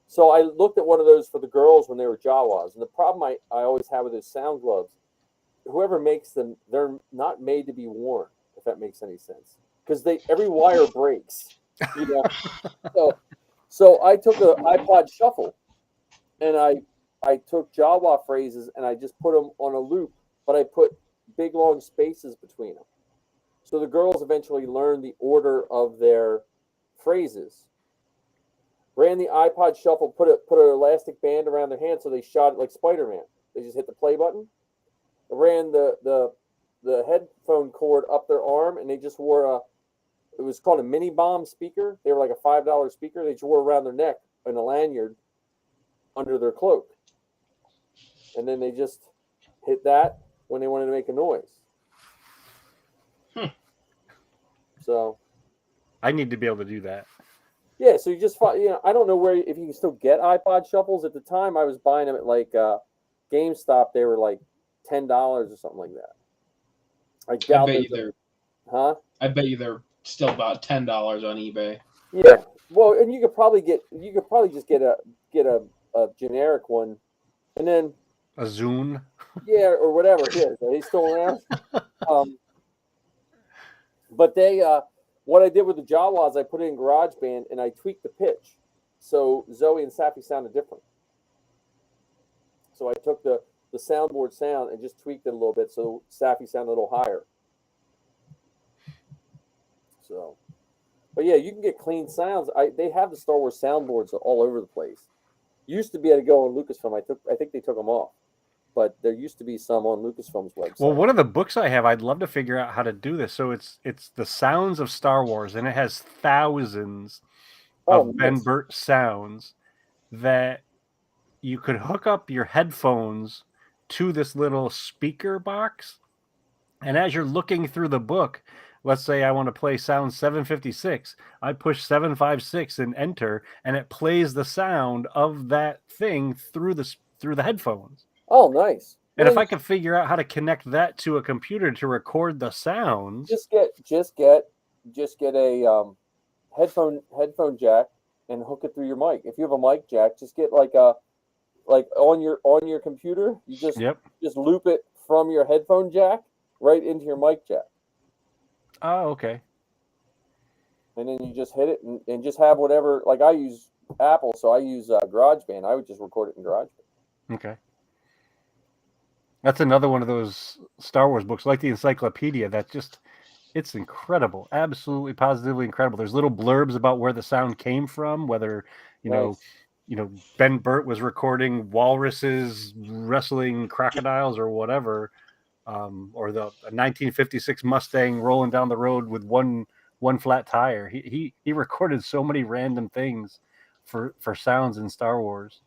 So I looked at one of those for the girls when they were Jawas, and the problem I always have with those sound gloves, whoever makes them, they're not made to be worn. If that makes any sense, because every wire breaks. So I took an iPod Shuffle, and I took Jawa phrases and I just put them on a loop, but I put big long spaces between them. So the girls eventually learned the order of their phrases. Ran the iPod Shuffle, put an elastic band around their hand so they shot it like Spider-Man. They just hit the play button. Ran the headphone cord up their arm, and they just wore it was called a mini bomb speaker. They were like a $5 speaker. They just wore around their neck in a lanyard under their cloak. and then they just hit that when they wanted to make a noise. So I need to be able to do that. yeah, so you just find, I don't know where if you can still get iPod shuffles. At the time, I was buying them at like GameStop. They were like $10 or something like that. I I doubt bet you there's they're. huh? I bet you they're still about $10 on eBay. Yeah. Well, and you could probably just get a generic one, and then A Zune. yeah, or whatever it is. Are they still around? But what I did with the Jawas, I put it in GarageBand and I tweaked the pitch, so Zoe and Sappy sounded different. So I took the soundboard sound and just tweaked it a little bit, so Sappy sounded a little higher. So, but yeah, you can get clean sounds. They have the Star Wars soundboards all over the place. Used to be able to go on Lucasfilm. I think they took them off, but there used to be some on Lucasfilm's website. Well, one of the books I have, I'd love to figure out how to do this. So it's the sounds of Star Wars, and it has thousands of Ben nice. Burt sounds that you could hook up your headphones to this little speaker box, and as you're looking through the book, let's say I want to play sound 756, I push 756 and enter, and it plays the sound of that thing through the headphones. Oh, nice. And if I could figure out how to connect that to a computer to record the sounds, just get a headphone jack and hook it through your mic. If you have a mic jack, just get like on your computer, you just loop it from your headphone jack right into your mic jack. Oh, okay. And then you just hit it and just have whatever. Like I use Apple, so I use GarageBand. I would just record it in GarageBand. Okay. That's another one of those Star Wars books, like the encyclopedia, it's incredible. Absolutely, positively incredible. There's little blurbs about where the sound came from, whether, Nice. Ben Burt was recording walruses wrestling crocodiles or whatever, or the 1956 Mustang rolling down the road with one flat tire. He recorded so many random things for sounds in Star Wars.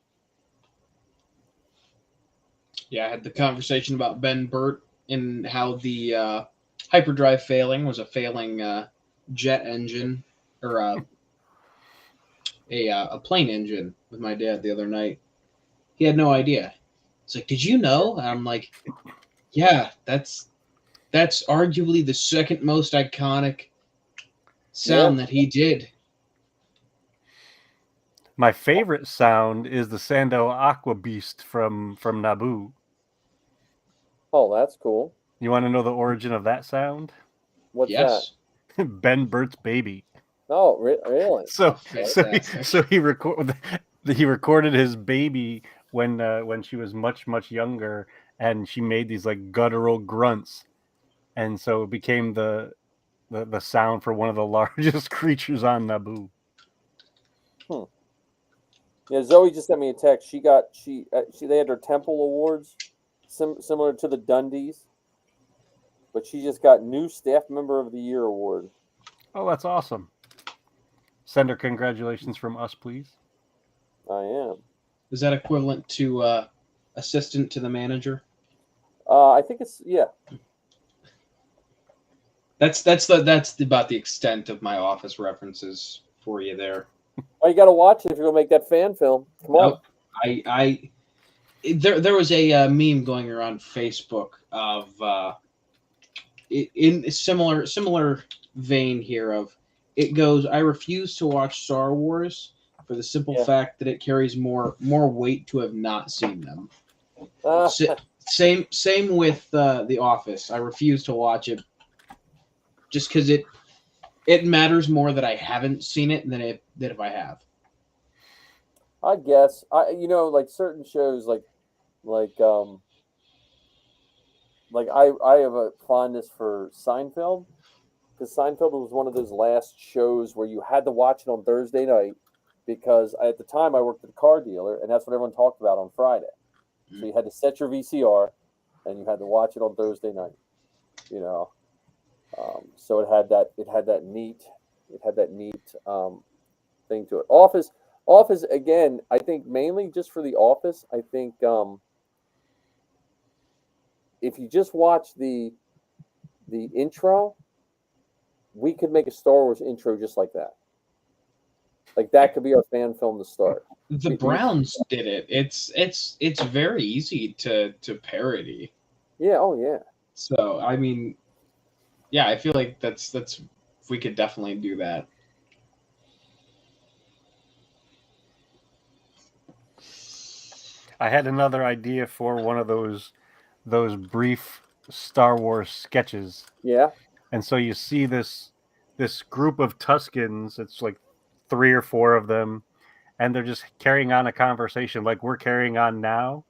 Yeah, I had the conversation about Ben Burt and how the hyperdrive failing was a failing jet engine or a plane engine with my dad the other night. He had no idea. It's like, did you know? And I'm like, yeah, that's arguably the second most iconic sound that he did. My favorite sound is the Sando Aqua Beast from Naboo. Oh, that's cool. You want to know the origin of that sound? What's Yes. that? Ben Burt's baby. Oh, really? So Fantastic. he recorded his baby when she was much younger, and she made these like guttural grunts, and so it became the sound for one of the largest creatures on Naboo. Yeah, Zoe just sent me a text. They had their Temple Awards, similar to the Dundies, but she just got new Staff Member of the Year award. Oh, that's awesome! Send her congratulations from us, please. I am. Is that equivalent to assistant to the manager? I think it's That's about the extent of my Office references for you there. Oh, you got to watch it if you're gonna make that fan film. Come on. Nope. There was a meme going around Facebook of in a similar vein here of it goes, I refuse to watch Star Wars for the simple fact that it carries more weight to have not seen them. Same with The Office. I refuse to watch it just because it matters more that I haven't seen it than if I have. I guess like certain shows like I have a fondness for Seinfeld, because Seinfeld was one of those last shows where you had to watch it on Thursday night, because at the time I worked at a car dealer and that's what everyone talked about on Friday. So you had to set your VCR and you had to watch it on Thursday night. So it had that neat thing to it. Office again, I think mainly just for The Office. I think if you just watch the intro, we could make a Star Wars intro just like that. Like that could be our fan film to start. The Browns did it. It's very easy to parody. Yeah. Oh yeah. So I mean, yeah, I feel like that's we could definitely do that. I had another idea for one of those brief Star Wars sketches. Yeah. And so you see this group of Tuskens, it's like 3 or 4 of them, and they're just carrying on a conversation like we're carrying on now.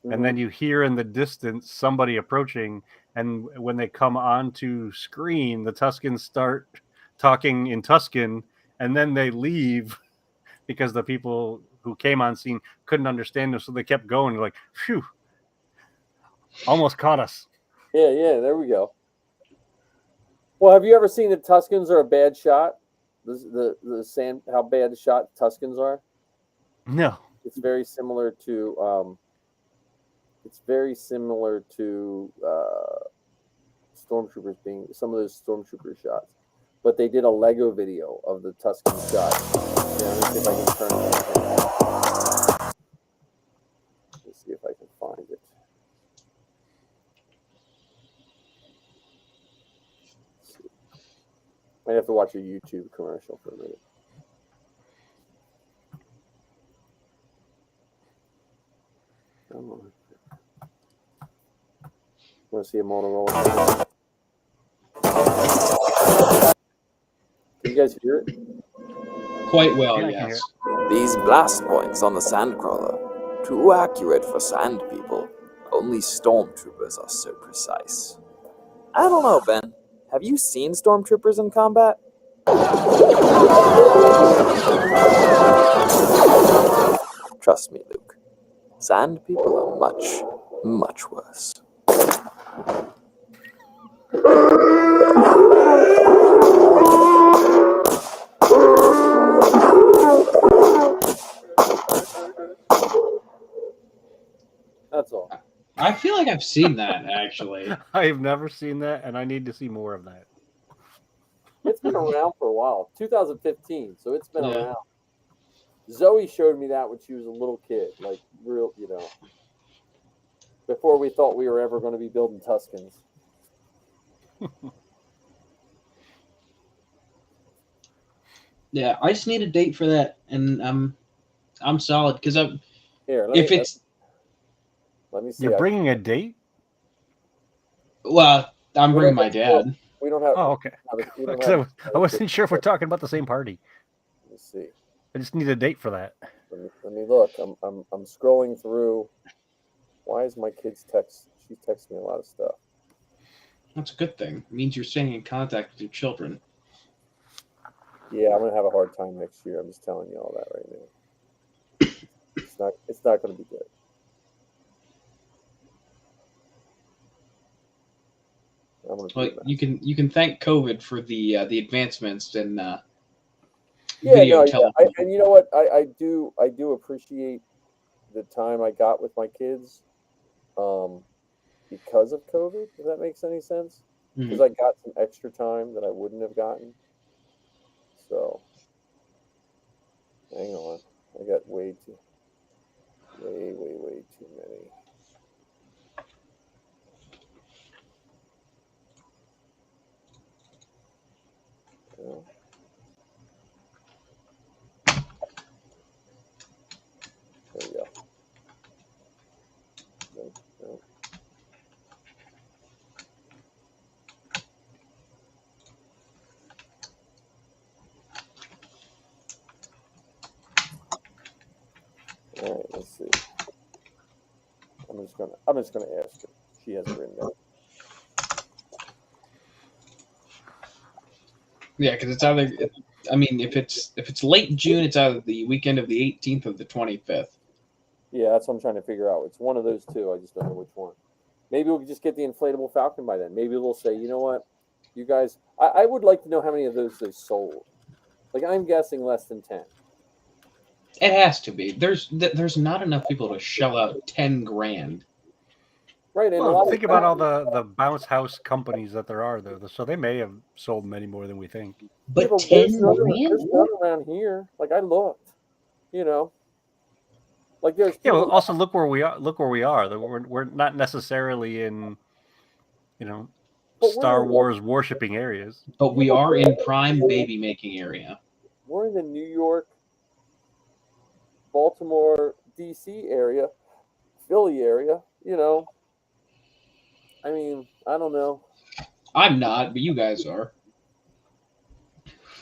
Mhm. And then you hear in the distance somebody approaching, and when they come onto screen, the Tuskens start talking in Tusken, and then they leave because the people who came on scene couldn't understand them, so they kept going. Like, phew, almost caught us. Yeah. There we go. Well, have you ever seen the Tuskens are a bad shot? The sand, how bad the shot Tuskens are. No. It's very similar to stormtroopers being some of those stormtrooper shots. But they did a Lego video of the Tusken shot. Yeah, let me see if I can turn it on. Let's see if I can find it. Let's see. I have to watch a YouTube commercial for a minute. Come on. Want to see a Motorola? Can you guys hear it? Quite well, Yeah, I can yes. These blast points on the Sandcrawler, too accurate for sand people. Only stormtroopers are so precise. I don't know, Ben. Have you seen stormtroopers in combat? Trust me, Luke. Sand people are much, much worse. That's all. I feel like I've seen that actually. I've never seen that, and I need to see more of that. It's been around for a while. 2015, so it's been Yeah. around. Zoe showed me that when she was a little kid, like real, before we thought we were ever going to be building Tuskens. Yeah, I just need a date for that, and I'm solid because Here, if it's let me see. You're bringing a date? well, I'm We bringing don't my have- dad. We don't have. Oh, okay. we don't 'Cause have- I wasn't sure if we're talking about the same party. Let me see. I just need a date for that. Let me look. I'm scrolling through. Why is my kid's text? She texts me a lot of stuff. That's a good thing. It means you're staying in contact with your children. Yeah, I'm gonna have a hard time next year. I'm just telling you all that right now. It's not gonna be good. I'm gonna do But that. you can thank COVID for the advancements in Yeah, video no, television. and you know what? I do appreciate the time I got with my kids, because of COVID. If that makes any sense, Mhm. because I got some extra time that I wouldn't have gotten. So, hang on, I got way too many. No. There we go. No. All right, let's see. I'm just gonna ask her. She has it written down. Yeah, because it's either. I mean, if it's late June, it's either the weekend of the 18th or the 25th. Yeah, that's what I'm trying to figure out. It's one of those two. I just don't know which one. Maybe we'll just get the inflatable Falcon by then. Maybe they'll say, you know what, you guys. I would like to know how many of those they sold. Like, I'm guessing less than 10. It has to be. There's not enough people to shell out $10,000. Right, and a Well, lot think of about all the bounce house companies that there are, though. So they may have sold many more than we think. But there's 10 none, grand? there's none around here. Like I looked, you know, like there's Yeah. Well, people. also look where we are. Look where we are. That we're not necessarily in, But we're Star in, Wars worshipping areas. But we are in prime baby making area. we're in the New York, Baltimore, D.C. area, Philly area. You know, I mean, I don't know. I'm not, but you guys are.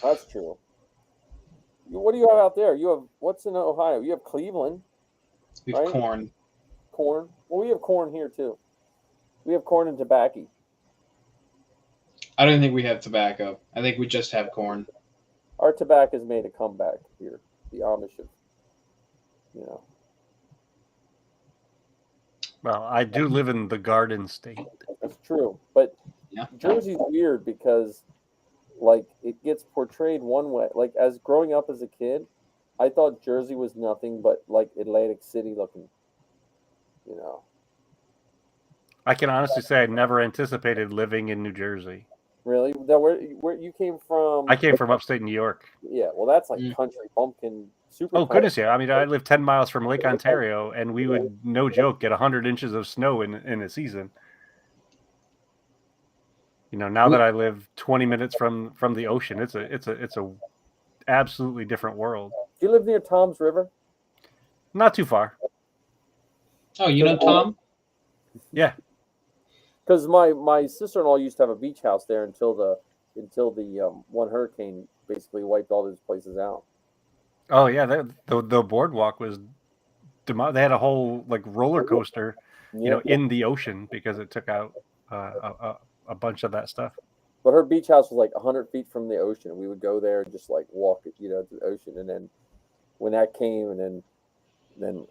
That's true. What do you have out there? You have what's in Ohio? You have Cleveland, We have Right. corn. corn. Well, we have corn here too. We have corn and tobacco. I don't think we have tobacco. I think we just have corn. Our tobacco has made a comeback here. The Amish have, you know. Well, I do live in the Garden State. That's true, but Yeah. Jersey's weird because, like, it gets portrayed one way. Like, as growing up as a kid, I thought Jersey was nothing but like Atlantic City looking. You know, I can honestly say I never anticipated living in New Jersey. really. Now, where you came from? I came from upstate New York. Yeah, well, that's like Mm. country bumpkin. Super. Oh goodness, yeah. I mean, I live 10 miles from Lake Ontario, and we would, no joke, get 100 inches of snow in a season. Now that I live 20 minutes from the ocean, it's a absolutely different world. Do you live near Tom's River? Not too far. Oh, you know Tom? Yeah. Because my sister-in-law used to have a beach house there until the one hurricane basically wiped all those places out. Oh yeah. The boardwalk was. They had a whole like roller coaster, Yeah. in the ocean because it took out a bunch of that stuff. But her beach house was like 100 feet from the ocean, and we would go there and just like walk, to the ocean. And then when that came, and then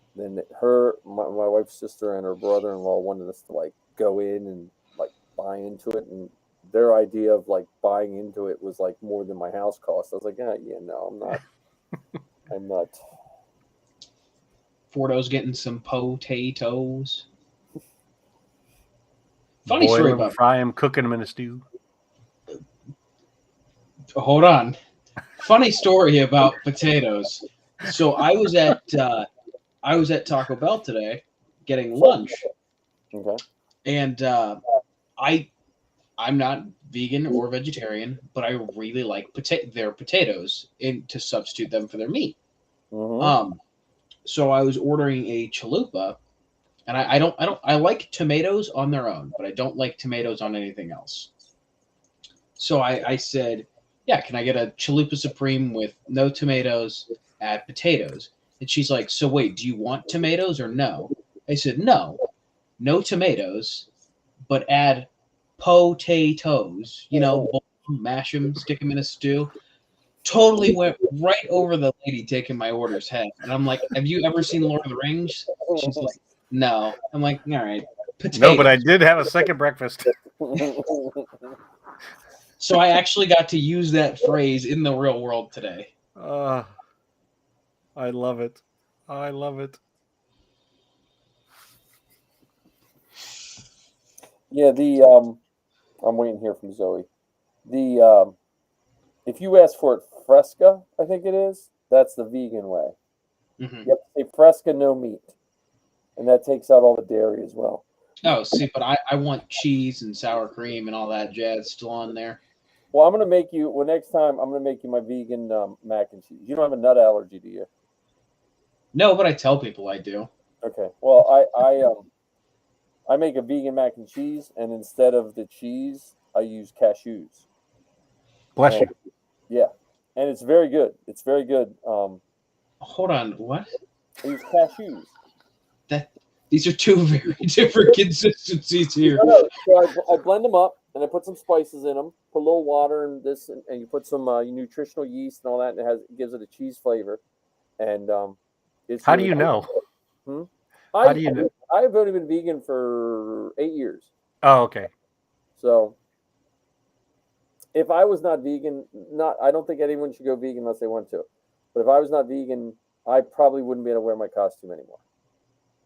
my wife's sister and her brother-in-law wanted us to like go in and like buy into it, and their idea of like buying into it was like more than my house cost. I was like, yeah, no, I'm not. I'm not. Fordo's getting some potatoes. Funny Boil story 'em, about. fry them, cooking them in a stew. Hold on. Funny story about potatoes. So I was at Taco Bell today getting lunch, Okay. and I'm not vegan or vegetarian, but I really like their potatoes to substitute them for their meat. Mm-hmm. So I was ordering a chalupa, and I like tomatoes on their own, but I don't like tomatoes on anything else. So I said, yeah, can I get a chalupa supreme with no tomatoes, add potatoes? And she's like, so wait, do you want tomatoes or no? I said, no tomatoes, but add potatoes, mash them, stick them in a stew. Totally went right over the lady taking my order's head. And I'm like, have you ever seen Lord of the Rings? She's like, no. I'm like, all right, potatoes. No, but I did have a second breakfast. So I actually got to use that phrase in the real world today. I love it. I love it. Yeah, I'm waiting here from Zoe. If you ask for it fresca, I think it is, that's the vegan way. Mm-hmm. You have to say fresca, no meat. And that takes out all the dairy as well. Oh, see, but I want cheese and sour cream and all that jazz still on there. Well, next time, I'm going to make you my vegan mac and cheese. You don't have a nut allergy, do you? No, but I tell people I do. Okay. Well, I make a vegan mac and cheese, and instead of the cheese, I use cashews. Bless you. Yeah. And it's very good. It's very good. Hold on, what? I use cashews. These are two very different consistencies here. No. So I blend them up, and I put some spices in them, put a little water and this, and you put some nutritional yeast and all that, and it gives it a cheese flavor. And it's. How really do you know? How do you know? I've only been vegan for 8 years. Oh, okay. So if I was not vegan, I don't think anyone should go vegan unless they want to. But if I was not vegan, I probably wouldn't be able to wear my costume anymore.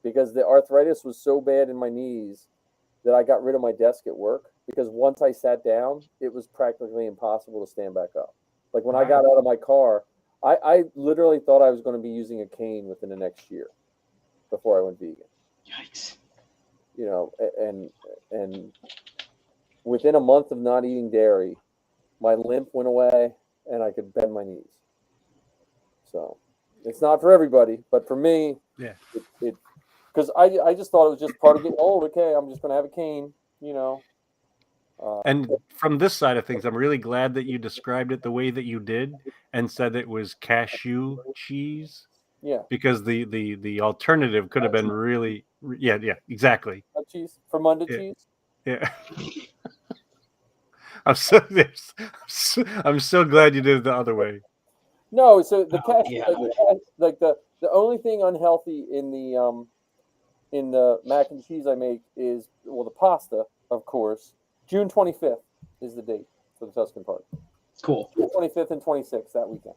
Because the arthritis was so bad in my knees that I got rid of my desk at work because once I sat down, it was practically impossible to stand back up. Like when I got out of my car, I literally thought I was going to be using a cane within the next year before I went vegan. Yikes. You know, and within a month of not eating dairy, my limp went away and I could bend my knees. So it's not for everybody, but for me, Yeah. it because I just thought it was just part of getting old. Okay, I'm just going to have a cane, you know. And from this side of things, I'm really glad that you described it the way that you did and said it was cashew cheese, Yeah, because the alternative could have been really, yeah, exactly. cheese, Fermunda Yeah. cheese. Yeah. I'm so glad you did it the other way. No, so the Oh, cashew, yeah. like the only thing unhealthy in the mac and cheese I make is, well, the pasta, of course. June 25th is the date for the Tuscan Party. Cool. 25th and 26th that weekend.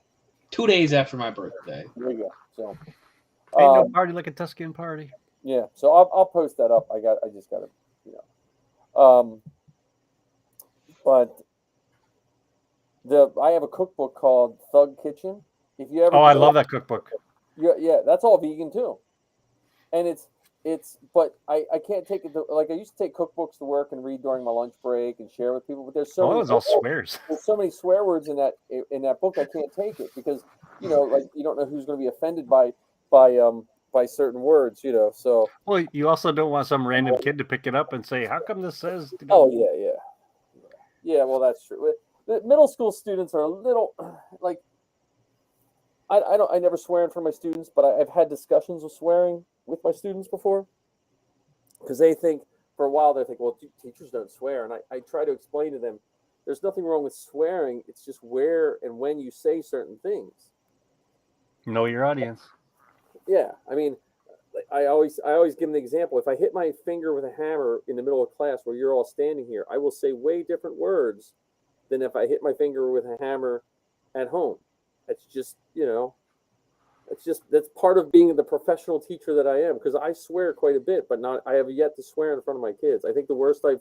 2 days after my birthday. There you go. So, Ain't no party like a Tuscan party. yeah. So I'll post that up. I just got to, you know. But I have a cookbook called Thug Kitchen. If you ever, Oh, I love that cookbook. yeah, that's all vegan too. And but I can't take it to, like, I used to take cookbooks to work and read during my lunch break and share with people, but there's so Oh, it many was all swears. there's so many swear words in that book. I can't take it because, you know, like, you don't know who's going to be offended by certain words, you know. So Well, you also don't want some random kid to pick it up and say, "How come this says?" oh yeah. Well, that's true. The middle school students are a little like, I never swear in front of my students, but I've had discussions of swearing with my students before, because they think, for a while they think, well, teachers don't swear, and I try to explain to them there's nothing wrong with swearing. It's just where and when you say certain things. Know your audience. Yeah, I mean, I always give them the example. If I hit my finger with a hammer in the middle of class where you're all standing here, I will say way different words than if I hit my finger with a hammer at home. It's just, you know, that's part of being the professional teacher that I am, because I swear quite a bit, but I have yet to swear in front of my kids. I think the worst I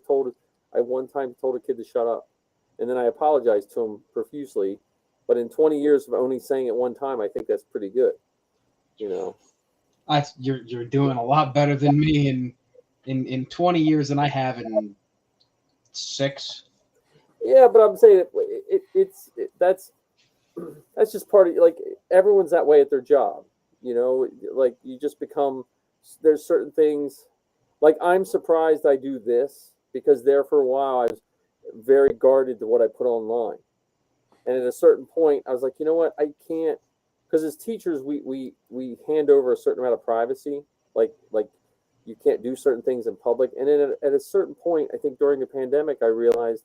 one time told a kid to shut up, and then I apologized to him profusely. But in 20 years of only saying it one time, I think that's pretty good. You know, You're doing a lot better than me in 20 years than I have in 6. yeah, but I'm saying that's just part of, like, everyone's that way at their job. You know, like, you just become, there's certain things, like, I'm surprised I do this because there for a while I was very guarded to what I put online. And at a certain point, I was like, you know what, I can't, because as teachers, we hand over a certain amount of privacy, like you can't do certain things in public. And then at a certain point, I think during the pandemic, I realized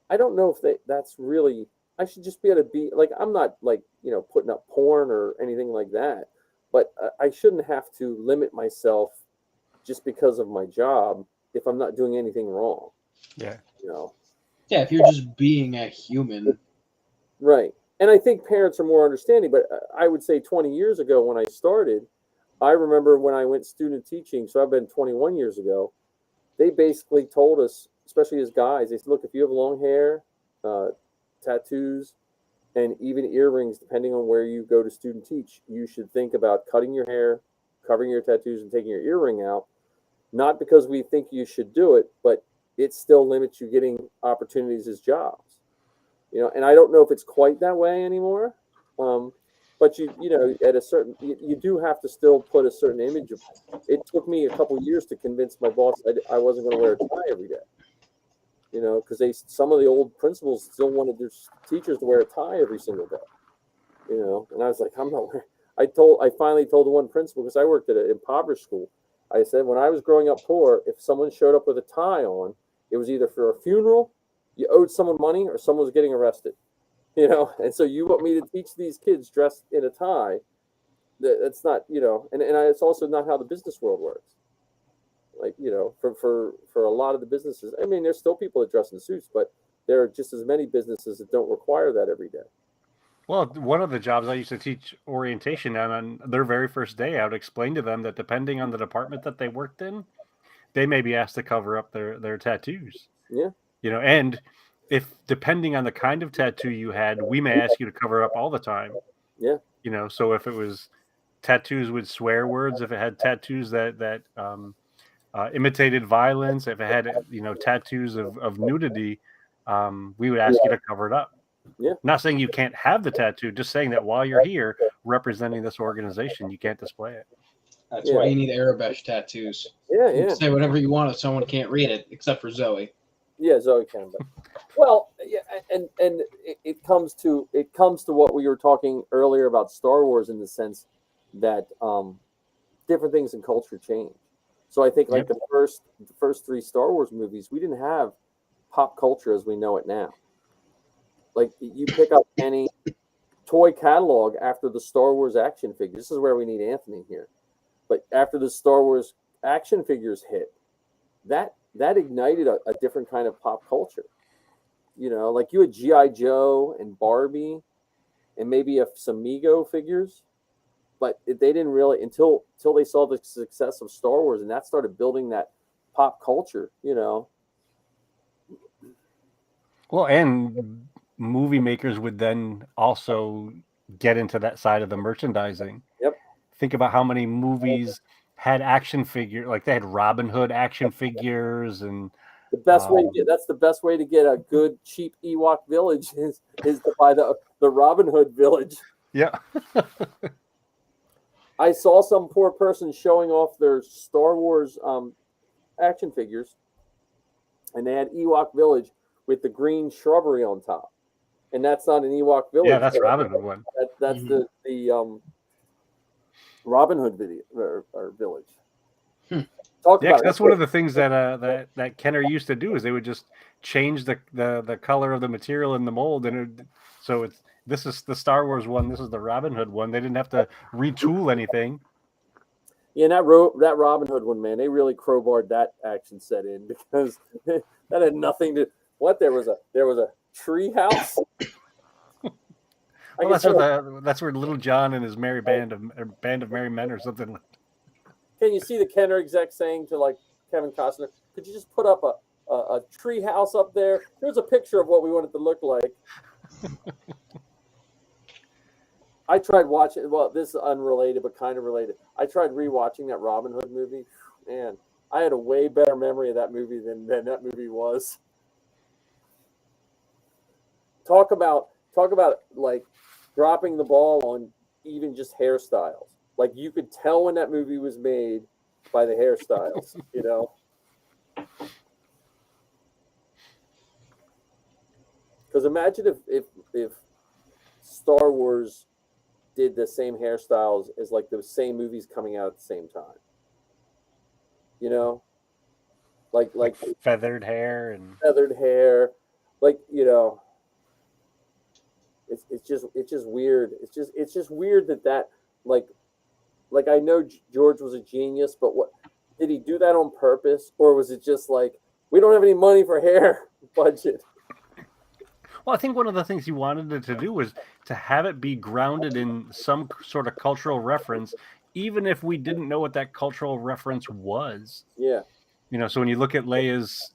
I don't know if that's really, I should just be able to be, like, I'm not, like, you know, putting up porn or anything like that, but I shouldn't have to limit myself just because of my job if I'm not doing anything wrong. Yeah. You know. Yeah, if you're just being a human. Right. And I think parents are more understanding, but I would say 20 years ago when I started, I remember when I went student teaching, so I've been 21 years ago, they basically told us, especially as guys, they said, look, if you have long hair, tattoos, and even earrings, depending on where you go to student teach, you should think about cutting your hair, covering your tattoos, and taking your earring out. Not because we think you should do it, but it still limits you getting opportunities as jobs. You know, and I don't know if it's quite that way anymore. But you know, at a certain, you do have to still put a certain image of. It took me a couple of years to convince my boss I wasn't going to wear a tie every day. You know, because some of the old principals still wanted their teachers to wear a tie every single day. You know, and I was like, I'm not wearing. I finally told the one principal, because I worked at an impoverished school. I said, when I was growing up poor, if someone showed up with a tie on, it was either for a funeral, you owed someone money, or someone was getting arrested. You know, and so you want me to teach these kids dressed in a tie? That's not, you know, and it's also not how the business world works. Like, you know, for a lot of the businesses, I mean, there's still people that dress in suits, but there are just as many businesses that don't require that every day. Well, one of the jobs I used to teach orientation on their very first day, I would explain to them that depending on the department that they worked in, they may be asked to cover up their tattoos. Yeah. You know, and if depending on the kind of tattoo you had, we may ask you to cover up all the time. Yeah. You know, so if it was tattoos with swear words, if it had tattoos that imitated violence, if it had tattoos of nudity, we would ask you to cover it up. Yeah. Not saying you can't have the tattoo, just saying that while you're here representing this organization, you can't display it. That's why you need Arabesh tattoos. Yeah, You yeah. can say whatever you want if someone can't read it, except for Zoe. Yeah, Zoe can. But, well, yeah, and it comes to what we were talking earlier about Star Wars in the sense that different things in culture change. So I think like the first 3 Star Wars movies, we didn't have pop culture as we know it now. Like you pick up any toy catalog after the Star Wars action figures. This is where we need Anthony here. But after the Star Wars action figures hit, that ignited a different kind of pop culture. You know, like you had G.I. Joe and Barbie and maybe some Mego figures, but they didn't really until they saw the success of Star Wars, and that started building that pop culture, you know. Well, and movie makers would then also get into that side of the merchandising. Yep. Think about how many movies had action figure, like they had Robin Hood action figures, and the best way to get that's the best way to get a good cheap Ewok village is to buy the Robin Hood village. Yeah. I saw some poor person showing off their Star Wars action figures, and they had Ewok village with the green shrubbery on top, and that's not an Ewok village. Yeah, that's Robin Hood one. That's the Robin Hood video or village. Talk Yeah, about 'cause that's one of the things that Kenner used to do is they would just change the color of the material in the mold, and this is the Star Wars one, this is the Robin Hood one. They didn't have to retool anything. Yeah, and that Robin Hood one, man, they really crowbarred that action set in because that had nothing to. What there was a tree house. Well, that's where Little John and his merry band of merry men or something. Can you see the Kenner exec saying to like Kevin Costner, "Could you just put up a tree house up there? Here's a picture of what we want it to look like." I tried watching. Well, this is unrelated but kind of related. I tried rewatching that Robin Hood movie, and I had a way better memory of that movie than that movie was. Talk about like dropping the ball on even just hairstyles. Like you could tell when that movie was made by the hairstyles, you know. Because imagine if Star Wars did the same hairstyles as like the same movies coming out at the same time. You know, like feathered hair, like you know. It's just weird. It's just weird that like I know George was a genius, but what did he do that on purpose, or was it just like we don't have any money for hair budget? Well, I think one of the things he wanted it to do was to have it be grounded in some sort of cultural reference, even if we didn't know what that cultural reference was. Yeah. You know, so when you look at Leia's,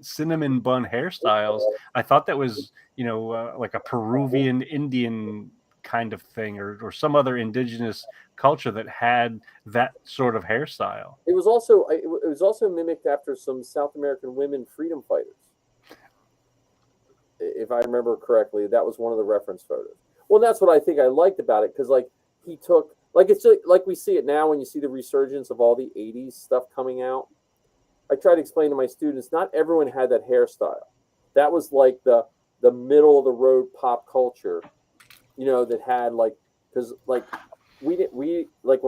cinnamon bun hairstyles, I thought that was, like a Peruvian Indian kind of thing, or some other indigenous culture that had that sort of hairstyle. It was also mimicked after some South American women freedom fighters. If I remember correctly, that was one of the reference photos. Well, that's what I think I liked about it, because like he took it's like we see it now when you see the resurgence of all the 80s stuff coming out. I try to explain to my students, not everyone had that hairstyle. That was like the middle of the road pop culture, that had because when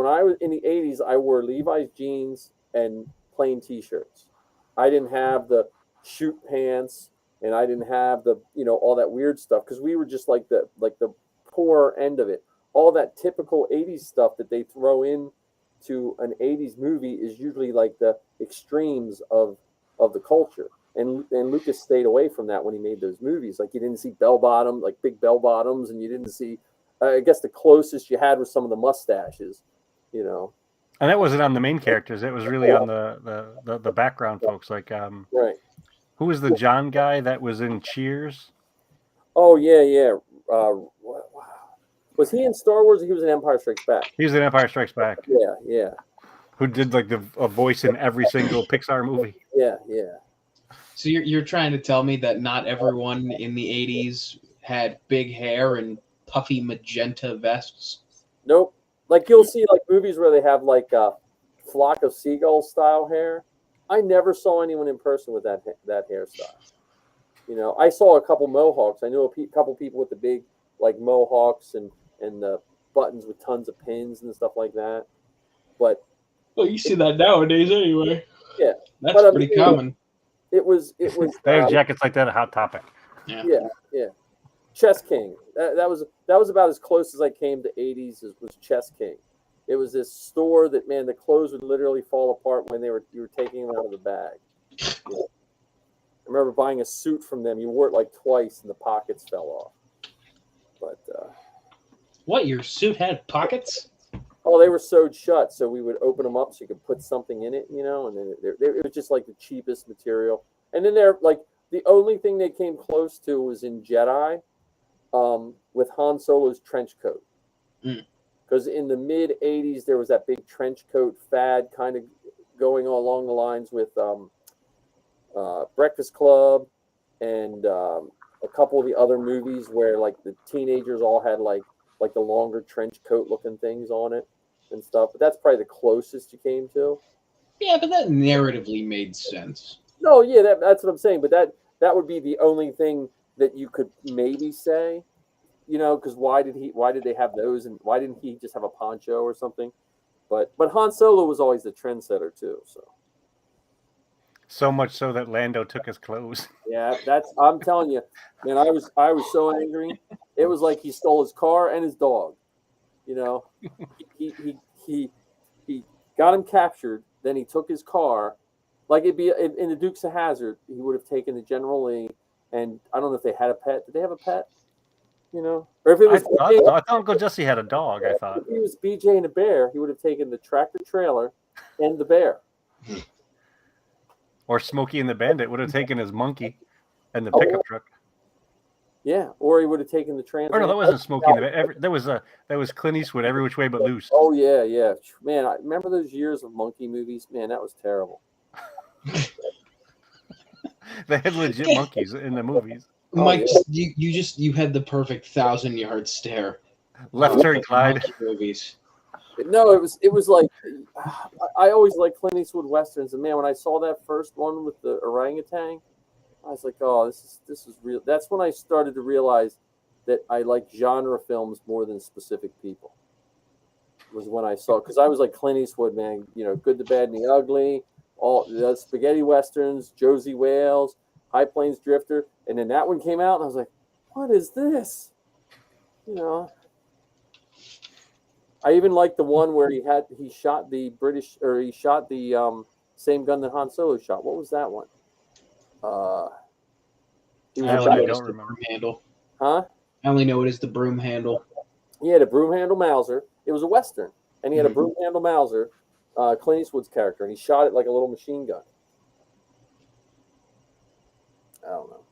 I was in the 80s, I wore Levi's jeans and plain t-shirts. I didn't have the shoot pants, and I didn't have the all that weird stuff, because we were just like the poor end of it. All that typical 80s stuff that they throw in to an 80s movie is usually like the extremes of the culture. And Lucas stayed away from that when he made those movies. Like you didn't see big bell bottoms, and you didn't see, I guess the closest you had was some of the mustaches, And that wasn't on the main characters. It was really on the background folks. Like Right. who was the John guy that was in Cheers? Oh yeah, yeah. Was he in Star Wars? Or he was in Empire Strikes Back. He was in Empire Strikes Back. Yeah, yeah, Who did like a voice in every single Pixar movie? yeah, yeah. So you're trying to tell me that not everyone in the 80s had big hair and puffy magenta vests? Nope. Like you'll see like movies where they have like a flock of seagulls style hair. I never saw anyone in person with that hairstyle. You know, I saw a couple mohawks. I knew a couple people with the big like mohawks and the buttons with tons of pins and stuff like that. But Well, you see that nowadays anyway. Yeah. That's But, I pretty mean, common. it was They have jackets like that at Hot Topic. yeah. Chess King. That was about as close as I came to 80s was Chess King. It was this store that, man, the clothes would literally fall apart when you were taking them out of the bag. I remember buying a suit from them. You wore it like twice and the pockets fell off. But What, your suit had pockets? oh, they were sewed shut, so we would open them up so you could put something in it, you know. And then it was just like the cheapest material. And then they're like the only thing they came close to was in Jedi, with Han Solo's trench coat. Because in the mid '80s there was that big trench coat fad, kind of going along the lines with Breakfast Club and a couple of the other movies where like the teenagers all had like the longer trench coat looking things on it and stuff. But that's probably the closest you came to. Yeah, but that narratively made sense. No, yeah, that's what I'm saying. But that would be the only thing that you could maybe say, you know, because why did they have those, and why didn't he just have a poncho or something? But Han Solo was always the trendsetter too. So much so that Lando took his clothes. Yeah, I'm telling you, man, I was so angry. It was like he stole his car and his dog. You know, he got him captured. Then he took his car. Like it'd be in the Dukes of Hazzard, he would have taken the General Lee, and I don't know if they had a pet. Did they have a pet? You know, or if it was I thought Uncle Jesse had a dog. I thought if he was BJ and a bear, he would have taken the tractor trailer and the bear. Or Smokey and the Bandit would have taken his monkey and the pickup truck. Yeah, or he would have taken the Trans. Oh no, that wasn't Smokey and the Bandit. That was Clint Eastwood, Every Which Way But Loose. Oh yeah, man. I remember those years of monkey movies. Man, that was terrible. They had legit monkeys in the movies. Mike, yeah. you had the perfect 1,000-yard stare. Left Turn Clyde. Monkey movies. No, it was like I always liked Clint Eastwood westerns, and man, when I saw that first one with the orangutan, I was like, oh, this is real. That's when I started to realize that I like genre films more than specific people. Was when I saw, because I was like Clint Eastwood, man. You know, Good, the Bad, and the Ugly, all the spaghetti westerns, Josie Wales, High Plains Drifter, and then that one came out, and I was like, what is this? You know. I even liked the one where he shot the same gun that Han Solo shot. What was that one? He was I I only know don't it as the remember. broom handle. Huh? I only know it as the broom handle. He had a broom handle Mauser. It was a Western, and he had a Mhm. broom handle Mauser, Clint Eastwood's character, and he shot it like a little machine gun. I don't know.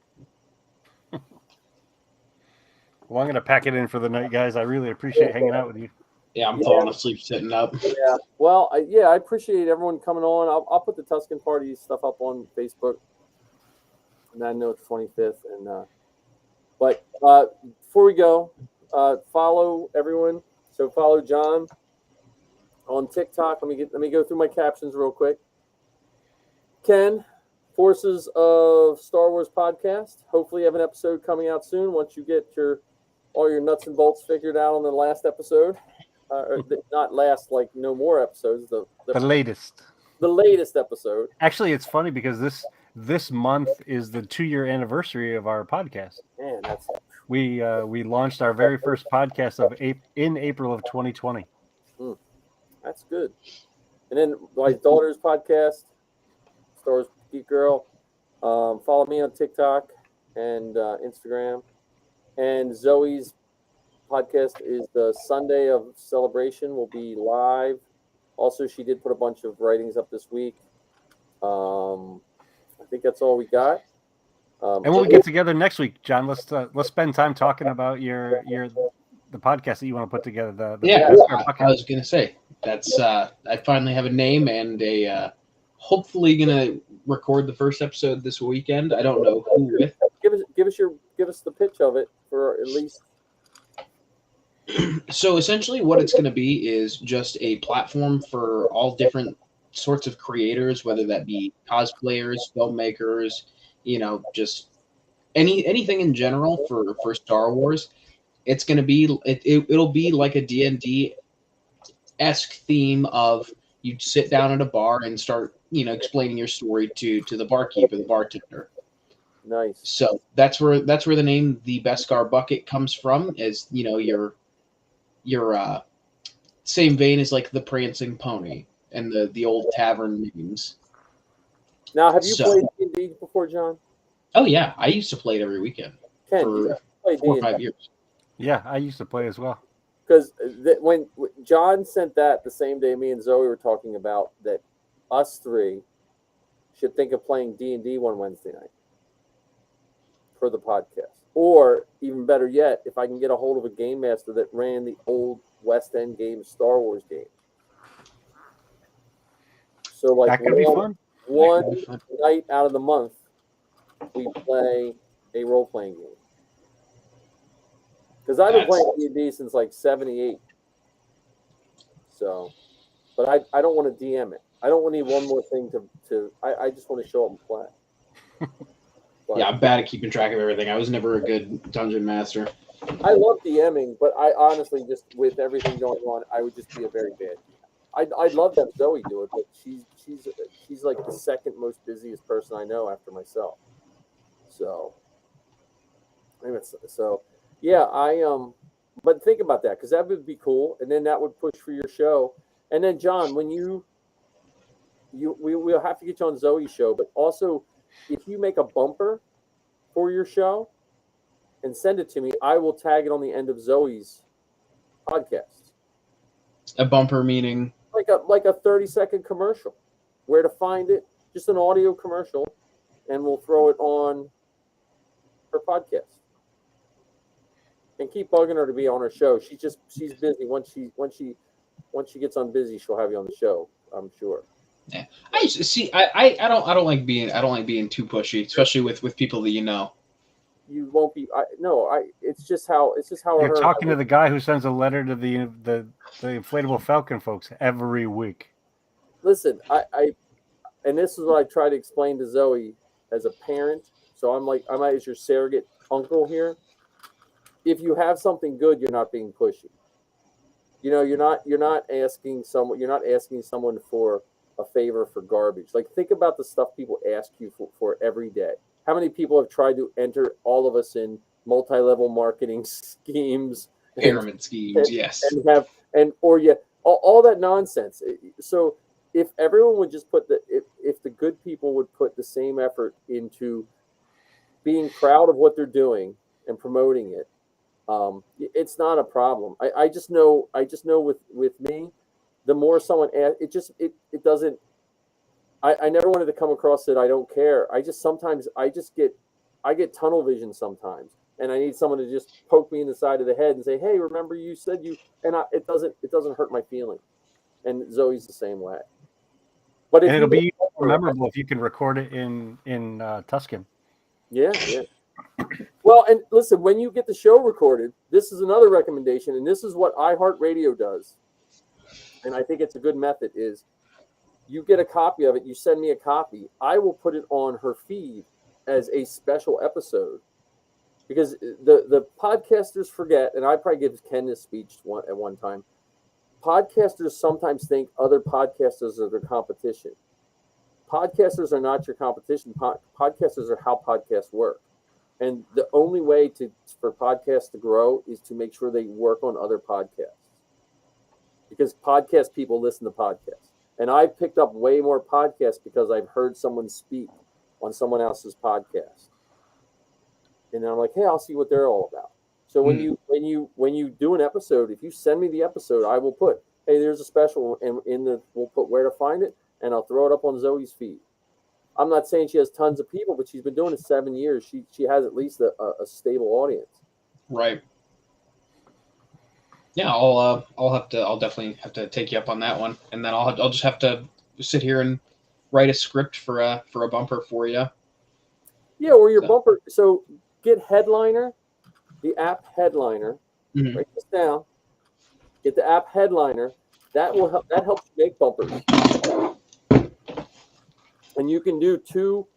Well, I'm gonna pack it in for the night, guys. I really appreciate hanging out with you. Yeah, I'm falling asleep sitting up. Yeah. Well, I appreciate everyone coming on. I'll put the Tuscan Party stuff up on Facebook. And I know it's 25th. And but before we go, follow everyone. So follow John on TikTok. Let me go through my captions real quick. Ken, Forces of Star Wars podcast. Hopefully, you have an episode coming out soon once you get all your nuts and bolts figured out on the last episode. Not last, like no more episodes. The latest. The latest episode. Actually, it's funny because this month is the 2-year anniversary of our podcast. Man, we launched our very first podcast in April of 2020. That's good. And then my daughter's podcast, Star Wars Geek Girl. Follow me on TikTok and Instagram. And Zoe's podcast is the Sunday of Celebration. Will be live Also, she did put a bunch of writings up this week. I think that's all we got. And when we get together next week, John, let's spend time talking about the podcast that you want to put together. Yeah, Beskar Bucket. I was gonna say that's I finally have a name and a hopefully gonna record the first episode this weekend. I don't know who with. Give us the pitch of it for at least. So essentially, what it's going to be is just a platform for all different sorts of creators, whether that be cosplayers, filmmakers, just anything in general for Star Wars. It's going to be it'll be like a D&D esque theme of you sit down at a bar and start explaining your story to the barkeeper, the bartender. Nice. So that's where the name the Beskar Bucket comes from. Is your same vein as like the Prancing Pony and the old tavern names. Now, have you So- played D&D before, John? Oh yeah, I used to play it every weekend Ken, for you played 4 or D&D? 5 years. Yeah, I used to play as well. Because when John sent that the same day, me and Zoe were talking about that us three should think of playing D&D one Wednesday night for the podcast. Or even better yet, if I can get a hold of a game master that ran the old West End Games Star Wars game. So like That could be fun. one That could be fun. night out of the month, we play a role-playing game. Because I've been playing D&D since like 78. So, but I don't want to DM it. I don't want to need one more thing I just want to show up and play. But Yeah, I'm bad at keeping track of everything. I was never a good dungeon master. I love DMing, but I honestly just, with everything going on, I would just be a very bad DM. I'd love to have Zoe do it, but she's like the second most busiest person I know after myself. So, yeah, but think about that, because that would be cool, and then that would push for your show. And then John, when we'll have to get you on Zoe's show, but also if you make a bumper for your show and send it to me, I will tag it on the end of Zoe's podcast. A bumper meaning Like a 30-second commercial. Where to find it, just an audio commercial, and we'll throw it on her podcast. And keep bugging her to be on her show. She's busy. Once she gets on busy, she'll have you on the show, I'm sure. I see. I don't like being too pushy, especially with people that you know. You won't be. It's just how You're talking to the guy who sends a letter to the Inflatable Falcon folks every week. Listen, and this is what I try to explain to Zoe as a parent. So I'm as your surrogate uncle here. If you have something good, you're not being pushy. You're not asking someone for a favor for garbage. Like, think about the stuff people ask you for every day. How many people have tried to enter all of us in multi-level marketing schemes, Pyramid schemes, yes. all that nonsense. So if everyone would just if the good people would put the same effort into being proud of what they're doing and promoting it, it's not a problem. I just know with me, the more someone asks, it doesn't. I never wanted to come across that I don't care. I get tunnel vision sometimes, and I need someone to just poke me in the side of the head and say, "Hey, remember you said you," and it doesn't hurt my feeling. And Zoe's the same way. But It'll be memorable if you can record it in Tuscan. Yeah. Well, and listen, when you get the show recorded, this is another recommendation, and this is what iHeartRadio does, and I think it's a good method, is you get a copy of it, you send me a copy, I will put it on her feed as a special episode, because the podcasters forget, and I probably give Ken this speech at one time, podcasters sometimes think other podcasters are their competition. Podcasters are not your competition. Podcasters are how podcasts work. And the only way for podcasts to grow is to make sure they work on other podcasts. Because podcast people listen to podcasts. And I've picked up way more podcasts because I've heard someone speak on someone else's podcast. And then I'm like, hey, I'll see what they're all about. So when you do an episode, if you send me the episode, I will put hey, there's a special, and we'll put where to find it, and I'll throw it up on Zoe's feed. I'm not saying she has tons of people, but she's been doing it 7 years. She has at least a stable audience. Right. Yeah, I'll definitely have to take you up on that one, and then I'll just have to sit here and write a script for a bumper for you. Yeah, or your So- bumper. So get Headliner, the app Headliner. Mhm. Write this down. Get the app Headliner. That will help. That helps you make bumpers. And you can do two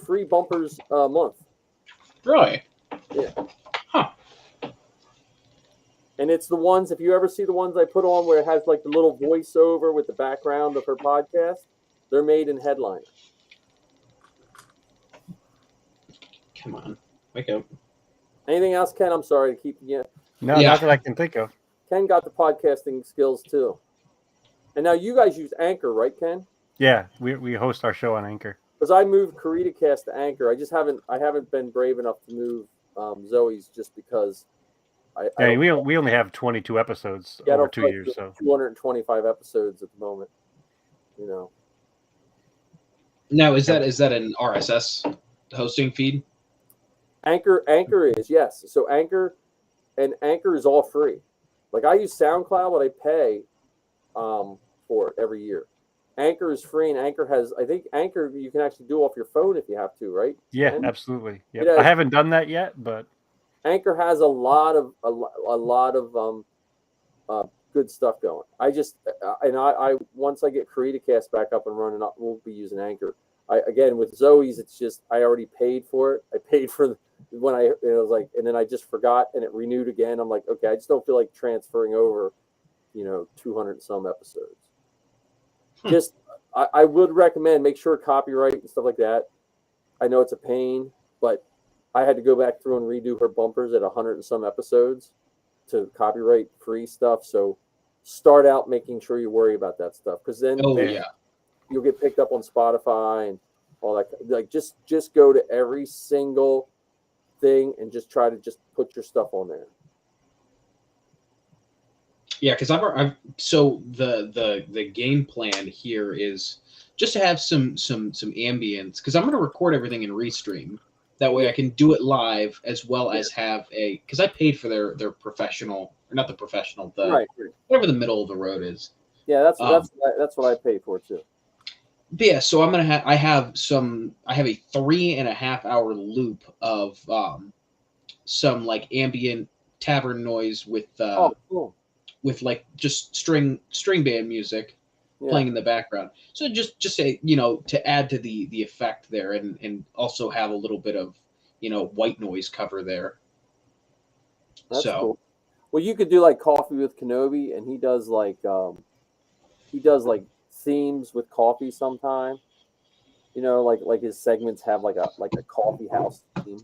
free bumpers a month. Really? And it's the ones, if you ever see the ones I put on where it has like the little voiceover with the background of her podcast, they're made in Headliner. Come on, wake up. Anything else, Ken? I'm sorry to keep you. No, Yeah. not that I can think of. Ken got the podcasting skills too. And now you guys use Anchor, right, Ken? Yeah, we host our show on Anchor. Because I moved CaritaCast to Anchor. I haven't been brave enough to move Zoe's just because I Yeah, we only have 22 episodes I over don't 2 feel like years, doing so 225 episodes at the moment. You know. Now, is that an RSS hosting feed? Anchor is, yes. So Anchor is all free. Like I use SoundCloud, but I pay for it every year. Anchor is free, and Anchor has, I think Anchor you can actually do off your phone if you have to, right? yeah, Ken? absolutely. Yep. Yeah. I haven't done that yet, but Anchor has a lot of good stuff going. I once I get CreatorCast back up and running, we'll be using Anchor. Again with Zoe's, it's just I already paid for it. I paid for when it was like, and then I just forgot, and it renewed again. I'm like, okay, I just don't feel like transferring over, 200 and some episodes. Just I would recommend make sure copyright and stuff like that. I know it's a pain, but I had to go back through and redo her bumpers at 100 and some episodes to copyright free stuff. So start out making sure you worry about that stuff, because then Oh then yeah. you'll get picked up on Spotify and all that. Like just go to every single thing and just try to just put your stuff on there. Yeah, because I've so the game plan here is just to have some ambience, because I'm going to record everything in Restream. That way I can do it live as well as have because I paid for their professional, or not the professional, the Right. whatever the middle of the road is. Yeah, that's what I pay for too. But yeah, so I'm gonna have I have a 3.5 hour loop of some like ambient tavern noise with Cool. with like just string band music Yeah. playing in the background. So just say, to add to the effect there, and also have a little bit of, white noise cover there. That's So cool. Well, you could do like Coffee with Kenobi, and he does like themes with coffee sometime. Like his segments have like a coffee house theme.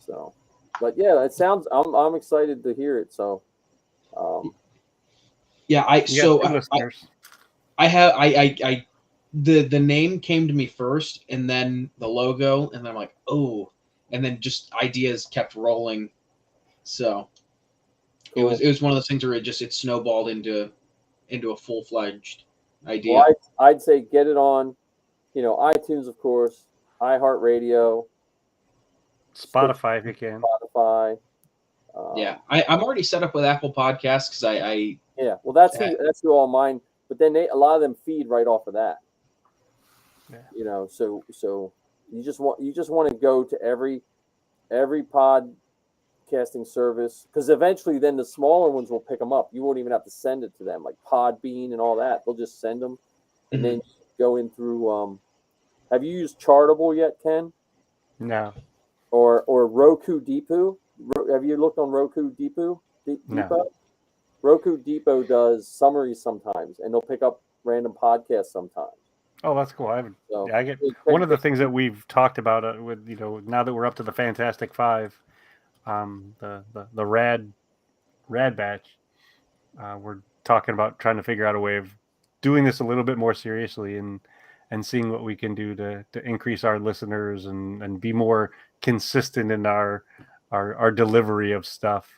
So, but yeah, it sounds. I'm excited to hear it. So, yeah, you got two listeners. the name came to me first, and then the logo, and then I'm like, oh, and then just ideas kept rolling. So cool. it was one of those things where it snowballed into a full-fledged idea. Well, I'd say get it on, iTunes, of course, iHeartRadio, Spotify if you can. Spotify. Yeah, I'm already set up with Apple Podcasts because I Yeah, well, that's who all mine. But then a lot of them feed right off of that. Yeah. So you just want to go to every podcasting service, because eventually then the smaller ones will pick them up. You won't even have to send it to them, like Podbean and all that. They'll just send them, and then go in through. Have you used Chartable yet, Ken? No. Or Roku Depot? Have you looked on Roku Depot? No. Roku Depot does summaries sometimes, and they'll pick up random podcasts sometimes. Oh, that's cool. I haven't. So Yeah, I get one of the things that we've talked about with now that we're up to the Fantastic Five, the rad batch. We're talking about trying to figure out a way of doing this a little bit more seriously and seeing what we can do to increase our listeners and be more consistent in our delivery of stuff.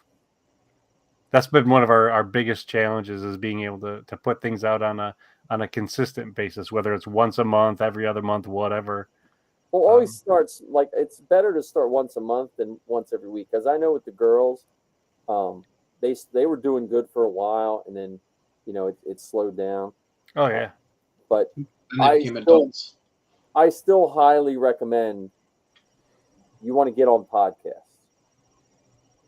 that's been one of our biggest challenges, is being able to put things out on a consistent basis, whether it's once a month, every other month, whatever. Well, always starts like it's better to start once a month than once every week, because I know with the girls, they were doing good for a while, and then it slowed down. Oh yeah. But And they I became still- adults. I still highly recommend you want to get on podcasts.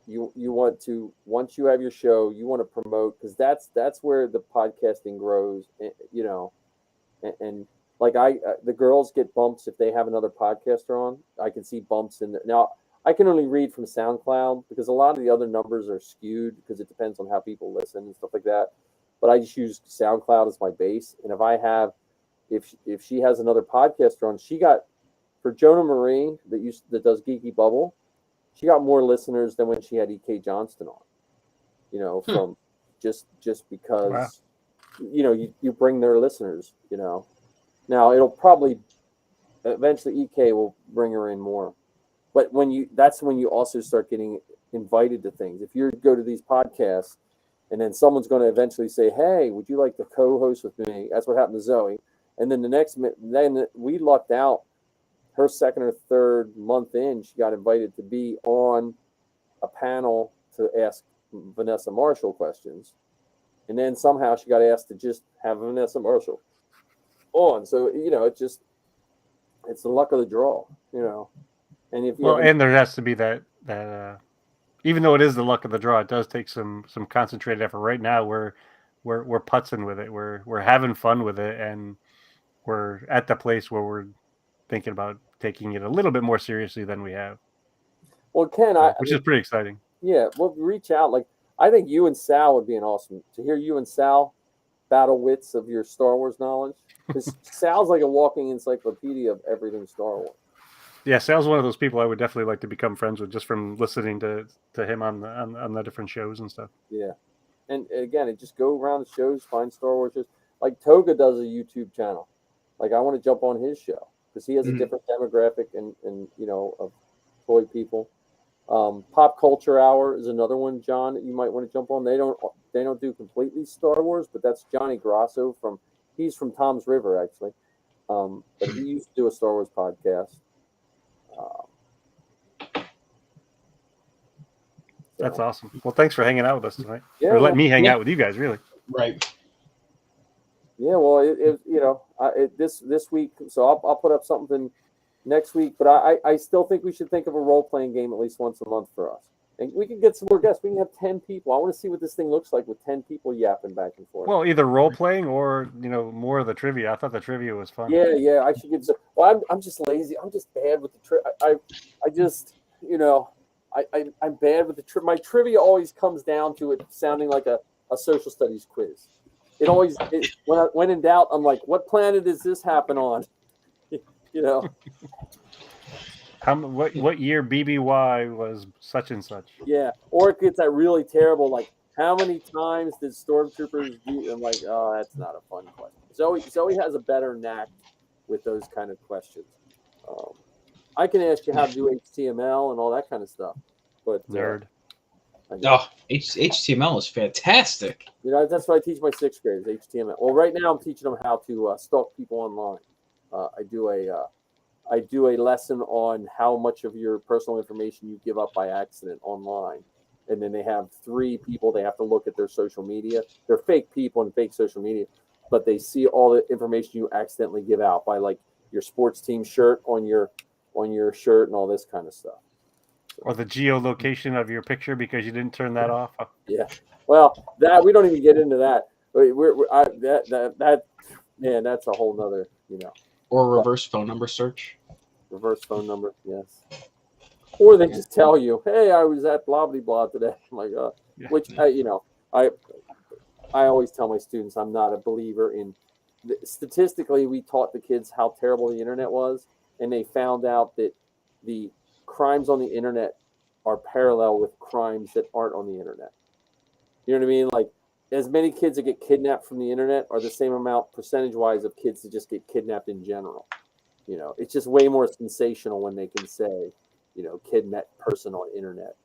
You want to, once you have your show, you want to promote, because that's where the podcasting grows. And like the girls get bumps if they have another podcaster on. I can see bumps in there. Now I can only read from SoundCloud because a lot of the other numbers are skewed because it depends on how people listen and stuff like that. But I just use SoundCloud as my base. And if she has another podcaster on, she got, for Jonah Marie that does Geeky Bubble, she got more listeners than when she had EK Johnston on. From just because you bring their listeners. Now it'll probably eventually EK will bring her in more, but that's when you also start getting invited to things. If you go to these podcasts, and then someone's going to eventually say, "Hey, would you like to co-host with me?" That's what happened to Zoe. And then then we lucked out. Her second or third month in, she got invited to be on a panel to ask Vanessa Marshall questions. And then somehow she got asked to just have Vanessa Marshall on. So, it's the luck of the draw, And if you And there has to be that even though it is the luck of the draw, it does take some concentrated effort. Right now, we're putzing with it. We're having fun with it, and we're at the place where we're thinking about taking it a little bit more seriously than we have. Well, Ken, which is pretty exciting. Yeah, well, reach out. Like, I think you and Sal would be to hear you and Sal battle wits of your Star Wars knowledge. Because Sal's like a walking encyclopedia of everything Star Wars. Yeah, Sal's one of those people I would definitely like to become friends with, just from listening to him on the different shows and stuff. Yeah, and again, just go around the shows, find Star Wars shows. Like Toga does a YouTube channel. Like, I want to jump on his show because he has a different demographic and of toy people. Pop Culture Hour is another one, John, that you might want to jump on. They don't do completely Star Wars, but that's Johnny Grasso he's from Tom's River, actually. But he used to do a Star Wars podcast. That's awesome. Well, thanks for hanging out with us tonight. Yeah, or letting me hang out with you guys, really. Right. Yeah, well, this week, so I'll put up something next week, but I still think we should think of a role-playing game at least once a month for us. And we can get some more guests. We can have 10 people. I want to see what this thing looks like with 10 people yapping back and forth. Well, either role-playing or, more of the trivia. I thought the trivia was fun. Yeah, I should get some. Well, I'm just lazy. I'm just bad with the trivia. I'm bad with the trivia. My trivia always comes down to it sounding like a social studies quiz. It always, when in doubt, I'm like, what planet does this happen on? What year BBY was such and such? Yeah, or it gets that really terrible, like, how many times did stormtroopers do? I'm like, oh, that's not a fun question. Zoe has a better knack with those kind of questions. I can ask you how to do HTML and all that kind of stuff, but nerd. HTML is fantastic. That's what I teach my sixth graders, HTML. Well, right now I'm teaching them how to stalk people online. I do a lesson on how much of your personal information you give up by accident online. And then they have 3 people, they have to look at their social media. They're fake people and fake social media, but they see all the information you accidentally give out by, like, your sports team shirt on your shirt and all this kind of stuff. Or the geolocation of your picture because you didn't turn that off. Yeah. Well, that we don't even get into that. That's a whole nother, Or reverse phone number search. Reverse phone number, yes. Or they just tell you, "Hey, I was at blah blah blah today." I'm like, which I always tell my students I'm not a believer in. Statistically, we taught the kids how terrible the internet was, and they found out that the crimes on the internet are parallel with crimes that aren't on the internet. You know what I mean? Like, as many kids that get kidnapped from the internet are the same amount percentage-wise of kids that just get kidnapped in general. It's just way more sensational when they can say, kidnapped person on internet.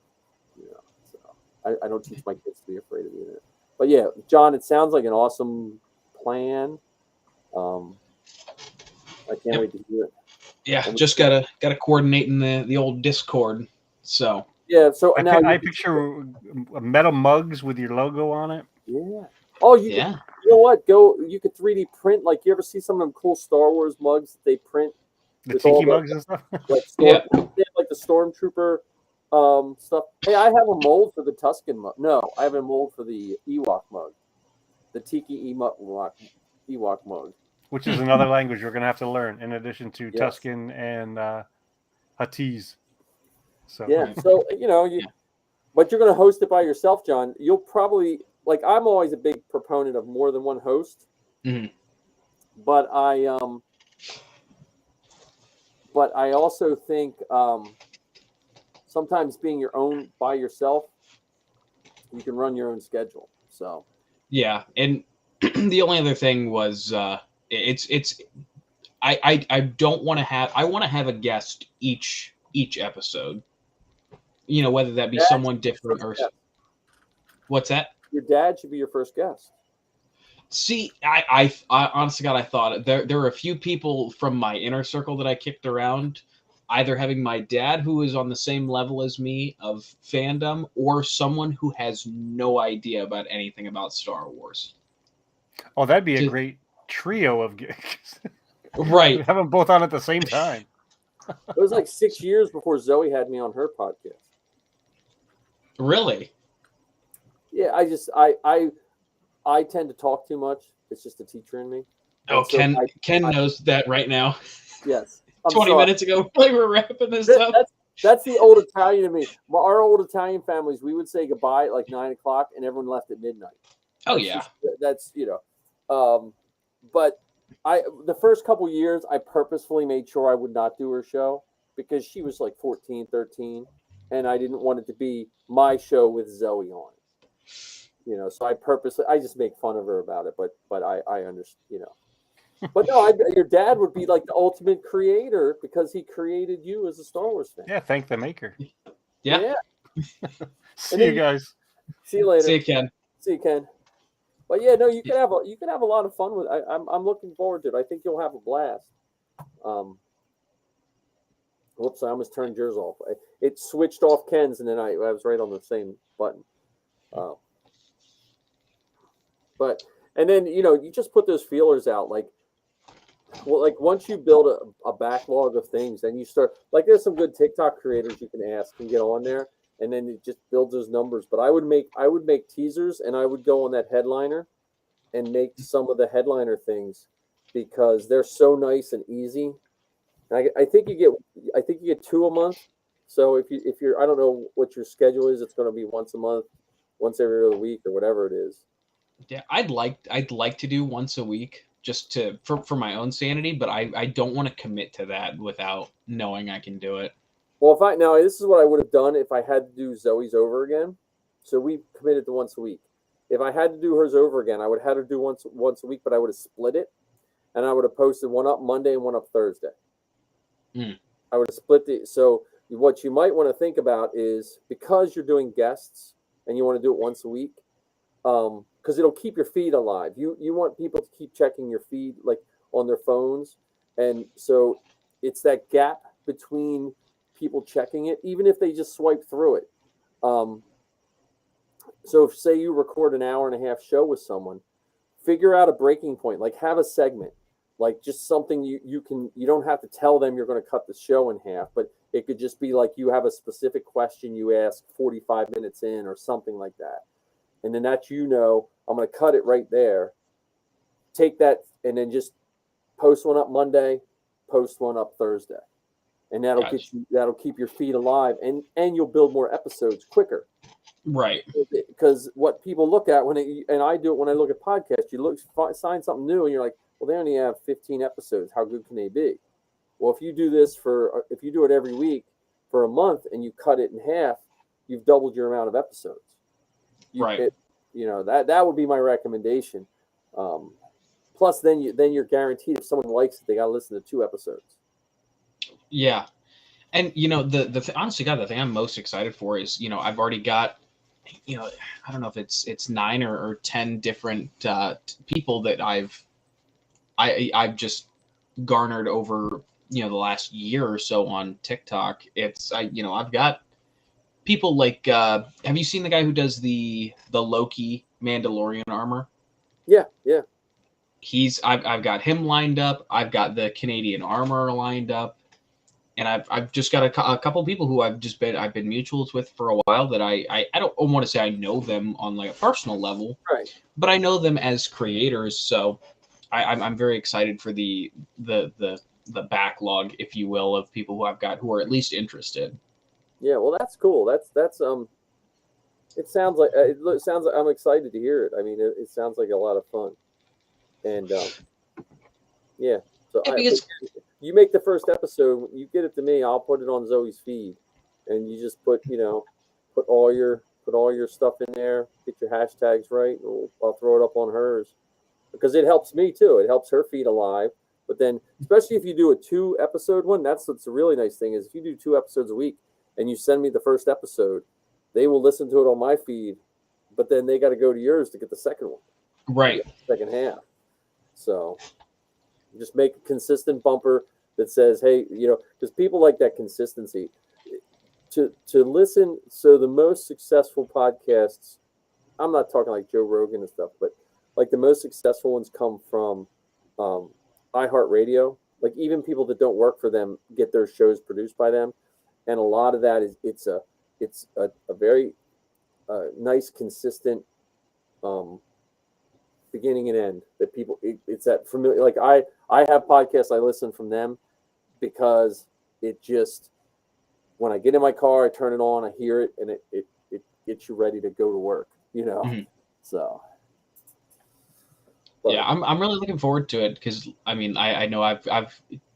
So I don't teach my kids to be afraid of the internet. But yeah, John, it sounds like an awesome plan. I can't Yep. wait to hear it. Yeah, just gotta coordinate in the old Discord. So Yeah, so I, now I you, picture metal mugs with your logo on it. yeah. Oh, you yeah, you know what? You could 3D print. Like, you ever see some of them cool Star Wars mugs that they print? The With all tiki the- mugs and stuff. Like Yeah. like the Stormtrooper stuff. Hey, I have a mold for the Tusken mug. No, I have a mold for the Ewok mug, the Tiki Ewok mug. Which is another language we're gonna have to learn in addition to Yes. Tuscan and Huttese. So Yeah. So but you're going to host it by yourself, John. You'll probably I'm always a big proponent of more than one host. Mhm. But I also think sometimes being your own by yourself, you can run your own schedule. So yeah. And the only other thing was I don't want to have I want to have a guest each episode. Whether that be That's someone different or yeah. what's that? Your dad should be your first guest. See, I honestly, God, I thought there were a few people from my inner circle that I kicked around, either having my dad who is on the same level as me of fandom, or someone who has no idea about anything about Star Wars. oh, that'd be a Just- great trio of gigs. Right. Have them both on at the same time. It was like 6 years before Zoe had me on her podcast. Really? Yeah, I tend to talk too much. It's just a teacher in me. Oh, And so Ken knows that right now. Yes. I'm 20 sorry. minutes ago, like we're wrapping this That- up. That's the old Italian in me. Our old Italian families, we would say goodbye at like 9 o'clock, and everyone left at midnight. Oh That's yeah. just- that's but the first couple years I purposefully made sure I would not do her show because she was like 14, 13, and I didn't want it to be my show with Zoe on it. So I just make fun of her about it, but I understand, But no, your dad would be like the ultimate creator because he created you as a Star Wars fan. Yeah, thank the maker. Yeah. See then you guys. See you later. See you, Ken. See you, Ken. But yeah, no, you can have a lot of fun with. I'm looking forward to it. I think you'll have a blast. Whoops! I almost turned yours off. It switched off Ken's, and then I was right on the same button. And then you just put those feelers out. Like once you build a backlog of things, then you start. Like there's some good TikTok creators you can ask and get on there. And then it just builds those numbers. But I would make teasers, and I would go on that headliner and make some of the headliner things because they're so nice and easy. And I think you get 2 a month. So if you're I don't know what your schedule is, it's going to be once a month, once every other week, or whatever it is. Yeah, I'd like to do once a week just for my own sanity, but I don't want to commit to that without knowing I can do it. Well, this is what I would have done if I had to do Zoe's over again. So we committed to once a week. If I had to do hers over again, I would have had her do once a week, but I would have split it, and I would have posted one up Monday and one up Thursday. I would have split the. So what you might want to think about is because you're doing guests and you want to do it once a week, because it'll keep your feed alive. You want people to keep checking your feed like on their phones, and so it's that gap between people checking it, even if they just swipe through it. So if say you record an hour and a half show with someone, figure out a breaking point, like have a segment, like just something you don't have to tell them you're going to cut the show in half, but it could just be like you have a specific question you ask 45 minutes in or something like that. And then that, I'm going to cut it right there, take that, and then just post one up Monday, post one up Thursday. And that'll keep your feed alive, and you'll build more episodes quicker. Right. Because what people look at and I do it when I look at podcasts, you sign something new, and you're like, well, they only have 15 episodes. How good can they be? Well, if you do it every week for a month and you cut it in half, you've doubled your amount of episodes. Right. That would be my recommendation. Plus, then you're guaranteed if someone likes it, they got to listen to 2 episodes. Yeah. And, honestly, God, the thing I'm most excited for is, I've already got I don't know if it's 9 or 10 different people that I've just garnered over the last year or so on TikTok. I've got people like have you seen the guy who does the Loki Mandalorian armor? Yeah. I've got him lined up. I've got the Canadian armor lined up, and I've just got a couple people who I've been mutuals with for a while that I don't want to say I know them on like a personal level, Right. but I know them as creators. So I'm very excited for the backlog, if you will, of people who I've got who are at least interested. Yeah. Well, that's cool. That's it sounds like I'm excited to hear it. I mean, it sounds like a lot of fun, and yeah. So Yeah, because you make the first episode, you get it to me, I'll put it on Zoe's feed, and you just put all your stuff in there, get your hashtags right, and I'll throw it up on hers because it helps me too. It helps her feed alive. But then, especially if you do a 2-episode one, that's what's a really nice thing is if you do 2 episodes a week and you send me the first episode, they will listen to it on my feed, but then they got to go to yours to get the second one, right. second half. So just make a consistent bumper that says, hey, because people like that consistency to listen. So the most successful podcasts, I'm not talking like Joe Rogan and stuff, but like the most successful ones come from iHeartRadio. Like even people that don't work for them get their shows produced by them. And a lot of that is it's a very nice, consistent beginning and end that people it's that familiar. Like I have podcasts I listen from them because it just when I get in my car, I turn it on, I hear it, and it gets you ready to go to work. Mhm. So Yeah, I'm really looking forward to it because I mean I know I've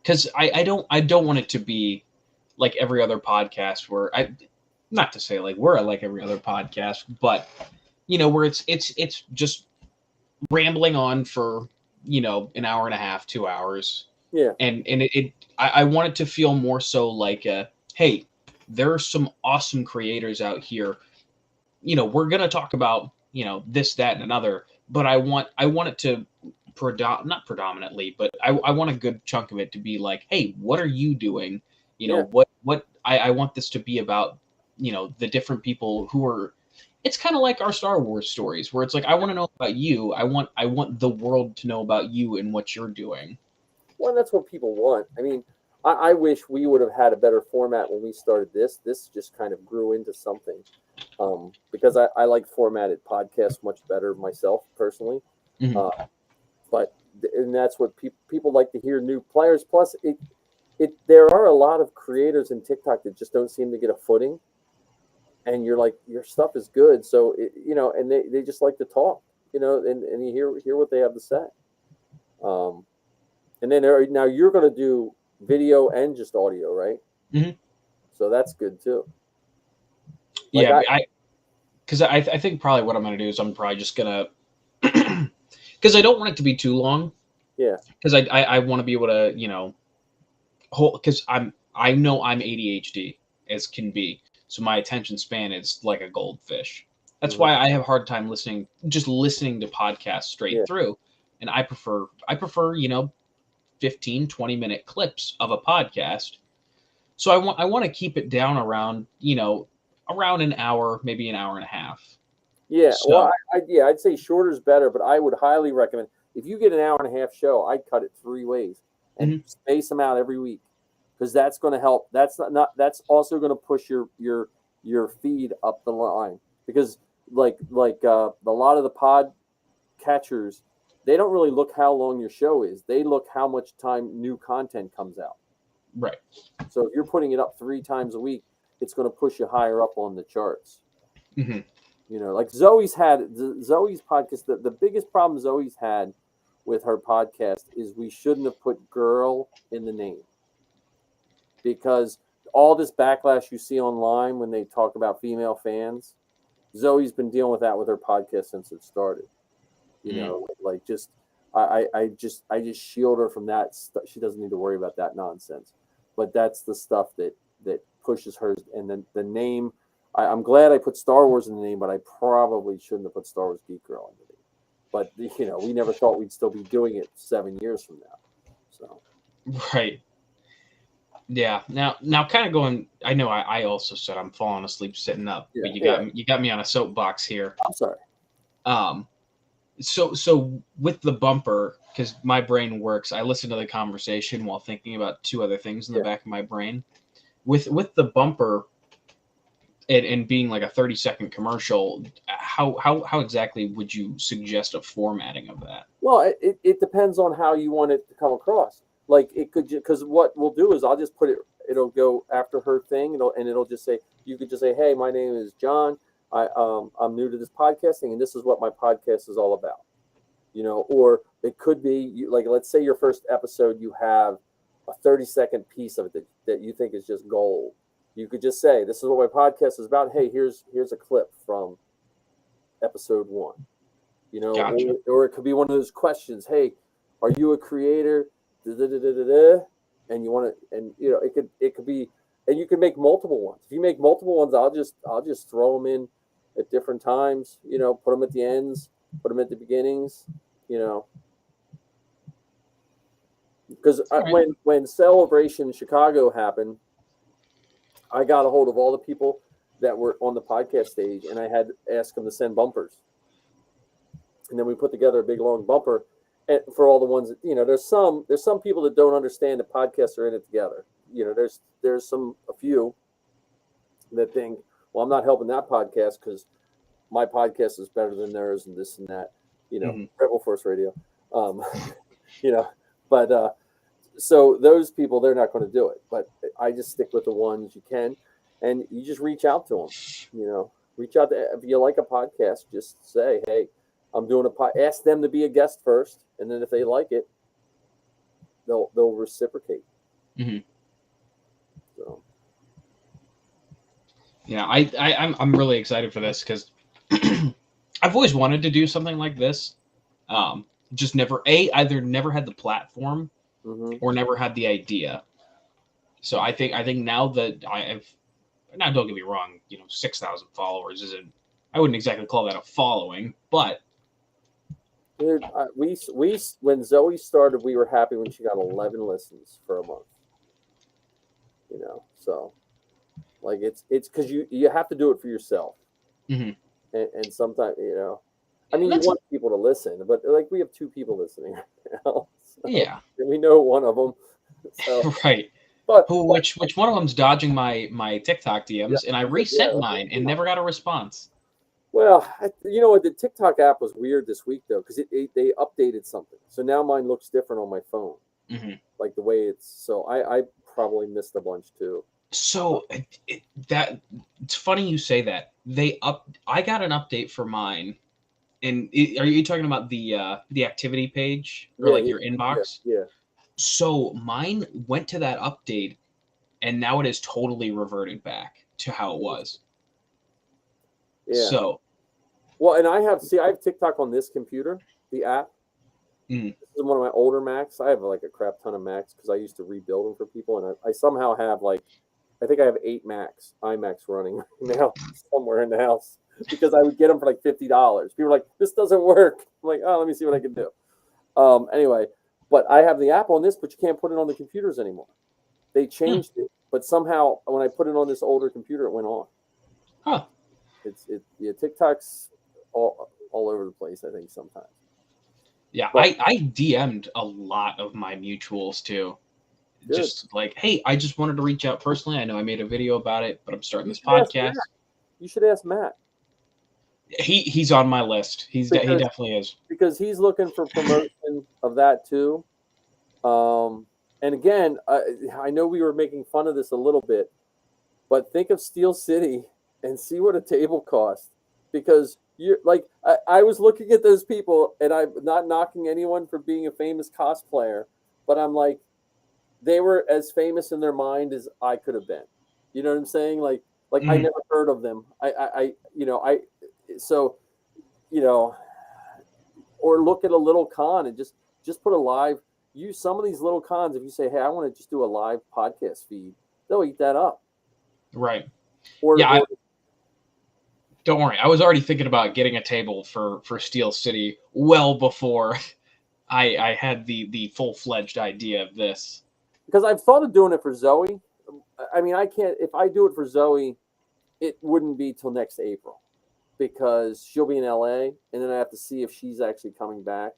because I don't want it to be like every other podcast where not to say like we're like every other podcast, but where it's just rambling on for an hour and a half, 2 hours, yeah, and I want it to feel more so like hey, there are some awesome creators out here. We're gonna talk about this, that, and another, but I want it to not predominantly, but I want a good chunk of it to be like, hey, what are you doing? Yeah. What I want this to be about. The different people who are. It's kind of like our Star Wars stories, where it's like I want to know about you. I want the world to know about you and what you're doing. well, that's what people want. I mean, I wish we would have had a better format when we started this. This just kind of grew into something because I like formatted podcasts much better myself personally. Mhm. And that's what people like to hear new players. Plus, there are a lot of creators in TikTok that just don't seem to get a footing. And you're like, your stuff is good, so and they just like to talk, and you hear what they have to say. And then now you're going to do video and just audio, right? Mhm. So that's good too. Yeah, I think probably what I'm going to do is I'm probably just going to because I don't want it to be too long. Yeah. Because I want to be able to hold because I know I'm ADHD as can be, so my attention span is like a goldfish. That's why I have a hard time listening to podcasts straight through, and I prefer 15, 20-minute clips of a podcast. So I want to keep it down around around an hour, maybe an hour and a half. Yeah. So, Well, I'd say shorter is better, but I would highly recommend if you get an hour and a half show, I'd cut it 3 ways and space them out every week because that's going to help. That's that's also going to push your feed up the line because like a lot of the pod catchers, they don't really look how long your show is. They look how much time new content comes out. right. So if you're putting it up 3 times a week, it's going to push you higher up on the charts. Mm-hmm. Like Zoe's podcast. The biggest problem Zoe's had with her podcast is we shouldn't have put girl in the name because all this backlash you see online when they talk about female fans, Zoe's been dealing with that with her podcast since it started. Like just I just shield her from that. She doesn't need to worry about that nonsense. But that's the stuff that pushes her, and then the name I'm glad I put Star Wars in the name, but I probably shouldn't have put Star Wars Geek Girl in the name. But we never thought we'd still be doing it 7 years from now. So Right. Yeah. Now, kind of going. I know. I also said I'm falling asleep sitting up, Yeah, but you got me on a soapbox here. I'm sorry. So with the bumper, because my brain works, I listen to the conversation while thinking about two other things in the back of my brain. With the bumper, and being like a 30-second commercial, how exactly would you suggest a formatting of that? Well, it depends on how you want it to come across. Like it could, because what we'll do is I'll just put it. It'll go after her thing, and it'll just say, you could just say, hey, my name is John. I'm new to this podcasting, and this is what my podcast is all about. Or it could be like, let's say your first episode, you have a 30-second piece of it that you think is just gold. You could just say, this is what my podcast is about. Hey, here's a clip from episode 1. Gotcha. Or it could be one of those questions. Hey, are you a creator? And you want to, and it could be, and you can make multiple ones. If you make multiple ones, I'll just throw them in at different times. Put them at the ends, put them at the beginnings. Because when Celebration Chicago happened, I got a hold of all the people that were on the podcast stage, and I had to ask them to send bumpers. And then we put together a big long bumper. And for all the ones that, there's some people that don't understand that podcasts are in it together. There's a few that think, well, I'm not helping that podcast because my podcast is better than theirs and this and that, Rebel Force Radio, but so those people, they're not going to do it, but I just stick with the ones you can, and you just reach out to them, reach out to, if you like a podcast, just say, hey, I'm doing ask them to be a guest first, and then if they like it, they'll reciprocate. Mm-hmm. So. Yeah, I'm really excited for this because I've always wanted to do something like this. Just either never had the platform or never had the idea. So I think now that don't get me wrong, 6,000 followers isn't. I wouldn't exactly call that a following, but. Dude, when Zoe started, we were happy when she got 11 listens for a month. So like it's because you have to do it for yourself, and sometimes you want people to listen, but like we have 2 people listening right now. So, yeah, and we know one of them. So, right. But which one of them's dodging my TikTok DMs, and I resent mine and never got a response. Well, the TikTok app was weird this week though, because they updated something, so now mine looks different on my phone, like the way it's. So I probably missed a bunch too. So it's funny you say that. I got an update for mine, and are you talking about the activity page or your inbox? Yeah. So mine went to that update, and now it is totally reverted back to how it was. Yeah. So. Well, and I have TikTok on this computer, the app. This is one of my older Macs. I have like a crap ton of Macs because I used to rebuild them for people, and I somehow have I think I have 8 iMacs running right now somewhere in the house because I would get them for like $50. People were like, this doesn't work. I'm like, oh, let me see what I can do. Anyway, but I have the app on this, but you can't put it on the computers anymore. They changed it, but somehow when I put it on this older computer, it went on. Huh. TikTok's all over the place, I think, sometimes. Yeah, but I DM'd a lot of my mutuals too. Good. Just like, hey, I just wanted to reach out personally. I know I made a video about it, but I'm starting this podcast. You should ask Matt. He's on my list. He definitely is. Because he's looking for promotion of that too. And again, I know we were making fun of this a little bit, but think of Steel City and see what a table costs. Because you're like, I was looking at those people, and I'm not knocking anyone for being a famous cosplayer, but I'm like, they were as famous in their mind as I could have been. You know what I'm saying? Like I never heard of them. Or look at a little con and just put a live. Use some of these little cons. If you say, hey, I want to just do a live podcast feed, they'll eat that up. Right. Or Don't worry, I was already thinking about getting a table for Steel City well before I had the full-fledged idea of this. Because I've thought of doing it for Zoe. I mean, I can't. If I do it for Zoe, it wouldn't be till next April because she'll be in LA, and then I have to see if she's actually coming back.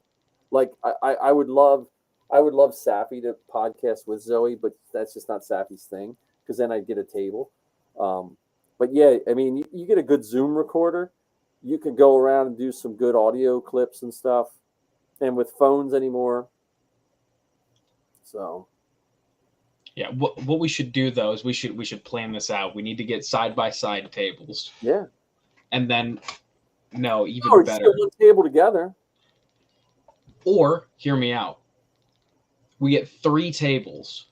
Like I would love Safi to podcast with Zoe, but that's just not Safi's thing because then I'd get a table. But yeah, I mean, you get a good Zoom recorder, you can go around and do some good audio clips and stuff, and with phones anymore. So. Yeah, what we should do though is we should plan this out. We need to get side by side tables, Yeah. and then no, even Or just better. get one table together. Or hear me out. We get 3 tables.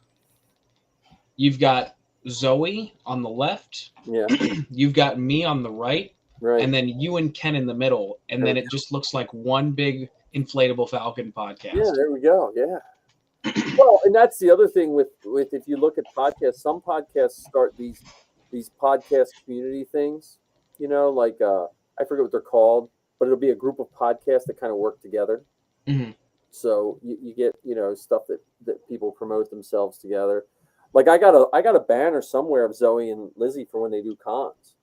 You've got Zoe on the left. Yeah. You've got me on the right, Right. and then you and Ken in the middle, and then it just looks like one big inflatable Falcon podcast. Yeah, there we go. Yeah. Well, and that's the other thing with if you look at podcasts, some podcasts start these podcast community things, you know, like I forget what they're called, but it'll be a group of podcasts that kind of work together. Mhm. So you get, you know, stuff that people promote themselves together. Like I got a banner somewhere of Zoe and Lizzie for when they do cons.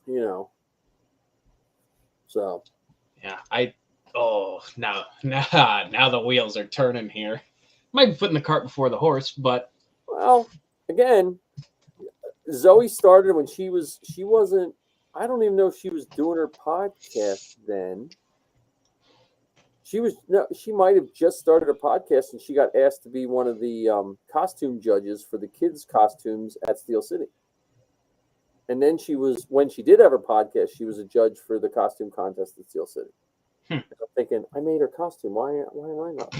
You know. So Yeah, now the wheels are turning here. Might be putting the cart before the horse, but well, again, Zoe started when she wasn't, I don't even know if she was doing her podcast then. She might have just started her podcast and she got asked to be one of the costume judges for the kids' costumes at Steel City. And then when she did have her podcast, she was a judge for the costume contest at Steel City. I'm thinking, I made her costume. Why am I not?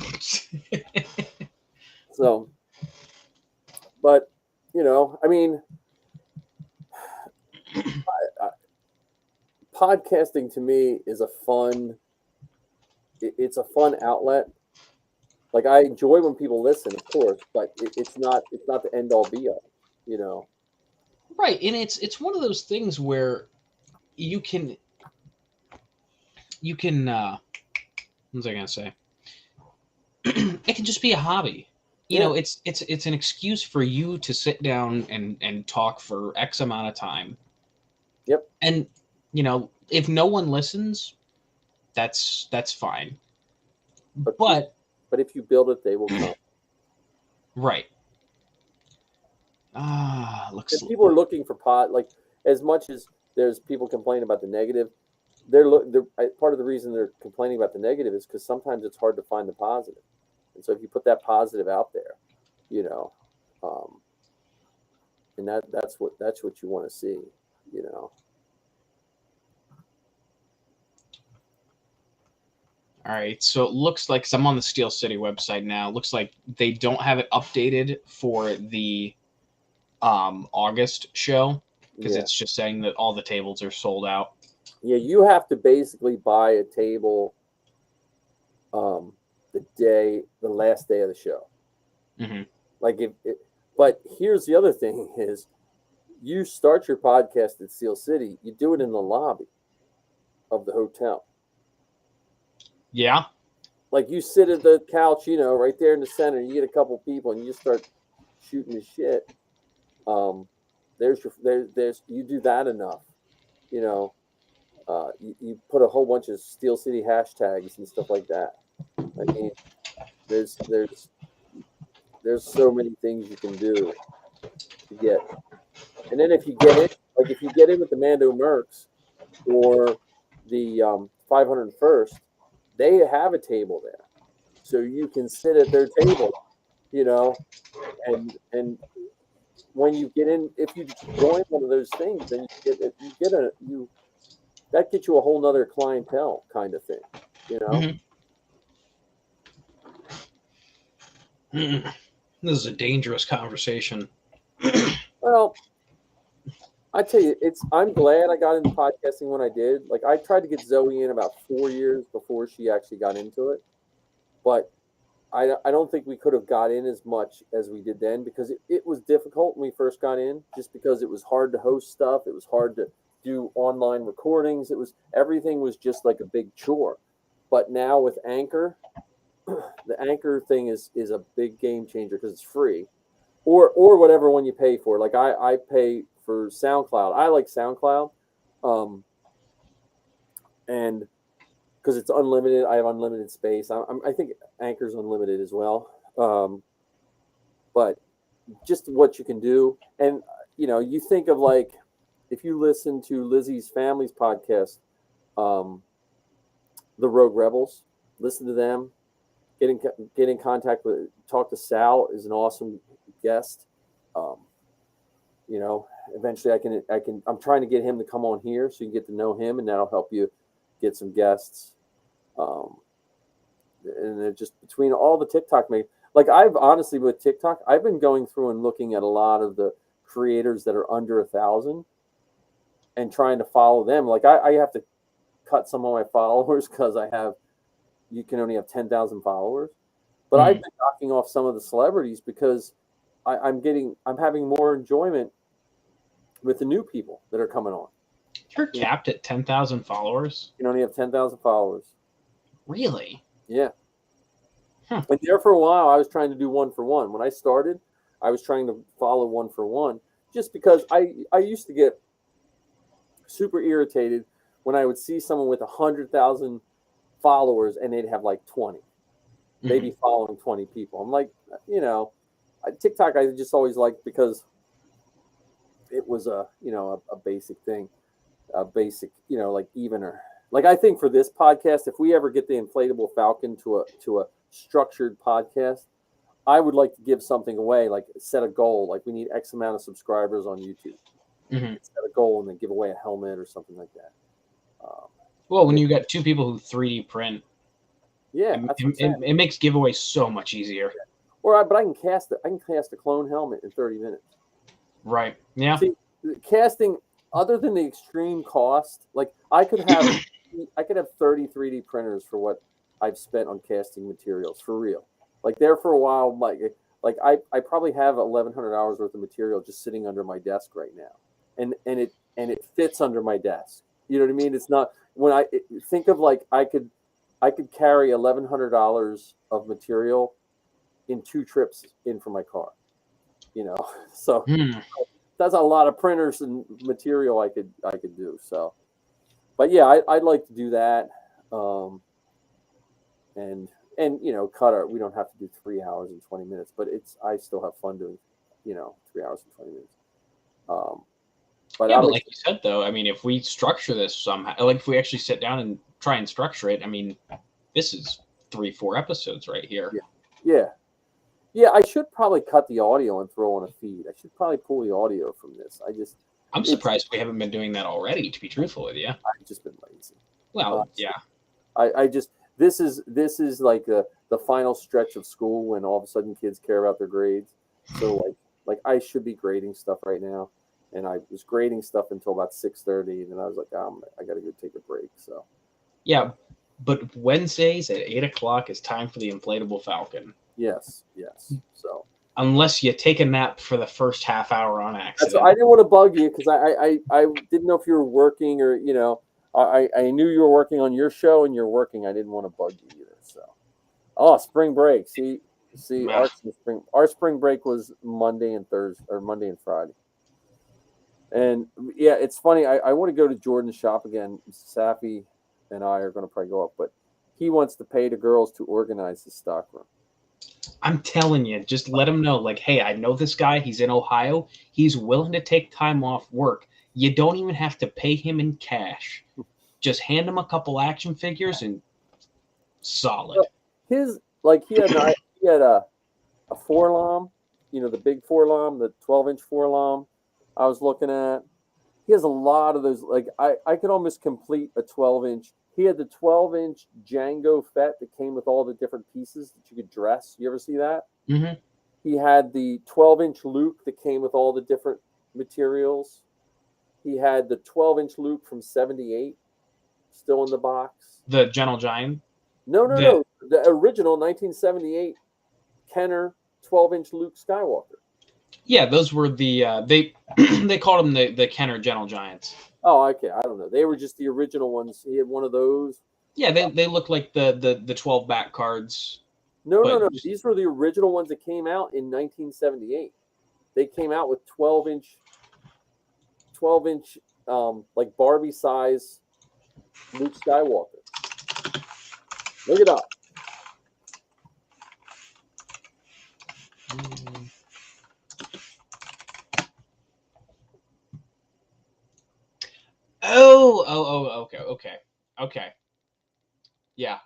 So, but, you know, I mean, podcasting to me is it's a fun outlet. Like I enjoy when people listen, of course, but it's not the end all be all, you know. right, and it's one of those things where you can what was I gonna say? It can just be a hobby. You know, it's an excuse for you to sit down and talk for X amount of time. Yep. And you know, if no one listens, that's fine. But if you build it, they will come. right. Looks If people are looking for like as much as there's people complaining about the negative, they're part of the reason they're complaining about the negative is because sometimes it's hard to find the positive. And so if you put that positive out there, you know, and that's what you want to see, you know. All right, so it looks like, 'cause I'm on the Steel City website now, it looks like they don't have it updated for the August show because Yeah. it's just saying that all the tables are sold out. Yeah, you have to basically buy a table the last day of the show. Mm-hmm. Like but here's the other thing is you start your podcast at Steel City, you do it in the lobby of the hotel. Yeah. Like you sit at the couch, you know, right there in the center, you get a couple people and you start shooting the shit. There's you do that enough, you know. You put a whole bunch of Steel City hashtags and stuff like that. I mean, there's so many things you can do to get. And then if you get in with the Mando Mercs or the 501st, they have a table there, so you can sit at their table, you know, and when you get in, if you join one of those things, then that gets you a whole nother clientele kind of thing, you know. Mm-hmm. This is a dangerous conversation. Well, I tell you, I'm glad I got into podcasting when I did. Like I tried to get Zoe in about 4 years before she actually got into it, but I don't think we could have got in as much as we did then because it was difficult when we first got in, just because it was hard to host stuff. It was hard to do online recordings. Everything was just like a big chore. But now with Anchor, the Anchor thing is a big game changer because it's free, or whatever one you pay for. Like I pay for SoundCloud. I like SoundCloud, and because it's unlimited, I have unlimited space. I think Anchor's unlimited as well. But just what you can do, and you think of like if you listen to Lizzie's Family's podcast, the Rogue Rebels, listen to them. Get in contact with, talk to Sal is an awesome guest. Eventually I'm trying to get him to come on here so you can get to know him, and that'll help you get some guests. And then just between all the TikTok like I've honestly with TikTok, I've been going through and looking at a lot of the creators that are under 1,000 and trying to follow them. Like I have to cut some of my followers because you can only have 10,000 followers, but I've been knocking off some of the celebrities because I'm having more enjoyment with the new people that are coming on. You're capped at 10,000 followers? You can only have 10,000 followers. Really? Yeah. And there for a while, I was trying to do 1 for 1. When I started, I was trying to follow 1 for 1 just because I used to get super irritated when I would see someone with 100,000 followers and they'd have like 20. They'd be following 20 people. I'm like, TikTok I just always liked because it was a basic thing, a basic, like evener. Like I think for this podcast, if we ever get the Inflatable Falcon to a structured podcast, I would like to give something away, like set a goal, like we need X amount of subscribers on YouTube. Set a goal and then give away a helmet or something like that. Well, when you got 2 people who 3D print, yeah, it makes giveaways so much easier. But I can cast it. I can cast a clone helmet in 30 minutes. Right. Yeah. See, casting, other than the extreme cost, like I could have 30 3D printers for what I've spent on casting materials for real. Like there for a while, like I probably have 1,100 hours worth of material just sitting under my desk right now, and it fits under my desk. You know what I mean? It's not when I think of like I could carry $1,100 of material in 2 trips in for my car. So that's a lot of printers and material I could do. So, but yeah, I'd like to do that. And we don't have to do 3 hours and 20 minutes, but I still have fun doing, 3 hours and 20 minutes. But like you said, though, I mean, if we structure this somehow, like if we actually sit down and try and structure it, I mean, this is 3-4 episodes right here. Yeah. I should probably cut the audio and throw on a feed. I should probably pull the audio from this. I'm surprised we haven't been doing that already, to be truthful with you. I've just been lazy. Well, yeah. This is like the final stretch of school when all of a sudden kids care about their grades. So like I should be grading stuff right now, and I was grading stuff until about 6:30, and then I was like, I got to go take a break. So yeah, but Wednesdays at 8:00 is time for the Inflatable Falcon. Yes. So unless you take a nap for the first half hour on accident. I didn't want to bug you because I didn't know if you were working or I knew you were working on your show and you're working. I didn't want to bug you either. So, spring break. See, our spring break was Monday and Thursday or Monday and Friday. And yeah, it's funny. I want to go to Jordan's shop again. Safi and I are going to probably go up, but he wants to pay the girls to organize the stockroom. I'm telling you, just let him know, like, hey, I know this guy. He's in Ohio. He's willing to take time off work. You don't even have to pay him in cash. Just hand him a couple action figures and solid. He had a 4-lam, the big 4-lam, the 12-inch 4-lam I was looking at. He has a lot of those. Like I could almost complete a 12-inch. He had the 12-inch Django Fett that came with all the different pieces that you could dress. You ever see that? Mm-hmm. He had the 12-inch Luke that came with all the different materials. He had the 12-inch Luke from 78 still in the box. The Gentle Giant? No. The original 1978 Kenner 12-inch Luke Skywalker. Yeah, those were the they called them the Kenner Gentle Giants. Oh, okay. I don't know. They were just the original ones. He had one of those. Yeah, they look like the 12 back cards. No, But- no. These were the original ones that came out in 1978. They came out with 12-inch, like Barbie size Luke Skywalker. Look it up. Okay. Yeah,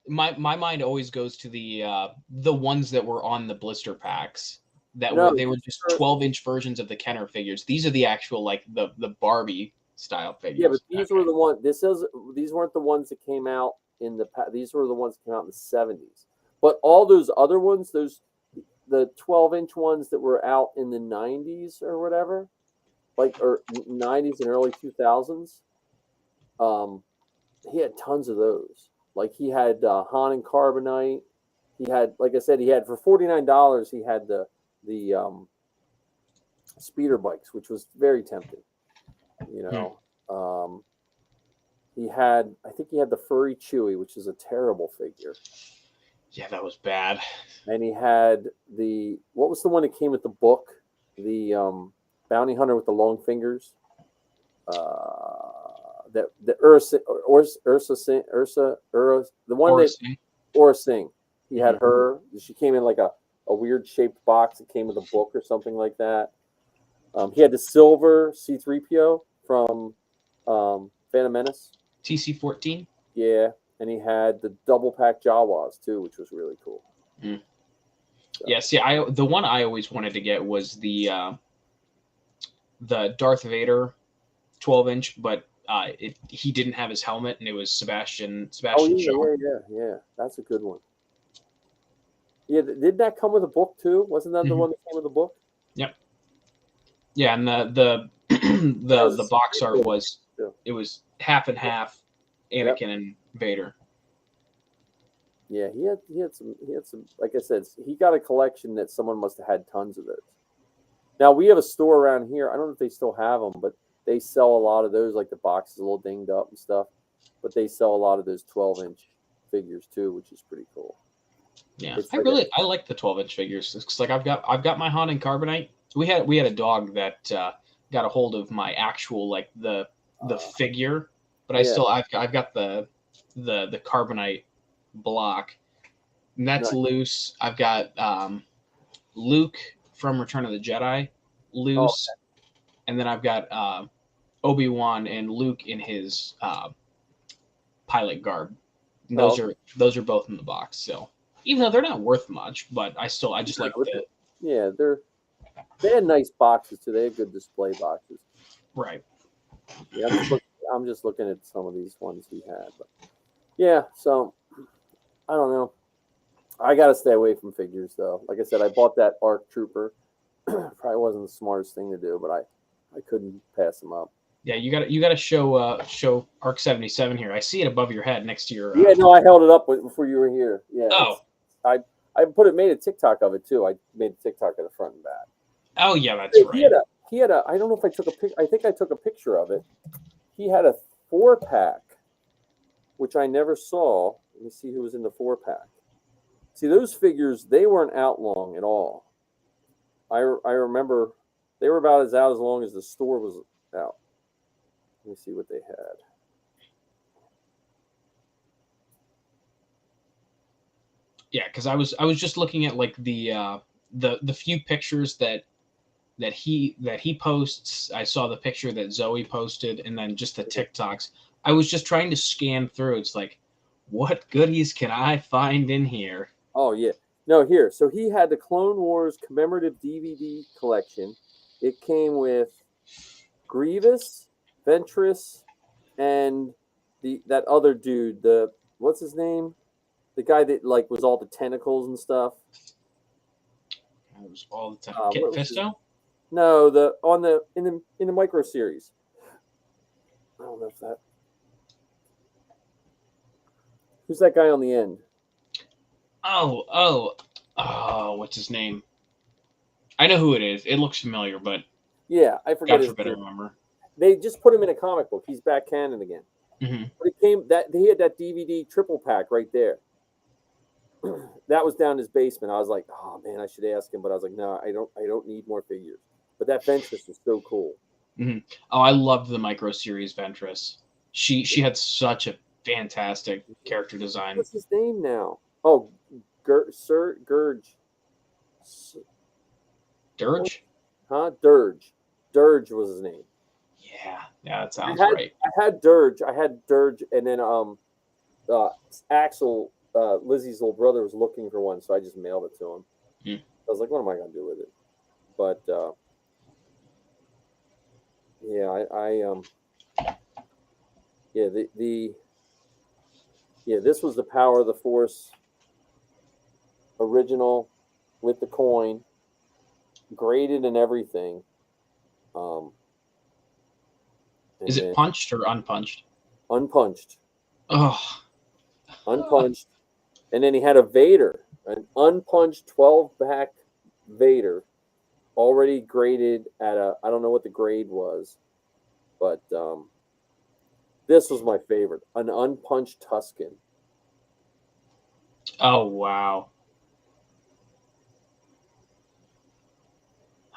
my mind always goes to the ones that were on the blister packs they were just 12-inch versions of the Kenner figures. These are the actual like the Barbie style figures. Yeah, but these were the ones. These weren't the ones that came out in the. These were the ones that came out in the 70s. But all those other ones, the 12-inch ones that were out in the 90s or whatever, or 90s and early 2000s. He had tons of those. Like he had Han and Carbonite. He had, like I said, for $49. He had the speeder bikes, which was very tempting. He had, I think he had the furry Chewie, which is a terrible figure. Yeah, that was bad. And he had what was the one that came with the book? The bounty hunter with the long fingers. The Ursa, the one Aura that Singh. Aura Singh. He had her. She came in like a weird shaped box that came with a book or something like that. He had the silver C-3PO from Phantom Menace. TC-14. Yeah, and he had the double pack Jawas too, which was really cool. Mm. So. Yeah, see, the one I always wanted to get was the Darth Vader 12-inch, but he didn't have his helmet, and it was Sebastian Shaw. Yeah. That's a good one. Yeah, did that come with a book too? Wasn't that the one that came with a book? Yep. Yeah, and the box art was it was half and half, Anakin and Vader. Yeah, he had some. Like I said, he got a collection that someone must have had tons of those. Now we have a store around here. I don't know if they still have them, but they sell a lot of those. Like the box is a little dinged up and stuff, but they sell a lot of those 12-inch figures too, which is pretty cool. Yeah, I like the 12-inch figures. It's like I've got my Han and Carbonite. We had a dog that got a hold of my actual like the figure, but I've got the Carbonite block, and that's loose. I've got Luke from Return of the Jedi loose, and then I've got Obi-Wan and Luke in his pilot garb. And those are both in the box. So even though they're not worth much, but I just like the. Yeah, they had nice boxes too. They had good display boxes. Right. Yeah, I'm just looking at some of these ones he had, but yeah. So I don't know. I got to stay away from figures though. Like I said, I bought that ARC Trooper. Probably wasn't the smartest thing to do, but I couldn't pass them up. Yeah, you got to show ARC 77 here. I see it above your head next to your. Yeah, no, I held it up before you were here. Yeah. Oh. I made a TikTok of it too. I made a TikTok of the front and back. Oh yeah, that's right. He had a. I don't know if I took a pic. I think I took a picture of it. He had a 4-pack, which I never saw. Let me see who was in the 4-pack. See, those figures, they weren't out long at all. I remember they were about as out as long as the store was out. Let me see what they had. Yeah, because I was just looking at like the few pictures that he posts. I saw the picture that Zoe posted, and then just the TikToks. I was just trying to scan through. It's like, what goodies can I find in here? Oh yeah, no here. So he had the Clone Wars commemorative DVD collection. It came with Grievous, Ventress, and that other dude. What's his name? The guy that like was all the tentacles and stuff. It was all the time. Kit Fisto? No, in the micro series. I don't know if that. Who's that guy on the end? Oh, what's his name? I know who it is. It looks familiar, but Yeah, I forget God his forbid I name. remember. They just put him in a comic book. He's back canon again. Hmm. But it came that he had that DVD triple pack right there. That was down in his basement. I was like, oh man, I should ask him, but I was like, no, I don't need more figures. But that Ventress was so cool. Oh, I loved the Micro Series Ventress. She had such a fantastic character design. What's his name now? Oh, Sir Gurge. Dirge? Huh? Dirge. Dirge was his name. Yeah, that sounds I had, right. I had Dirge, and then Axel, Lizzie's little brother, was looking for one, so I just mailed it to him. Hmm. I was like, what am I gonna do with it? But yeah, yeah, this was the Power of the Force original with the coin, graded and everything. And Is it then punched or unpunched? unpunched? Oh, Unpunched. And then he had a Vader, an unpunched 12-pack Vader, already graded at I don't know what the grade was, but this was my favorite, an unpunched Tusken. oh wow.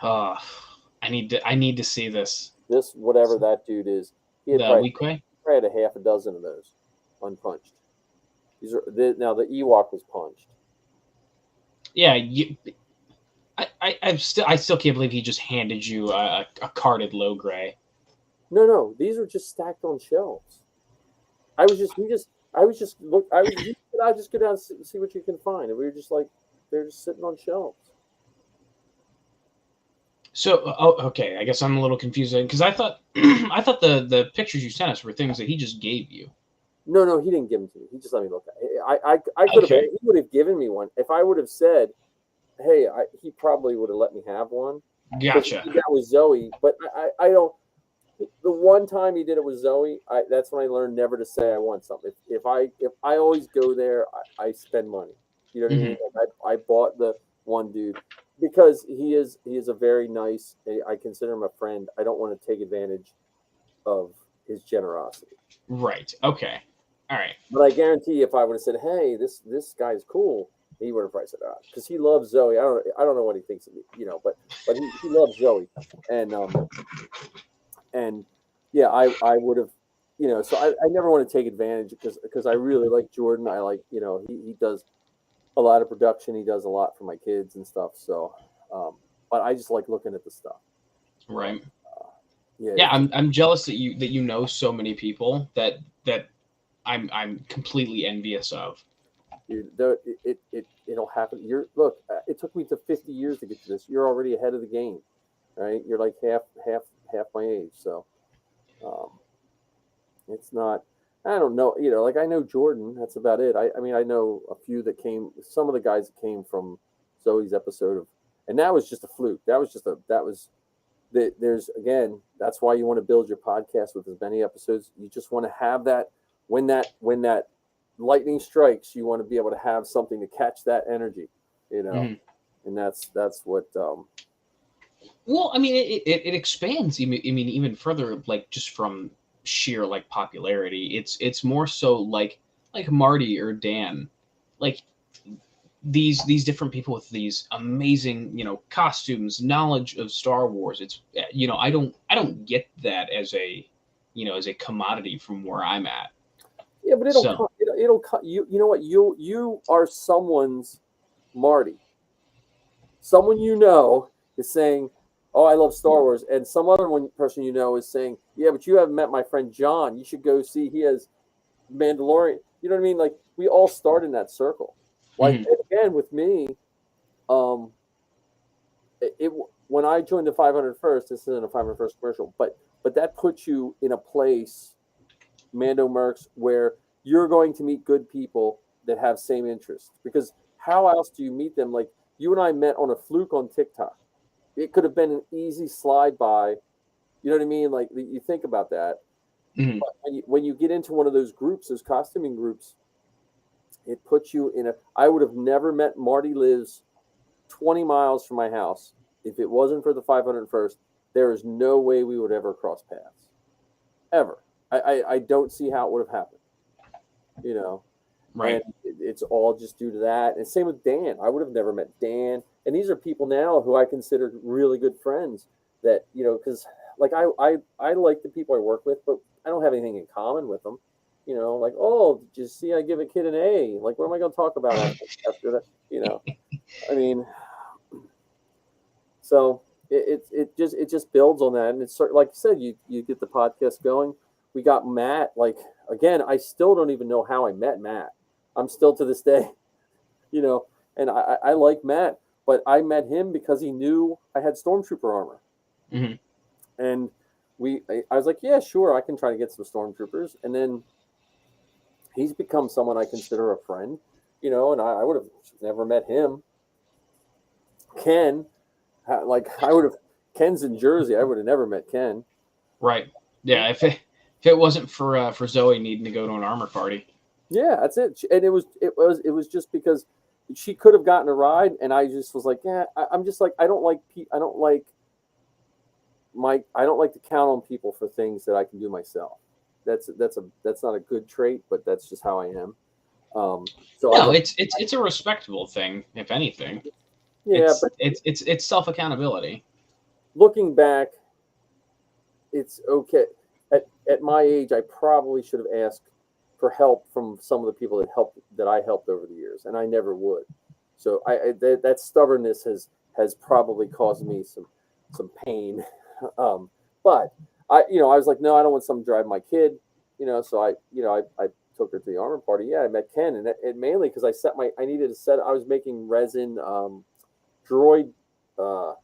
Oh, I need to see this. This, whatever that dude is, he The had probably Weequay? had a half a dozen of those unpunched. These are now the Ewok was punched. Yeah, I still can't believe he just handed you a carded low gray. No, these were just stacked on shelves. I was just go down and see what you can find, and we were just like, they're just sitting on shelves. So, oh, okay, I guess I'm a little confused because I thought I thought the pictures you sent us were things that he just gave you. No, he didn't give them to me. He just let me look at it. I could have. Okay. He would have given me one if I would have said, "Hey," he probably would have let me have one. 'Cause Gotcha. he did that with Zoe, but I don't. The one time he did it with Zoe, that's when I learned never to say I want something. If I always go there, I spend money. You know what I mean? Like I bought the one dude because he is a very nice. I consider him a friend. I don't want to take advantage of his generosity. Right. Okay. All right. But I guarantee if I would have said, "Hey, this guy's cool," he would have probably said, because he loves Zoe. I don't know what he thinks of me, but he loves Zoe, and yeah, I would have, so I never want to take advantage because I really like Jordan. I like, he does a lot of production. He does a lot for my kids and stuff. So, but I just like looking at the stuff. Right. Yeah. Yeah, I'm jealous that you know so many people that I'm completely envious of. Dude, it'll happen. It took me to 50 years to get to this. You're already ahead of the game, right? You're like half my age, so it's not. I don't know, like I know Jordan. That's about it. I mean, I know a few that came. Some of the guys that came from Zoe's episode of, and that was just a fluke. There's again. That's why you want to build your podcast with as many episodes. You just want to have that when that lightning strikes, you want to be able to have something to catch that energy, and that's what. Well, I mean, it expands. I mean, even further, like just from sheer like popularity. It's more so like Marty or Dan, like these different people with these amazing costumes, knowledge of Star Wars. It's I don't get that as a as a commodity from where I'm at. Yeah, but it'll cut you. You know what? You are someone's Marty. Someone is saying, "Oh, I love Star Wars," and some other person is saying, "Yeah, but you haven't met my friend John. You should go see. He has Mandalorian." You know what I mean? Like we all start in that circle. Like and again with me, when I joined the 501st, this isn't a 501st commercial, but that puts you in a place, Mando Mercs, where you're going to meet good people that have same interests. Because how else do you meet them? Like you and I met on a fluke on TikTok. It could have been an easy slide by. You know what I mean? Like you think about that. But when you get into one of those groups, those costuming groups, it puts you in a. I would have never met Marty lives 20 miles from my house if it wasn't for the 501st. there is no way we would ever cross paths, ever. I don't see how it would have happened, you know. Right. And it's all just due to that. And same with Dan. I would have never met Dan. And these are people now who I consider really good friends that, you know, because like I like the people I work with, but I don't have anything in common with them. You know, like, oh, did you see I give a kid an A? Like, what am I going to talk about after that? You know, I mean, so it just builds on that. And it's like you said, you get the podcast going. We got Matt. Like, again, I still don't even know how I met Matt. I'm still to this day, you know, and I like Matt, but I met him because he knew I had Stormtrooper armor. Mhm. And I was like, yeah, sure, I can try to get some Stormtroopers. And then he's become someone I consider a friend, you know, and I would have never met him. Ken, Ken's in Jersey. I would have never met Ken. Right. Yeah. If it wasn't for Zoe needing to go to an armor party. Yeah, that's it. And it was just because she could have gotten a ride, and I just was like, yeah, I'm just like, I don't like to count on people for things that I can do myself. That's not a good trait, but that's just how I am. So No, it's a respectable thing, if anything. Yeah, but it's self accountability. Looking back, it's okay. At my age, I probably should have asked for help from some of the people that I helped over the years, and I never would. So that stubbornness has probably caused me some pain. But I was like, no, I don't want someone to drive my kid. You know, so I took her to the armor party. Yeah, I met Ken, and it mainly because I needed to set. I was making resin droid. No,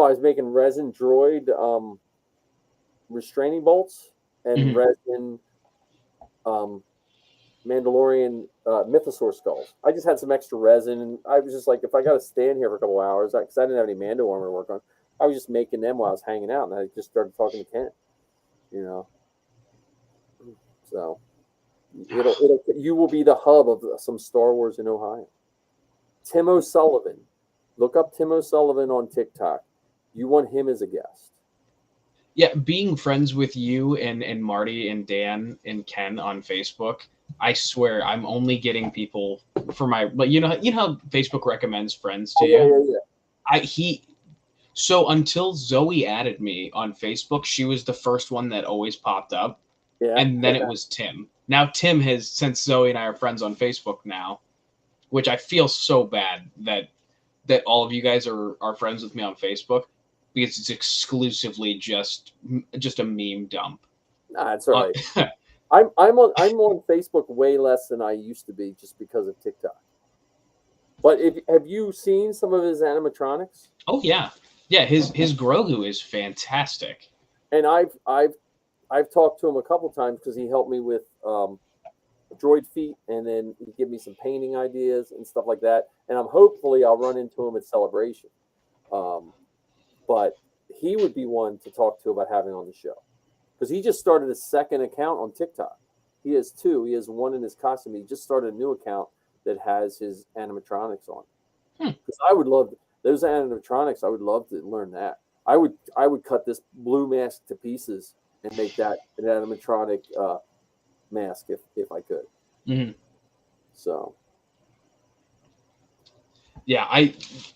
I was making resin droid restraining bolts and resin Mandalorian mythosaur skulls. I just had some extra resin, and I was just like, if I got to stand here for a couple of hours, because I didn't have any Mando armor to work on, I was just making them while I was hanging out, and I just started talking to Ken. You know, so you will be the hub of some Star Wars in Ohio. Tim O'Sullivan, look up Tim O'Sullivan on TikTok. You want him as a guest. Yeah, being friends with you and Marty and Dan and Ken on Facebook, I swear I'm only getting people for but you know how Facebook recommends friends to you? Yeah. So until Zoe added me on Facebook, she was the first one that always popped up. Yeah. And then it was Tim. Now Tim has, since Zoe and I are friends on Facebook now, which I feel so bad that all of you guys are friends with me on Facebook, because it's exclusively just a meme dump. Nah, it's all right. I'm on Facebook way less than I used to be just because of TikTok. But have you seen some of his animatronics? Oh yeah. Yeah, his Grogu is fantastic. And I've talked to him a couple times because he helped me with droid feet, and then he gave me some painting ideas and stuff like that. And hopefully I'll run into him at Celebration. But he would be one to talk to about having on the show, because he just started a second account on TikTok. He has two. He has one in his costume. He just started a new account that has his animatronics on. Because I would love those animatronics. I would love to learn that. I would cut this blue mask to pieces and make that an animatronic mask if I could. Mm-hmm. So. Yeah,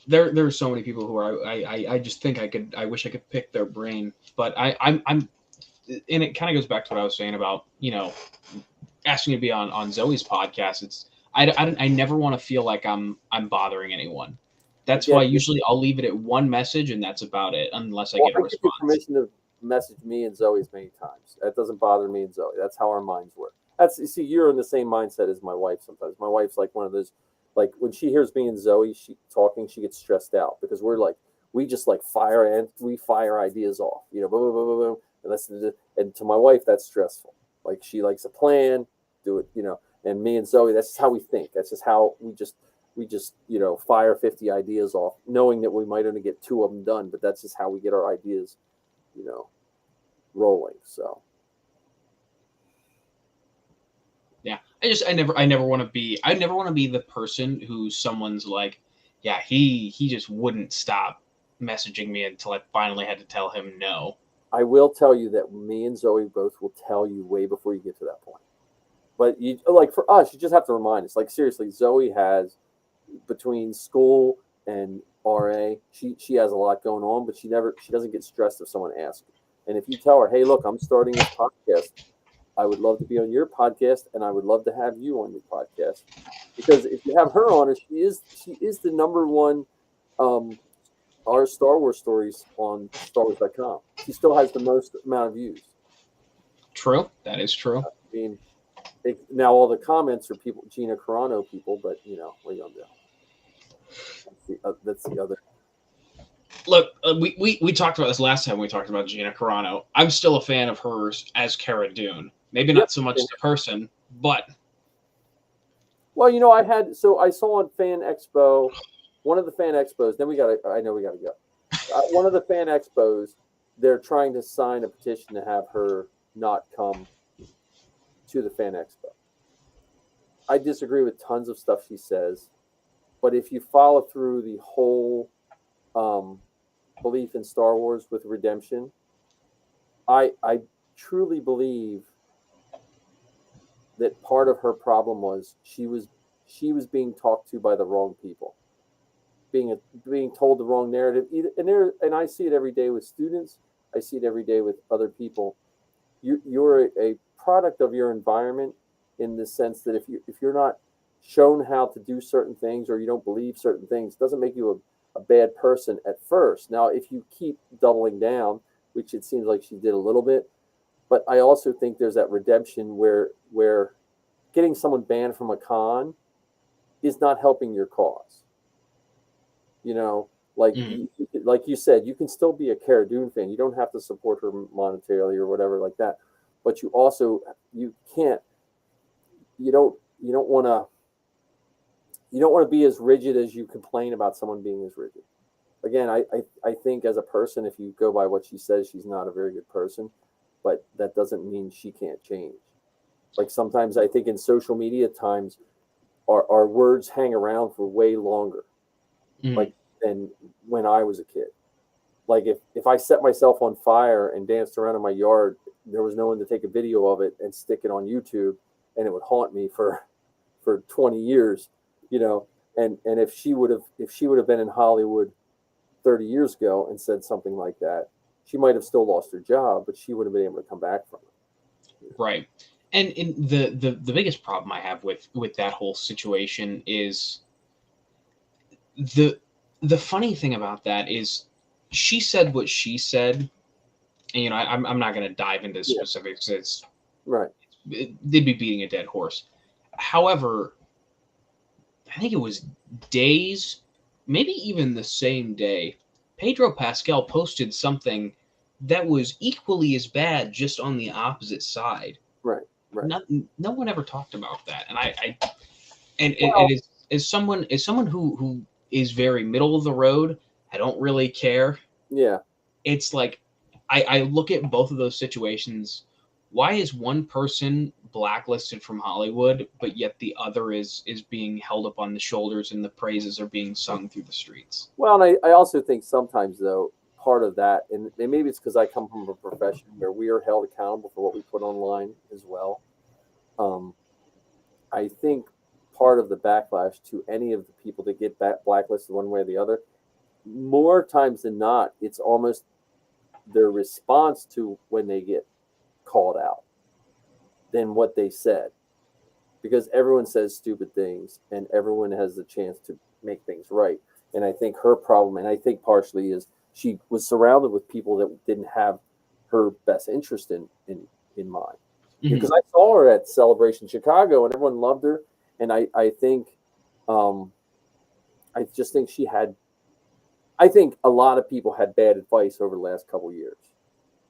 there's so many people who I just think I wish I could pick their brain, but I'm and it kind of goes back to what I was saying about, you know, asking to be on Zoe's podcast. I never want to feel like I'm bothering anyone. That's why usually I'll leave it at one message and that's about it, unless I get a response. Permission to message me and Zoe as many times. That doesn't bother me and Zoe. That's how our minds work. You're in the same mindset as my wife sometimes. My wife's like one of those. Like when she hears me and Zoe she gets stressed out because we just fire ideas off, you know, boom, boom, boom, boom, and to my wife that's stressful. Like she likes a plan, do it, you know, and me and Zoe, that's just how we think. That's just how we just you know, fire 50 ideas off, knowing that we might only get 2 of them done, but that's just how we get our ideas, you know, rolling. So. Yeah, I never want to be the person who someone's like, yeah, he just wouldn't stop messaging me until I finally had to tell him no. I will tell you that me and Zoe both will tell you way before you get to that point. But you like for us, you just have to remind us. Like seriously, Zoe has between school and RA, she has a lot going on, but she doesn't get stressed if someone asks. And if you tell her, hey, look, I'm starting this podcast. I would love to be on your podcast, and I would love to have you on your podcast. Because if you have her on it, she is the number one our Star Wars stories on StarWars.com. She still has the most amount of views. True, that is true. I mean, now all the comments are people, Gina Carano people, but you know, what are you gonna do? That's the other. Look, we talked about this last time we talked about Gina Carano. I'm still a fan of hers as Cara Dune. Maybe not so much the person, but. Well, you know, I saw on Fan Expo, one of the Fan Expos, then I know we gotta go. One of the Fan Expos, they're trying to sign a petition to have her not come to the Fan Expo. I disagree with tons of stuff she says, but if you follow through the whole belief in Star Wars with redemption, I truly believe that part of her problem was she was being talked to by the wrong people, being told the wrong narrative. And I see it every day with students. I see it every day with other people. You're a product of your environment in the sense that if you're not shown how to do certain things or you don't believe certain things, it doesn't make you a bad person at first. Now, if you keep doubling down, which it seems like she did a little bit, but I also think there's that redemption where getting someone banned from a con is not helping your cause. You know, like you said, you can still be a Cara Dune fan. You don't have to support her monetarily or whatever like that. But you also you don't want to be as rigid as you complain about someone being as rigid. Again, I think as a person, if you go by what she says, she's not a very good person, but that doesn't mean she can't change. Like sometimes I think in social media times, our words hang around for way longer, like than when I was a kid. Like if I set myself on fire and danced around in my yard, there was no one to take a video of it and stick it on YouTube, and it would haunt me for 20 years, you know. And if she would have been in Hollywood 30 years ago and said something like that, she might have still lost her job, but she would have been able to come back from it. Right. And the biggest problem I have with that whole situation is the funny thing about that is she said what she said, and you know I'm not going to dive into specifics. It's right. They'd be beating a dead horse. However, I think it was days, maybe even the same day, Pedro Pascal posted something that was equally as bad, just on the opposite side. Right. No one ever talked about that, and as someone who is very middle of the road, I don't really care. Yeah. It's like I look at both of those situations. Why is one person blacklisted from Hollywood, but yet the other is being held up on the shoulders and the praises are being sung through the streets? Well, and I also think sometimes, though, part of that, and maybe it's because I come from a profession where we are held accountable for what we put online as well. I think part of the backlash to any of the people that get blacklisted one way or the other, more times than not, it's almost their response to when they get called out than what they said, because everyone says stupid things and everyone has the chance to make things right. And I think her problem, and I think partially, is she was surrounded with people that didn't have her best interest in mind. Because I saw her at Celebration Chicago and everyone loved her, and I think I just think I think a lot of people had bad advice over the last couple of years.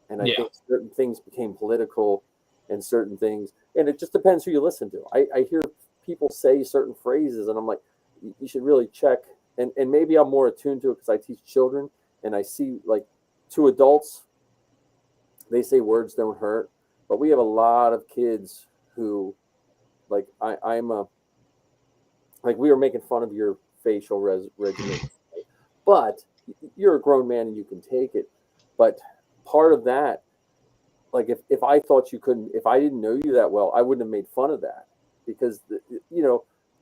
And I think certain things became political and certain things, and it just depends who you listen to. I hear people say certain phrases and I'm like, you should really check. And maybe I'm more attuned to it because I teach children and I see, like, to adults, they say words don't hurt, but we have a lot of kids who, like, we were making fun of your facial regimen, but you're a grown man and you can take it. But part of that, like if I thought you couldn't, if I didn't know you that well, I wouldn't have made fun of that, because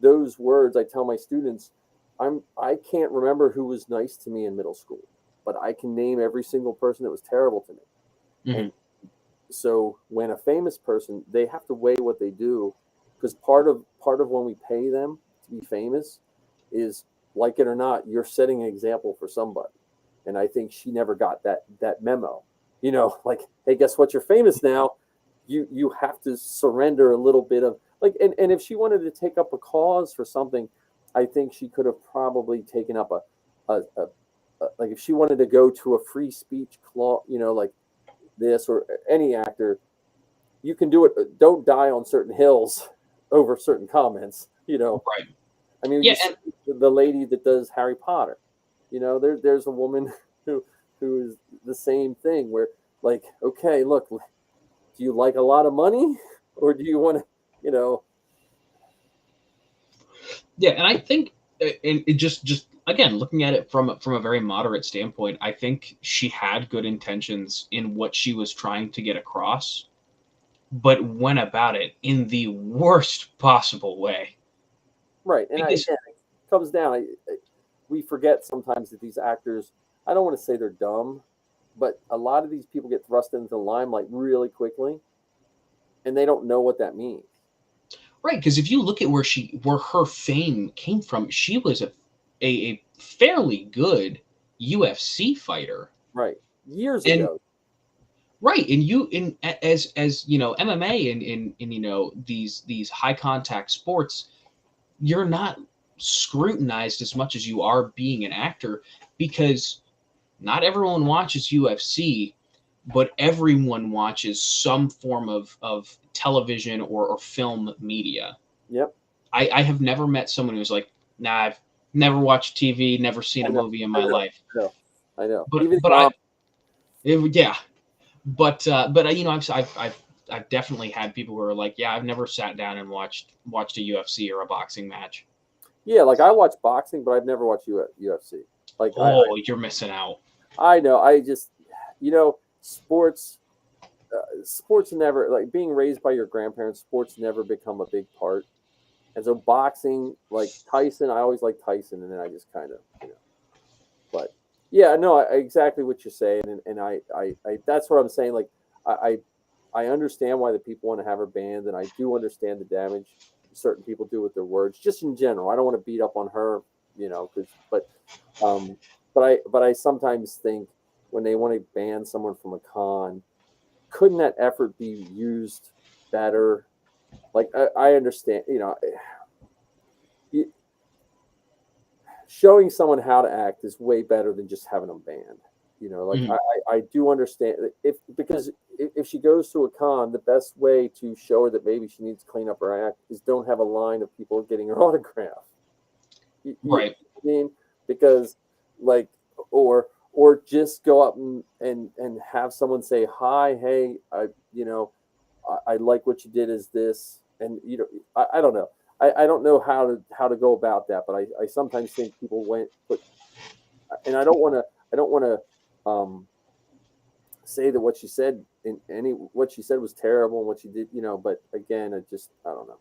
those words I tell my students, I can't remember who was nice to me in middle school, but I can name every single person that was terrible to me. And so when a famous person, they have to weigh what they do, because part of when we pay them to be famous is, like it or not, you're setting an example for somebody. And I think she never got that memo. Like, hey, guess what? You're famous now. You have to surrender a little bit of, like, and if she wanted to take up a cause for something, I think she could have probably taken up a like, if she wanted to go to a free speech clause, like this, or any actor, you can do it. Don't die on certain hills over certain comments, Right. I mean, Yeah, the lady that does Harry Potter, there's a woman who is the same thing, where, like, okay, look, do you like a lot of money, or do you want to, Yeah, and I think it just again, looking at it from a very moderate standpoint, I think she had good intentions in what she was trying to get across, but went about it in the worst possible way. right? And Because again, it comes down. We forget sometimes that these actors, I don't want to say they're dumb, but a lot of these people get thrust into the limelight really quickly, and they don't know what that means. right, because if you look at where her fame came from, she was a fairly good UFC fighter. Right. Years And ago. right, and as MMA and in these high contact sports, you're not scrutinized as much as you are being an actor, because not everyone watches UFC, but everyone watches some form of television or film media. Yep. I have never met someone who's like, nah, I've never watched TV, never seen a movie in my life. I know. But Even yeah, but I've definitely had people who are like, yeah, I've never sat down and watched a UFC or a boxing match. yeah, like, I watch boxing, but I've never watched UFC. Like, You're missing out. I know. I just, sports never, like, being raised by your grandparents, sports never become a big part. And so boxing, like Tyson, I always liked Tyson, and then I just kind of, but yeah, no, exactly what you're saying. And I that's what I'm saying. Like, I understand why the people want to have her banned, and I do understand the damage certain people do with their words, just in general. I don't want to beat up on her, but I sometimes think, when they want to ban someone from a con, couldn't that effort be used better? Like, I understand, showing someone how to act is way better than just having them banned. I do understand, because if she goes to a con, the best way to show her that maybe she needs to clean up her act is don't have a line of people getting her autograph. Right. I mean, because, like, or just go up and have someone say, hi, hey, I like what you did as this, and I don't know. I don't know how to go about that, but I sometimes think people and I don't want to say that what she said was terrible and what she did, but again, I don't know.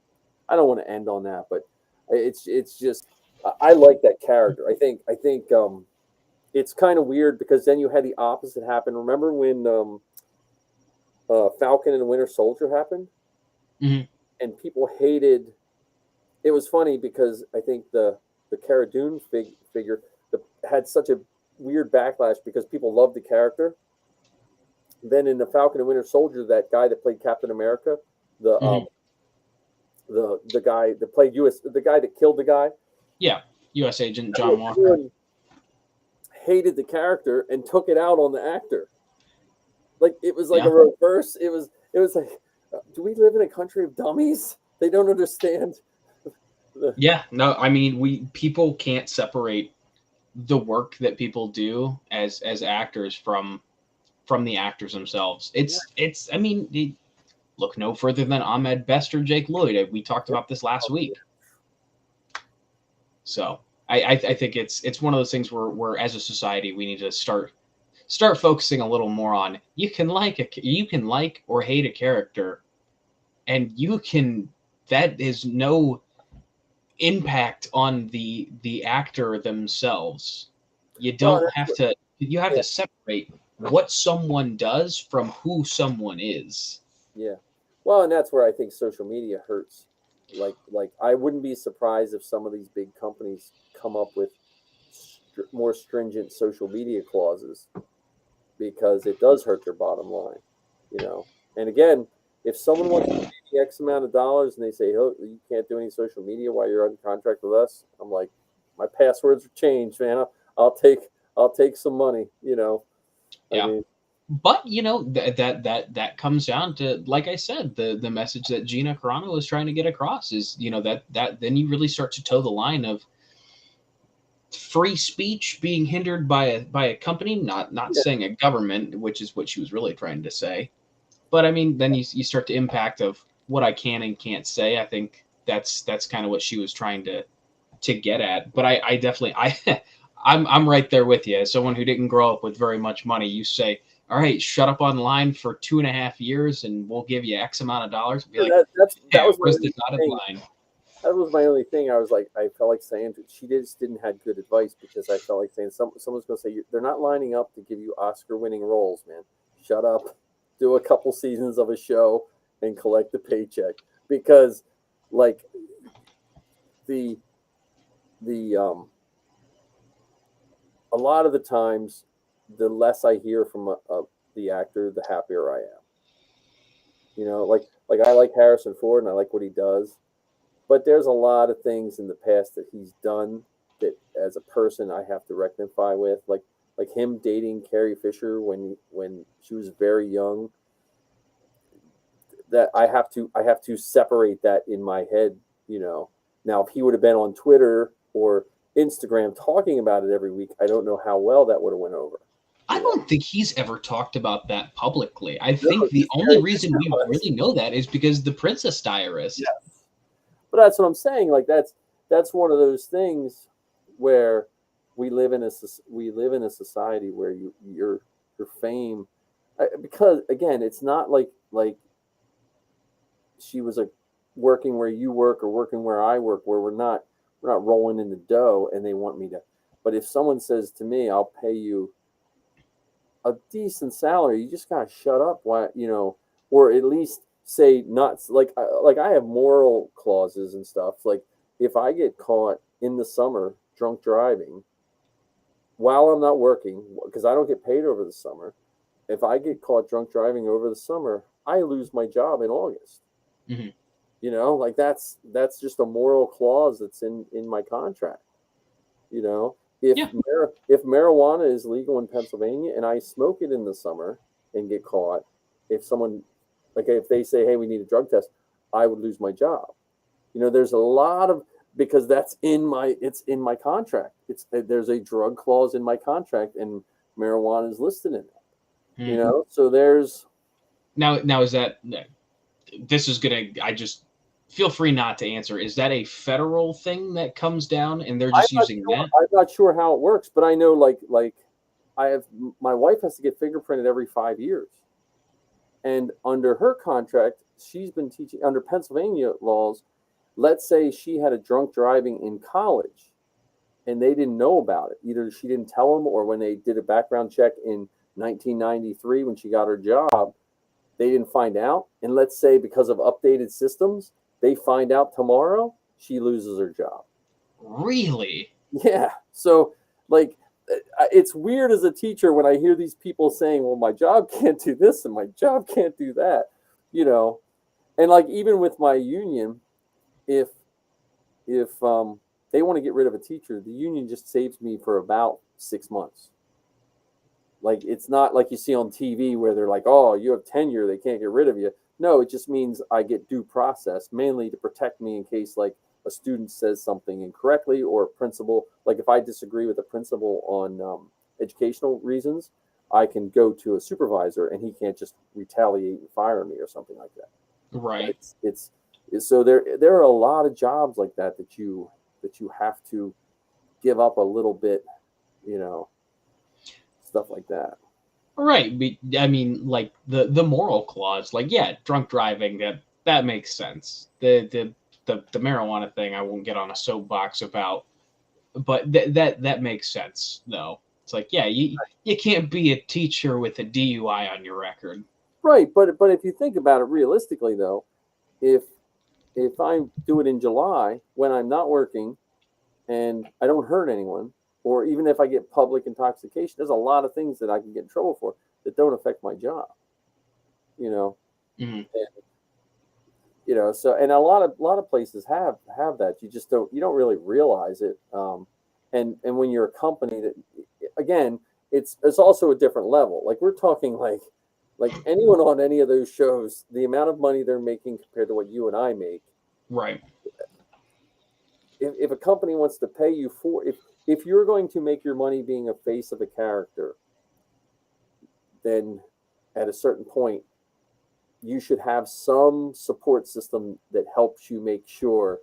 I don't want to end on that, but it's just, I like that character. I think it's kind of weird, because then you had the opposite happen. Remember when Falcon and the Winter Soldier happened? Mhm. And people hated. It was funny because I think the Cara Dune figure had such a weird backlash because people loved the character. Then in the Falcon and Winter Soldier, that guy that played Captain America, the guy that played the guy that killed the guy, U.S. Agent John Walker. Everyone hated the character and took it out on the actor. Like, it was like a reverse. It was like, do we live in a country of dummies? They don't understand. Yeah, no, I mean, people can't separate the work that people do as actors from the actors themselves. I mean, look no further than Ahmed Best or Jake Lloyd. We talked about this last week. So I think it's one of those things where as a society we need to start focusing a little more on you can like or hate a character, and that is no impact on the actor themselves. You Well, don't have to you have to separate what someone does from who someone is. Yeah. Well, and that's where I think social media hurts. Like I wouldn't be surprised if some of these big companies come up with more stringent social media clauses because it does hurt their bottom line, you know. And again, if someone wants to pay me X amount of dollars and they say, "Oh, you can't do any social media while you're on contract with us," I'm like, my passwords are changed, man. I'll take some money, you know. Yeah. I mean, But that comes down to, like I said, the message that Gina Carano was trying to get across is, that then you really start to toe the line of free speech being hindered by a company, not saying a government, which is what she was really trying to say. But I mean, then you start to impact of what I can and can't say. I think that's kind of what she was trying to get at. But I definitely I'm right there with you. As someone who didn't grow up with very much money, you say, all right, shut up online for 2.5 years and we'll give you X amount of dollars. Be like, that was where's my the dotted thing. line? That was my only thing. I was like, I felt like saying she just didn't have good advice because I felt like saying someone's going to say they're not lining up to give you Oscar-winning roles, man. Shut up, do a couple seasons of a show, and collect the paycheck. Because, like, a lot of the times, the less I hear from the actor, the happier I am. You know, like I like Harrison Ford and I like what he does. But there's a lot of things in the past that he's done that, as a person, I have to rectify with, like him dating Carrie Fisher when she was very young. That I have to separate that in my head, you know. Now, if he would have been on Twitter or Instagram talking about it every week, I don't know how well that would have went over. I don't think he's ever talked about that publicly. I think the only reason we really know that is because the Princess Diarist. Yeah. But that's what I'm saying. Like that's one of those things where we live in a society where your fame, because again, it's not like she was working where you work or working where I work, where we're not rolling in the dough and they want me to. But if someone says to me, "I'll pay you a decent salary," you just gotta shut up. Why, you know, or at least say not like I have moral clauses and stuff. Like if I get caught in the summer drunk driving while I'm not working, because I don't get paid over the summer, if I get caught drunk driving over the summer, I lose my job in August. Mm-hmm. You know, like that's just a moral clause that's in my contract. You know, if marijuana is legal in Pennsylvania and I smoke it in the summer and get caught, if someone, like if they say, "Hey, we need a drug test," I would lose my job. You know, there's a lot of, because it's in my contract. There's a drug clause in my contract and marijuana is listed in it. Mm-hmm. You know, so there's now is that this is gonna, I just feel free not to answer. Is that a federal thing that comes down and they're just using that? I'm not sure how it works, but I know like my wife has to get fingerprinted every 5 years. And under her contract, she's been teaching under Pennsylvania laws. Let's say she had a drunk driving in college and they didn't know about it. Either she didn't tell them, or when they did a background check in 1993 when she got her job, they didn't find out. And let's say because of updated systems, they find out tomorrow, she loses her job. Really? Yeah. So like, it's weird as a teacher when I hear these people saying, "Well, my job can't do this and my job can't do that," you know. And like even with my union, if they want to get rid of a teacher, the union just saves me for about 6 months. Like it's not like you see on TV where they're like, "Oh, you have tenure, they can't get rid of you." No, it just means I get due process, mainly to protect me in case like a student says something incorrectly, or a principal, like if I disagree with a principal on educational reasons, I can go to a supervisor and he can't just retaliate and fire me or something like that. Right. It's so there are a lot of jobs like that you have to give up a little bit, stuff like that. Right. I mean, like the moral clause, like, yeah, drunk driving, that makes sense. The marijuana thing, I won't get on a soapbox about, but that makes sense though. It's like, yeah, you can't be a teacher with a DUI on your record. Right, but if you think about it realistically, though, if I do it in July when I'm not working and I don't hurt anyone, or even if I get public intoxication, there's a lot of things that I can get in trouble for that don't affect my job. Mhm. And, so and a lot of places have that. You just don't really realize it. And when you're a company that, again, it's also a different level. Like we're talking like anyone on any of those shows, the amount of money they're making compared to what you and I make. Right. If a company wants to pay you for, if you're going to make your money being a face of a character, then at a certain point, you should have some support system that helps you make sure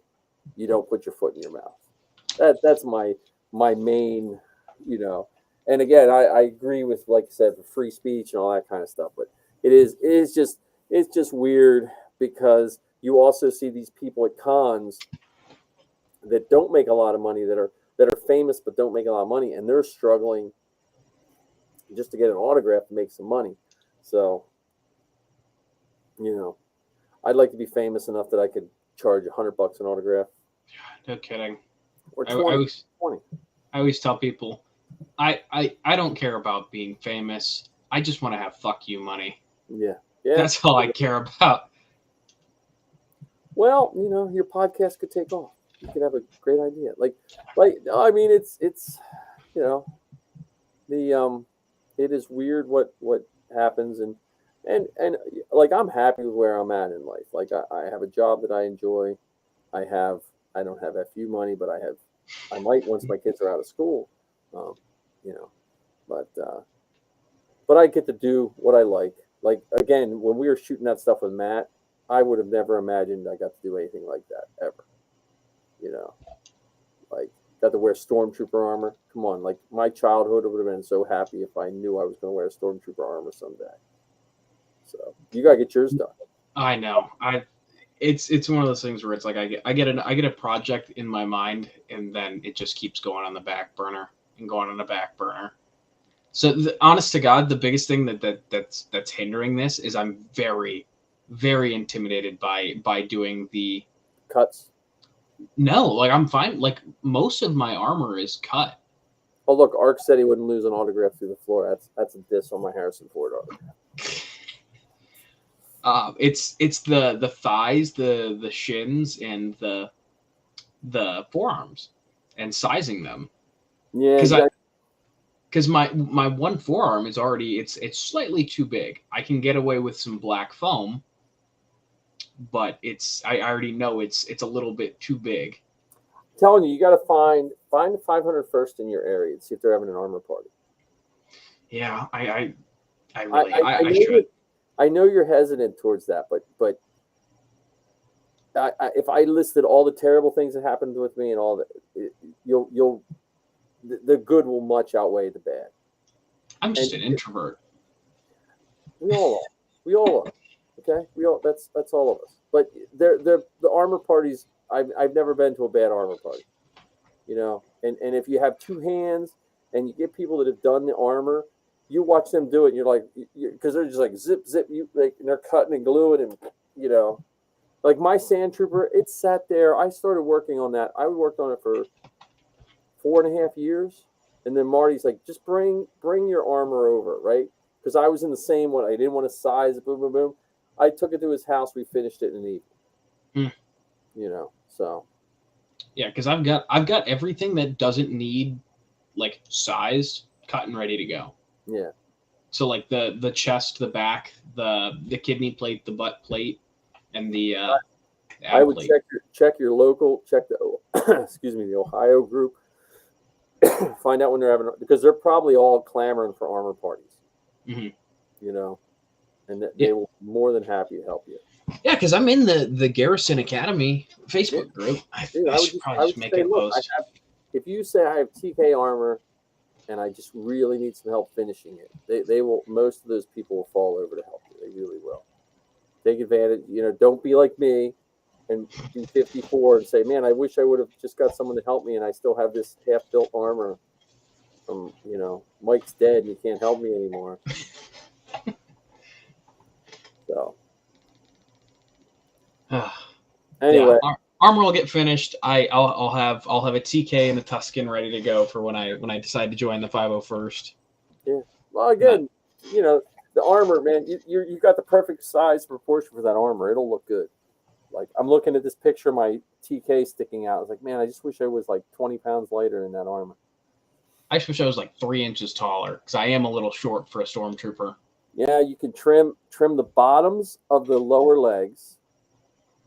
you don't put your foot in your mouth. That's my main, And again, I agree with, like I said, the free speech and all that kind of stuff. But it's just weird because you also see these people at cons that don't make a lot of money, that are famous but don't make a lot of money, and they're struggling just to get an autograph to make some money. So, I'd like to be famous enough that I could charge $100 an autograph. No kidding. Or I 20. I always tell people, I don't care about being famous. I just want to have fuck you money. Yeah. That's all I care about. Well, your podcast could take off. You could have a great idea. I mean, it's it is weird what happens, and like I'm happy with where I'm at in life. Like I have a job that I enjoy. I don't have FU money, but I might once my kids are out of school. But I get to do what I like. Like again, when we were shooting that stuff with Matt, I would have never imagined I got to do anything like that ever. Like got to wear stormtrooper armor. Come on, like my childhood would have been so happy if I knew I was going to wear stormtrooper armor someday. So you gotta get yours done. I know. It's one of those things where it's like I get a project in my mind, and then it just keeps going on the back burner and going on the back burner. So honest to God, the biggest thing that's hindering this is I'm very, very intimidated by doing the Cuts. No, like I'm fine. Like most of my armor is cut. Oh look, Ark said he wouldn't lose an autograph through the floor. That's a diss on my Harrison Ford autograph. It's the thighs, the shins, and the forearms, and sizing them. Yeah, because my one forearm is already it's slightly too big. I can get away with some black foam, but I already know it's a little bit too big. I'm telling you, you got to find the 501st in your area and see if they're having an armor party. Yeah, I should. I know you're hesitant towards that, but if I listed all the terrible things that happened with me and all that, the good will much outweigh the bad. I'm just an introvert. We all are. Okay, that's all of us. But the armor parties. I've never been to a bad armor party. And if you have two hands and you get people that have done the armor, you watch them do it, and you're like, because they're just like zip, and they're cutting and gluing, and like my Sand Trooper, it sat there. I started working on that. I worked on it for 4.5 years, and then Marty's like, just bring your armor over, right? Because I was in the same one. I didn't want to size it, boom, boom, boom. I took it to his house. We finished it in an evening. So. Yeah, because I've got everything that doesn't need like size cut and ready to go. Yeah. So like the chest, the back, the kidney plate, the butt plate, and the I would plate. check your local, check the excuse me, the Ohio group. Find out when they're having, because they're probably all clamoring for armor parties. Mm-hmm. And they will be more than happy to help you. Yeah, because I'm in the Garrison Academy Facebook group. I should probably make a post. if you say I have TK armor and I just really need some help finishing it, they will. Most of those people will fall over to help you. They really will. Take advantage. Don't be like me and be 54 and say, man, I wish I would have just got someone to help me, and I still have this half-built armor from, Mike's dead and you can't help me anymore. So anyway, Yeah, armor will get finished. I'll have a TK and a Tuscan ready to go for when I decide to join the 501st. yeah. Well, again, the armor, man, you got the perfect size proportion for that armor. It'll look good. Like, I'm looking at this picture of my TK sticking out. I was like, man, I just wish I was like 20 pounds lighter in that armor. I just wish I was like 3 inches taller because I am a little short for a stormtrooper. Yeah, you can trim the bottoms of the lower legs.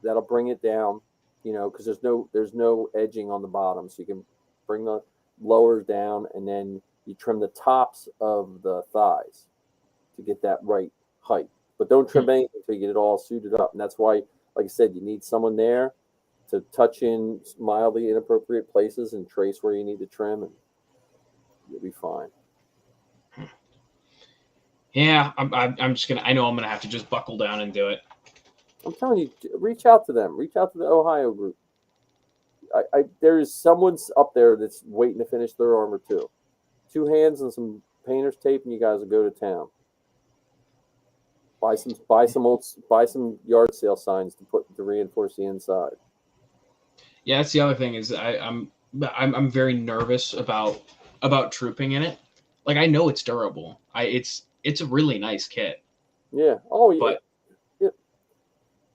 That'll bring it down, because there's no edging on the bottom, so you can bring the lowers down, and then you trim the tops of the thighs to get that right height. But don't trim anything until you get it all suited up, and that's why, like I said, you need someone there to touch in mildly inappropriate places and trace where you need to trim, and you'll be fine. Yeah, I'm just gonna. I know I'm gonna have to just buckle down and do it. I'm telling you, reach out to them. Reach out to the Ohio group. There is someone up there that's waiting to finish their armor too. 2 hands and some painter's tape, and you guys will go to town. Buy some yard sale signs to reinforce the inside. Yeah, that's the other thing is I'm very nervous about trooping in it. Like, I know it's durable. It's a really nice kit. Yeah. Oh yeah. But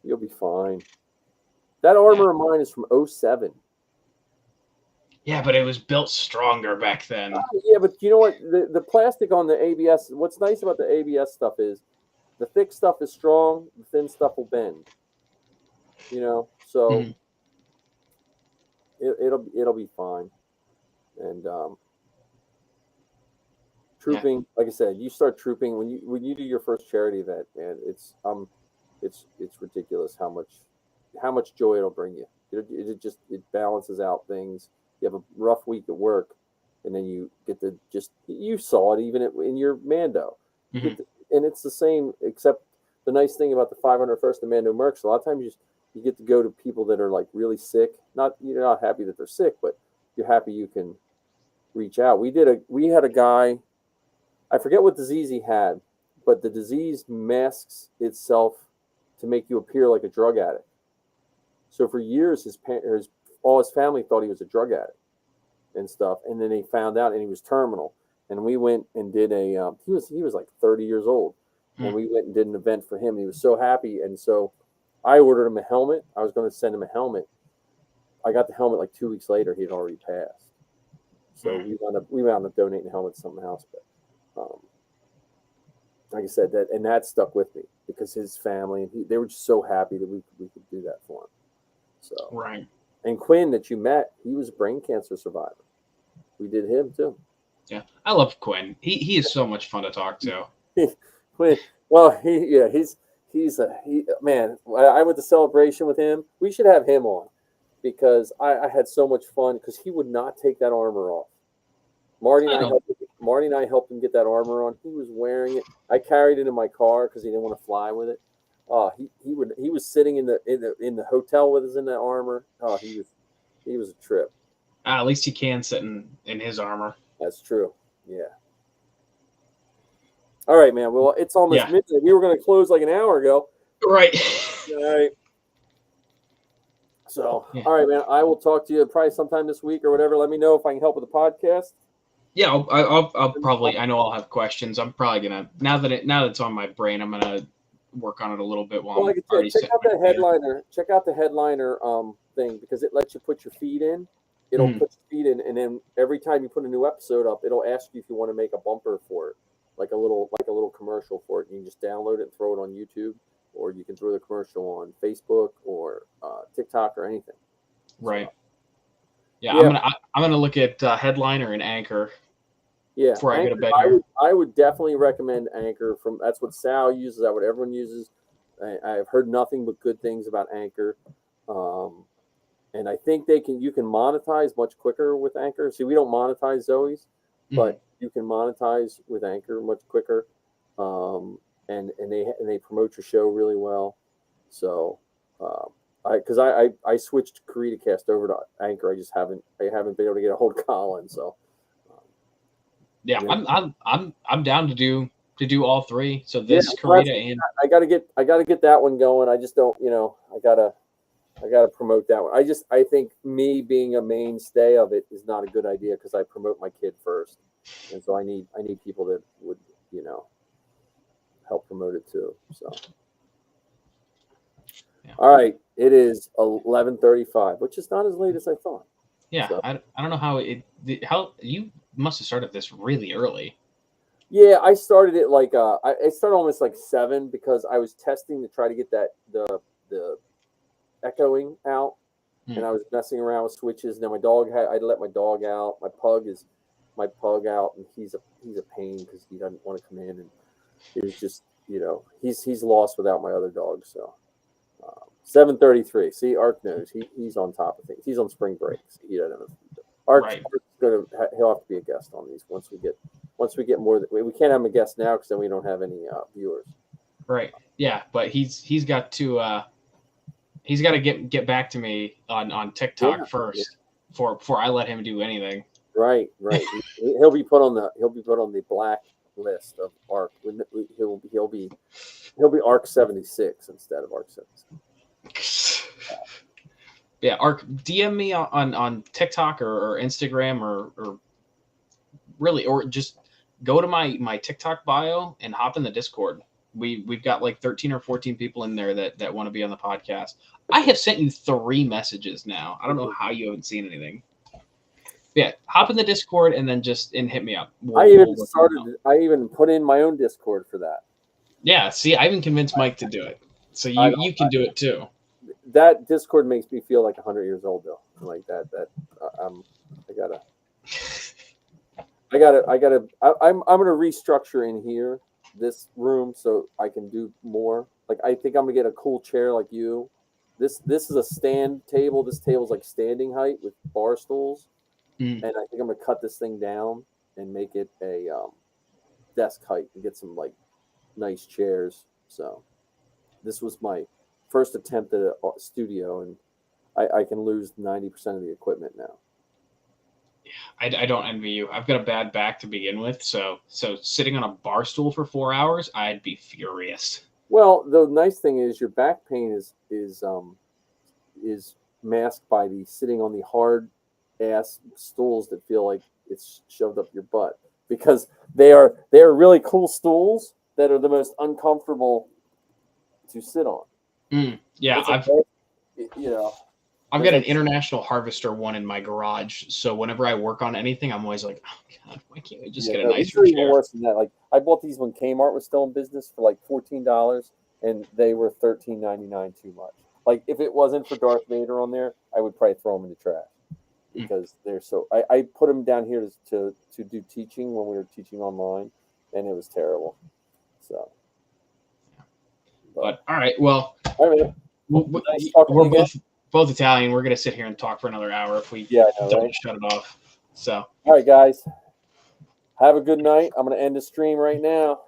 you'll be fine. That armor of mine is from 07. yeah, but it was built stronger back then. Yeah, but you know what? The plastic on the ABS, what's nice about the ABS stuff is the thick stuff is strong, the thin stuff will bend. So it'll be fine. And trooping, like I said, you start trooping when you do your first charity event, and it's ridiculous how much joy it'll bring you. It balances out things. You have a rough week at work, and then you get to you saw it even in your Mando, and it's the same, except the nice thing about the 501st and Mando Mercs, a lot of times you get to go to people that are like really sick. You're not happy that they're sick, but you're happy you can reach out. We had a guy, I forget what disease he had, but the disease masks itself to make you appear like a drug addict. So for years, all his family thought he was a drug addict and stuff, and then they found out, and he was terminal. And we went and did he was like 30 years old, and we went and did an event for him. And he was so happy, and so I ordered him a helmet. I was going to send him a helmet. I got the helmet like 2 weeks later. He had already passed. So we wound up donating the helmet to something else. But like I said, that stuck with me because his family and they were just so happy that we could do that for him. So Right. And Quinn that you met, he was a brain cancer survivor. We did him too. Yeah, I love Quinn. He is so much fun to talk to. Quinn, well, he's man. I went to Celebration with him. We should have him on because I had so much fun because he would not take that armor off. Marty and I helped him get that armor on. He was wearing it. I carried it in my car because he didn't want to fly with it. He was sitting in the hotel with us in that armor. He was a trip. At least he can sit in his armor. That's true. Yeah. All right, man. Well, it's almost midnight. We were going to close like an hour ago. Right. All right. So, All right, man. I will talk to you probably sometime this week or whatever. Let me know if I can help with the podcast. Yeah, I'll probably. I know I'll have questions. I'm probably gonna now that it's on my brain. I'm gonna work on it a little bit while Well, like I'm already check out the headliner. Check out the headliner thing because it lets you put your feed in. It'll put your feed in, and then every time you put a new episode up, it'll ask you if you want to make a bumper for it, like a little commercial for it. You can just download it and throw it on YouTube, or you can throw the commercial on Facebook or TikTok or anything. Right. So, yeah, I'm gonna look at Headliner and Anchor. Yeah, before I Anchor, go to bed here. I would definitely recommend Anchor. That's what Sal uses. That's what everyone uses. I've heard nothing but good things about Anchor. and I think you can monetize much quicker with Anchor. See, we don't monetize Zoe's, but you can monetize with Anchor much quicker. And they promote your show really well. So, because I switched CreatorCast over to Anchor. I haven't been able to get a hold of Colin. So, yeah, yeah. I'm down to do all three. So this Karita and I gotta get that one going. I just don't, I gotta promote that one. I think me being a mainstay of it is not a good idea because I promote my kid first, and so I need people that would, help promote it too. So, yeah. All right, it is 11:35, which is not as late as I thought. Yeah, So. I don't know how you must have started this really early. Yeah, I started it like I started almost like 7 because I was testing to try to get the echoing out, and I was messing around with switches. And then I let my dog out. My pug out, and he's a pain because he doesn't want to come in, and it was just he's lost without my other dog. So 7:33. See, Ark knows he's on top of things. He's on spring break. So he doesn't know. Ark's he'll have to be a guest on these once we get more. We can't have him a guest now because then we don't have any viewers. Right. Yeah, but he's got to get back to me on TikTok first before I let him do anything. Right. He'll be put on the black list of Ark. He'll be Ark 76 instead of Ark 76. Yeah, Ark, DM me on TikTok or Instagram or really, or just go to my TikTok bio and hop in the Discord. We've got like 13 or 14 people in there that want to be on the podcast. I have sent you 3 messages now. I don't know how you haven't seen anything. Yeah, hop in the Discord and then hit me up. I even put in my own Discord for that. Yeah, see, I even convinced Mike to do it. So you can do it too. That Discord makes me feel like 100 years old though. Like that I'm gonna restructure in here this room so I can do more. Like I think I'm gonna get a cool chair like you. This is a stand table. This table's like standing height with bar stools. And I think I'm gonna cut this thing down and make it a desk height and get some like nice chairs. So this was my first attempt at a studio, and I can lose 90% of the equipment now. I don't envy you. I've got a bad back to begin with, so sitting on a bar stool for 4 hours, I'd be furious. Well, the nice thing is your back pain is masked by the sitting on the hard ass stools that feel like it's shoved up your butt, because they are really cool stools that are the most uncomfortable to sit on. Yeah, I've got an International Harvester one in my garage, so whenever I work on anything, I'm always like, oh god, why can't we just get a nicer chair? Even worse than that. Like I bought these when Kmart was still in business for like $14, and they were $13.99 too much. Like if it wasn't for Darth Vader on there, I would probably throw them in the trash because they're so. I put them down here to do teaching when we were teaching online, and it was terrible. So, but all right, well, we're both Italian. We're gonna sit here and talk for another hour if we don't shut it off. So, all right, guys, have a good night. I'm gonna end the stream right now.